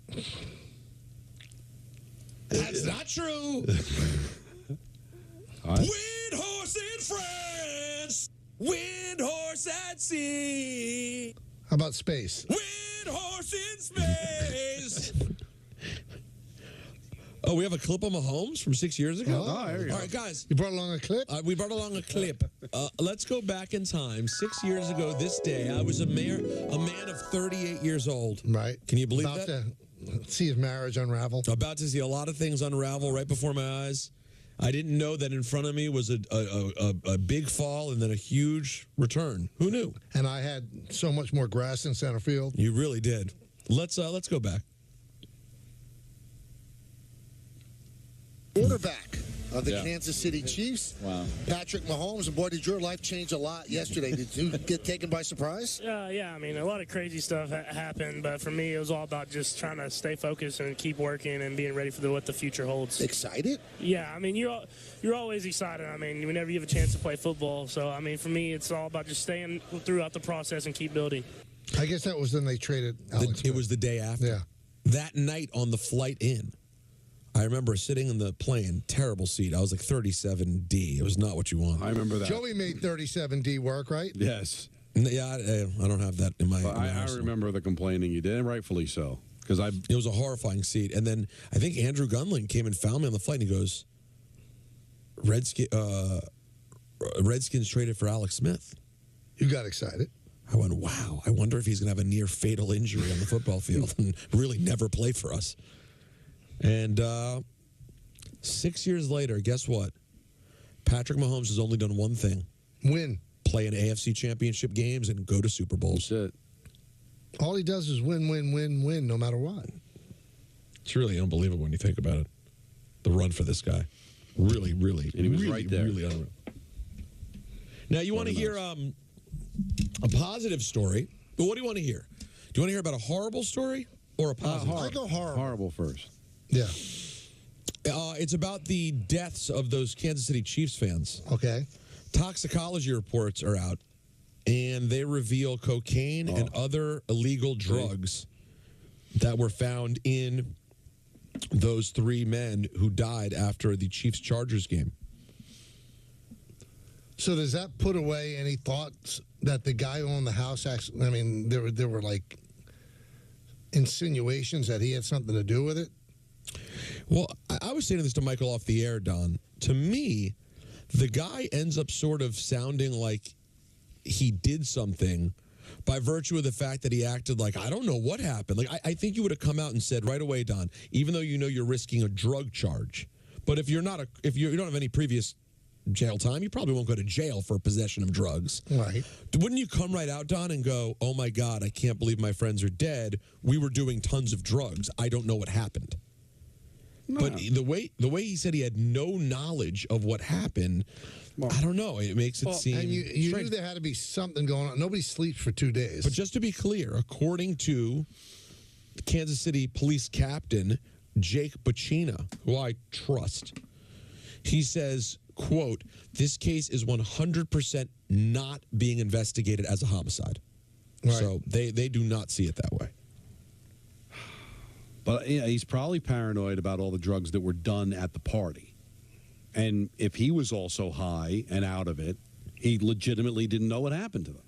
Yes. That's not true. Windhorse in France. Windhorse at sea. How about space? Windhorse in space. Oh, we have a clip of Mahomes from 6 years ago? Oh, there you go. All right, guys. You brought along a clip? We brought along a clip. Let's go back in time. 6 years ago this day, I was a man of 38 years old. Right. Can you believe About that? to see his marriage unravel. About to see a lot of things unravel right before my eyes. I didn't know that in front of me was a big fall and then a huge return. Who knew? And I had so much more grass in center field. You really did. Let's go back. Quarterback of the Kansas City Chiefs. Wow. Patrick Mahomes. And boy, did your life change a lot yesterday. Did you get taken by surprise? Yeah, I mean, a lot of crazy stuff happened, but for me, it was all about just trying to stay focused and keep working and being ready for what the future holds. Excited? Yeah, I mean, you're always excited. I mean, whenever you have a chance to play football. So, I mean, for me, it's all about just staying throughout the process and keep building. I guess that was when they traded Alex It was the day after. Yeah. That night on the flight in, I remember sitting in the plane, terrible seat. I was like 37D. It was not what you want. I remember that. Joey made 37D work, right? Yes. Yeah, I don't have that in my. Well, in my I arsenal. remember the complaining you did, and rightfully so. Because it was a horrifying seat. And then I think Andrew Gunling came and found me on the flight, and he goes, Redskins traded for Alex Smith. You got excited. I went, wow, I wonder if he's going to have a near fatal injury on the football field and really never play for us. And 6 years later, guess what? Patrick Mahomes has only done one thing. Win. play in AFC championship games and go to Super Bowls. That's it. All he does is win, win, win, win, no matter what. It's really unbelievable when you think about it. The run for this guy. Really, really. And he was really, right there. Really unreal. Now, you want to hear a positive story, but what do you want to hear? Do you want to hear about a horrible story or a positive? I go horrible. Horrible first. Yeah. It's about the deaths of those Kansas City Chiefs fans. Okay. Toxicology reports are out, and they reveal cocaine and other illegal drugs that were found in those 3 men who died after the Chiefs-Chargers game. So does that put away any thoughts that the guy who owned the house actually, I mean, there were like insinuations that he had something to do with it? Well, I was saying this to Michael off the air, Don. To me, the guy ends up sort of sounding like he did something by virtue of the fact that he acted like, I don't know what happened. Like, I think you would have come out and said right away, Don, even though you know you're risking a drug charge. But if you don't have any previous jail time, you probably won't go to jail for possession of drugs. Right. Wouldn't you come right out, Don, and go, oh, my God, I can't believe my friends are dead. We were doing tons of drugs. I don't know what happened. No. But the way he said he had no knowledge of what happened, I don't know. It makes it seem and you knew there had to be something going on. Nobody sleeps for 2 days. But just to be clear, according to the Kansas City police captain, Jake Bacchina, who I trust, he says, quote, this case is 100% not being investigated as a homicide. Right. So they do not see it that way. But yeah, he's probably paranoid about all the drugs that were done at the party. And if he was also high and out of it, he legitimately didn't know what happened to them.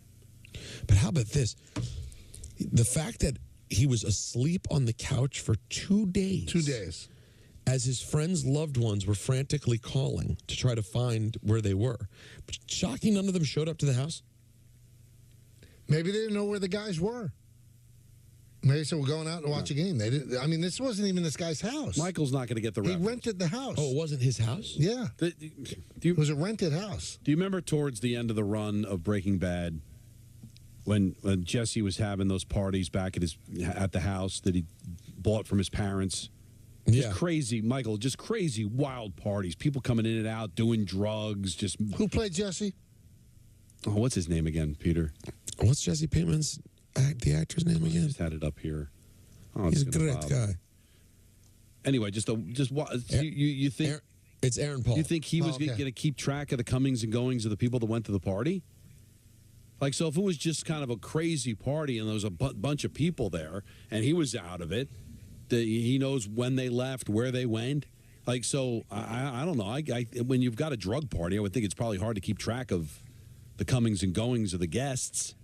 But how about this? The fact that he was asleep on the couch for 2 days. 2 days. As his friends' loved ones were frantically calling to try to find where they were. Shocking, none of them showed up to the house. Maybe they didn't know where the guys were. Maybe they said, we're going out to watch a game. They didn't. I mean, this wasn't even this guy's house. Michael's not going to get the reference. He rented the house. Oh, it wasn't his house? Yeah. It was a rented house. Do you remember towards the end of the run of Breaking Bad when Jesse was having those parties back at the house that he bought from his parents? Just crazy, Michael, just crazy, wild parties. People coming in and out, doing drugs. Just Who played Jesse? Oh, what's his name again, Peter? What's Jesse Pinkman's the actor's name again? I just had it up here. Oh, he's a great guy. Anyway, you think it's Aaron Paul? You think he was going to keep track of the comings and goings of the people that went to the party? Like, so if it was just kind of a crazy party and there was a bunch of people there and he was out of it, he knows when they left, where they went. Like, so I don't know. When you've got a drug party, I would think it's probably hard to keep track of the comings and goings of the guests.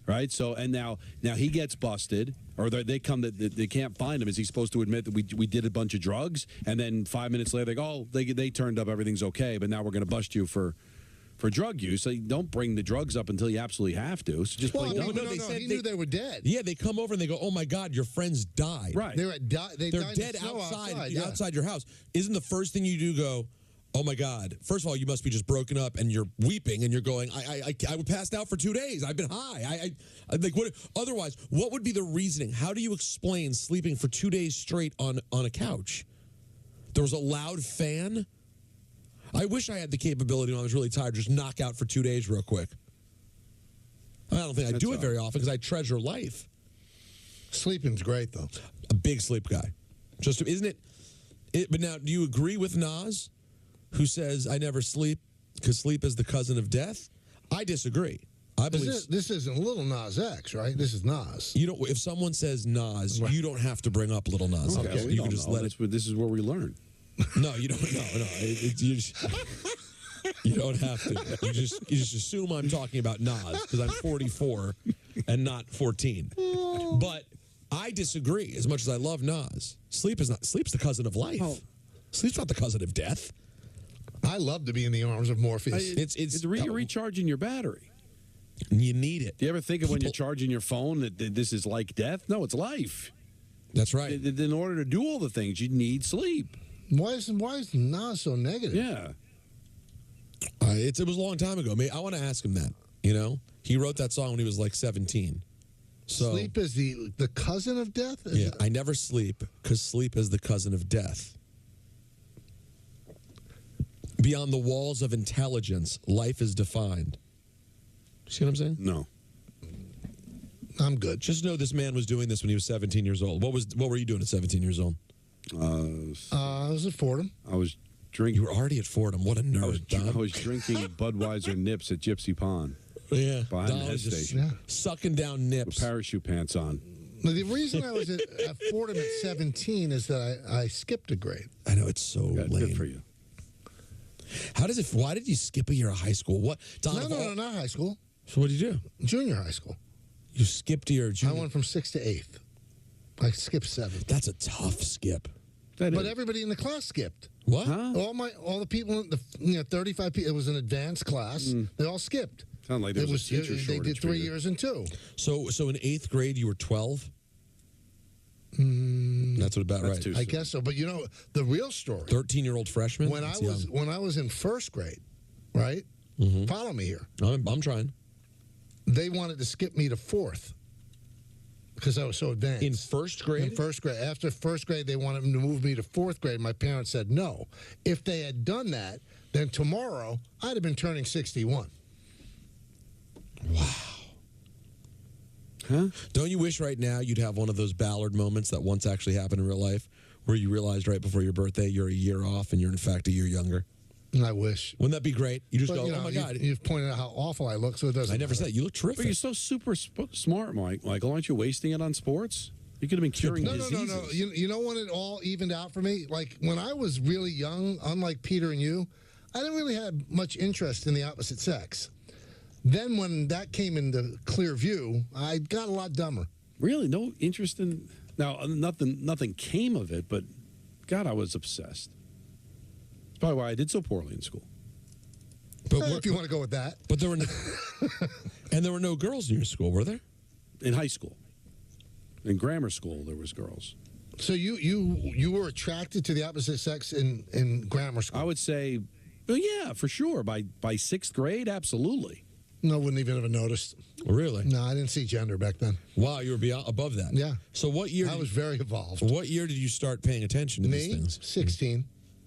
Right, so and now he gets busted, or they come that they can't find him. Is he supposed to admit that we did a bunch of drugs, and then 5 minutes later they go, oh, they turned up, everything's okay, but now we're going to bust you for drug use? So you don't bring the drugs up until you absolutely have to. So just play dumb. No, he knew they were dead. Yeah, they come over and they go, oh my God, your friends died. Right, they're dead outside your house. Isn't the first thing you do go, oh my God! First of all, you must be just broken up, and you're weeping, and you're going, I passed out for 2 days. I've been high. I like what? Otherwise, what would be the reasoning? How do you explain sleeping for 2 days straight on a couch? There was a loud fan. I wish I had the capability when I was really tired, just knock out for 2 days real quick. I don't think I do it very often because I treasure life. Sleeping's great though. A big sleep guy, isn't it? But now, do you agree with Nas, who says, I never sleep because sleep is the cousin of death? I disagree. I believe this isn't Little Nas X, right? This is Nas. You know, if someone says Nas, you don't have to bring up Little Nas X. Okay, you can just let it. This is where we learn. No, you don't. No. You don't have to. You just assume I'm talking about Nas because I'm 44 and not 14. But I disagree. As much as I love Nas, sleep's the cousin of life. Oh. Sleep's not the cousin of death. I love to be in the arms of Morpheus. It's recharging your battery. You need it. Do you ever think of when you're charging your phone that this is like death? No, it's life. That's right. In order to do all the things, you need sleep. Why is Nas so negative? Yeah. It was a long time ago. I want to ask him that. You know, he wrote that song when he was like 17. So sleep is the cousin of death? Yeah, I never sleep because sleep is the cousin of death. Beyond the walls of intelligence, life is defined. See what I'm saying? No. I'm good. Just know this man was doing this when he was 17 years old. What were you doing at 17 years old? I was at Fordham. I was drinking. You were already at Fordham. What a nerd, I was drinking Budweiser nips at Gypsy Pond. Yeah. Behind the head station. Sucking down nips. With parachute pants on. Now, the reason I was at Fordham at 17 is that I skipped a grade. I know, it's so lame. Good for you. Why did you skip a year of high school? What? No, not high school. So what did you do? Junior high school. You skipped a year of junior? I went from 6th to 8th. I skipped 7th. That's a tough skip. But everybody in the class skipped. What? Huh? All the people, 35 people. It was an advanced class. They all skipped. Sound like there was a teacher They shortage. did 3 years and 2. So in 8th grade you were 12. That's about right. I guess so. But you know the real story. 13-year-old freshman. When I was in 1st grade, right? Follow me here. I'm trying. They wanted to skip me to 4th because I was so advanced. In 1st grade? In 1st grade. After 1st grade, they wanted to move me to 4th grade. My parents said no. If they had done that, then tomorrow I'd have been turning 61. Wow. Huh? Don't you wish right now you'd have one of those Ballard moments that once actually happened in real life where you realized right before your birthday you're a year off and you're in fact a year younger? I wish. Wouldn't that be great? You just go, you know, oh my God. You've pointed out how awful I look, so it doesn't I never matter. said. You look terrific. But you're so super smart, Michael. Aren't you wasting it on sports? You could have been curing diseases. No. You know when it all evened out for me? Like when I was really young, unlike Peter and you, I didn't really have much interest in the opposite sex. Then when that came into clear view, I got a lot dumber. Really? No interest in... Now, nothing came of it, but God, I was obsessed. That's probably why I did so poorly in school. But if you want to go with that. But there were there were no girls in your school, were there? In high school. In grammar school, there was girls. So you were attracted to the opposite sex in grammar school? I would say, well, yeah, for sure. By 6th grade, absolutely. No, wouldn't even have noticed. Really? No, I didn't see gender back then. Wow, you were above that. Yeah. So what year? I was very evolved. What year did you start paying attention to these things? 16.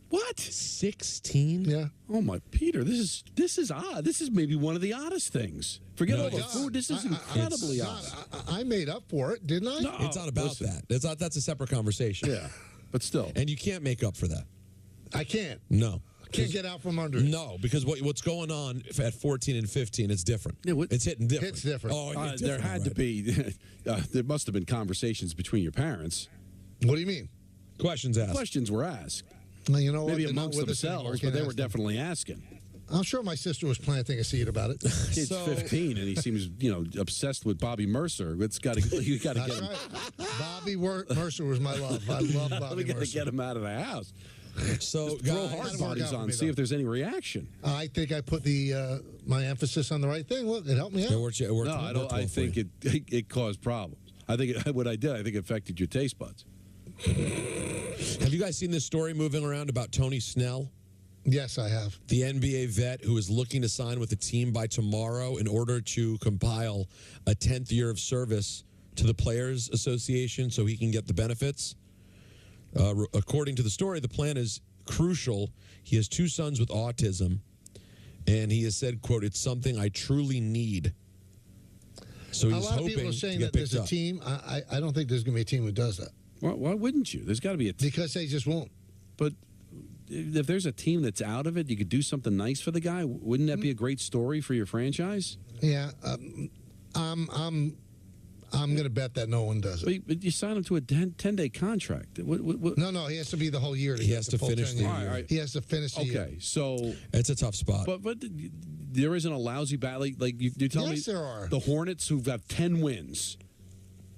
What? 16? Yeah. Oh my, Peter, this is odd. This is maybe one of the oddest things. Forget all the food. This is incredibly odd. I made up for it, didn't I? No, it's not about that. That's a separate conversation. Yeah, but still. And you can't make up for that. I can't. No. Can't get out from under it. No, because what's going on at 14 and 15, it's different. Yeah, it's hitting different. It's different. Oh, it's there different, had to be, there must have been conversations between your parents. What do you mean? Questions asked. Questions were asked. Well, you know Maybe what? amongst themselves, but they were definitely asking. I'm sure my sister was planting a seed about it. Kid's 15 and he seems, obsessed with Bobby Mercer. You got to get him. Right. Bobby Mercer was my love. I love Bobby We got to Mercer. get him out of the house. So throw hard bodies on, see if there's any reaction. I think I put my emphasis on the right thing. Look, it helped me out. It worked No, I don't. I think it caused problems. I think what I did, I think it affected your taste buds. Have you guys seen this story moving around about Tony Snell? Yes, I have. The NBA vet who is looking to sign with the team by tomorrow in order to compile a 10th year of service to the Players Association so he can get the benefits. According to the story, the plan is crucial. He has 2 sons with autism, and he has said, quote, "It's something I truly need." So he's a lot of hoping people are saying to that get there's picked a up. team. I don't think there's going to be a team who does that. Why wouldn't you? There's got to be a team. Because they just won't. But if there's a team that's out of it, you could do something nice for the guy. Wouldn't that be a great story for your franchise? Yeah, I'm going to bet that no one does it. But you sign him to a 10-day contract. No, he has to be the whole year. He has to finish the year. All right. He has to finish the year. Okay, so it's a tough spot. But there isn't a lousy battle. Like you tell me, Yes, there are. The Hornets who've got 10 wins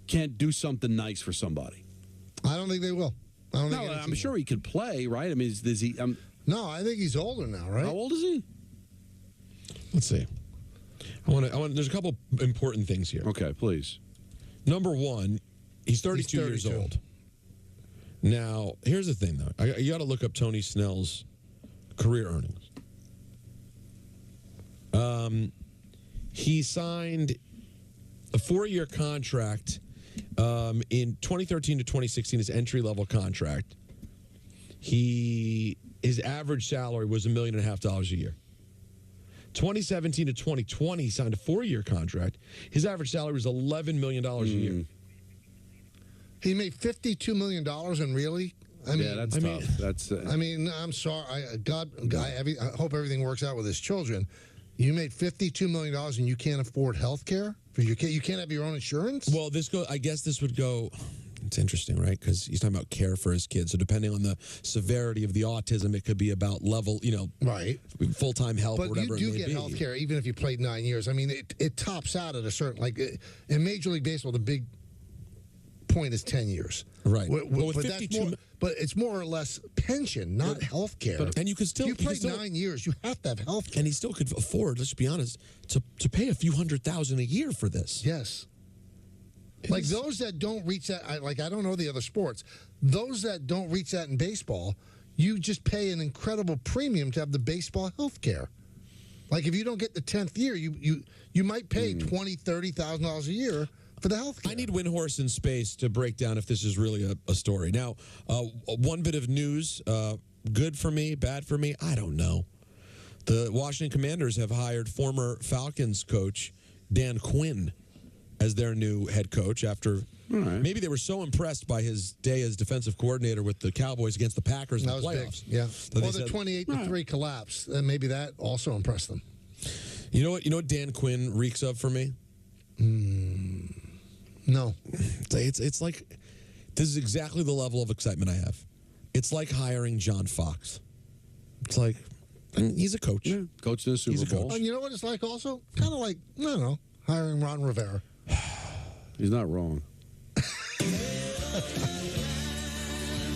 can't do something nice for somebody. I don't think they will. I don't think any I'm team sure he could play, right? I mean, is he? No, I think he's older now, right? How old is he? Let's see. I want. There's a couple important things here. Okay, please. Number one, he's 32 years old. Now, here's the thing, though. You got to look up Tony Snell's career earnings. He signed a 4-year contract in 2013 to 2016, his entry-level contract. His average salary was $1.5 million a year. 2017 to 2020, he signed a 4-year contract. His average salary was $11 million a year. He made $52 million, and really? That's tough. That's. I'm sorry. I hope everything works out with his children. You made $52 million, and you can't afford health care for your kid. You can't have your own insurance. Well, I guess this would go. It's interesting, right? Because he's talking about care for his kids. So depending on the severity of the autism, it could be about level, right, full-time help or whatever. But you do get health care even if you played 9 years. I mean, it tops out at a certain, in Major League Baseball, the big point is 10 years. Right. But it's more or less pension, not health care. And you could still... You played 9 years, you have to have health care. And he still could afford, let's be honest, to pay a few $100,000 a year for this. Yes. Like those that don't reach that, I don't know the other sports. Those that don't reach that in baseball, you just pay an incredible premium to have the baseball health care. Like if you don't get the 10th year, you might pay $20,000, $30,000 a year for the health care. I need Windhorse in space to break down if this is really a story. Now, one bit of news, good for me, bad for me, I don't know. The Washington Commanders have hired former Falcons coach Dan Quinn as their new head coach after maybe they were so impressed by his day as defensive coordinator with the Cowboys against the Packers in the playoffs. Big. Yeah. Well, the 28-3 collapse, maybe that also impressed them. You know what Dan Quinn reeks of for me? No. It's like, this is exactly the level of excitement I have. It's like hiring John Fox. It's like, he's a coach. Yeah. Coach in the Super Bowl. And you know what it's like also? Kind of like, I don't know, hiring Ron Rivera. He's not wrong.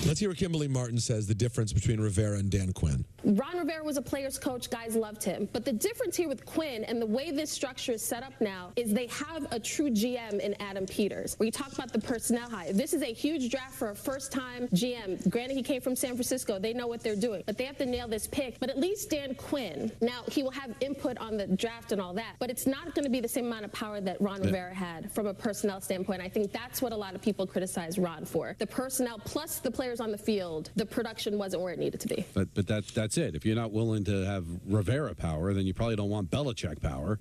Let's hear what Kimberly Martin says, the difference between Rivera and Dan Quinn. Ron Rivera was a player's coach. Guys loved him. But the difference here with Quinn and the way this structure is set up now is they have a true GM in Adam Peters. Where you talk about the personnel high. This is a huge draft for a first-time GM. Granted, he came from San Francisco. They know what they're doing. But they have to nail this pick. But at least Dan Quinn, now he will have input on the draft and all that. But it's not going to be the same amount of power that Ron Rivera had from a personnel standpoint. I think that's what a lot of people criticize Ron for. The personnel plus the players on the field, the production wasn't where it needed to be. But that's it. If you're not willing to have Rivera power, then you probably don't want Belichick power.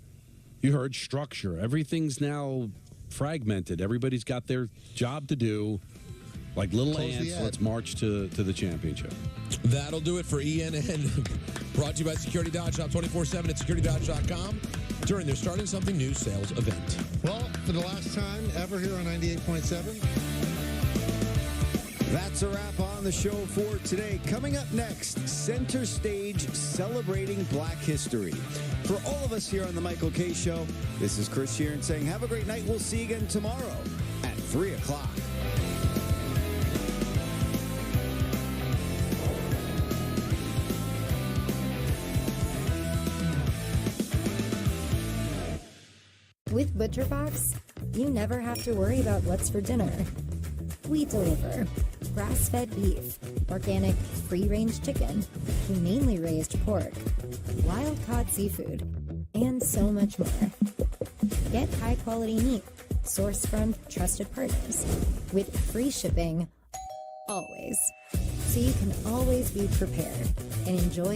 You heard structure. Everything's now fragmented. Everybody's got their job to do. Like little ants, let's march to the championship. That'll do it for ENN. Brought to you by Security Dodge. Shop 24/7 at securitydodge.com during their Starting Something New sales event. Well, for the last time ever here on 98.7. That's a wrap on the show for today. Coming up next, Center Stage celebrating Black History. For all of us here on the Michael K. Show, this is Chris Sheeran saying have a great night. We'll see you again tomorrow at 3 o'clock. With ButcherBox, you never have to worry about what's for dinner. We deliver grass-fed beef, organic free-range chicken, humanely raised pork, wild-caught seafood, and so much more. Get high-quality meat sourced from trusted partners with free shipping always, so you can always be prepared and enjoy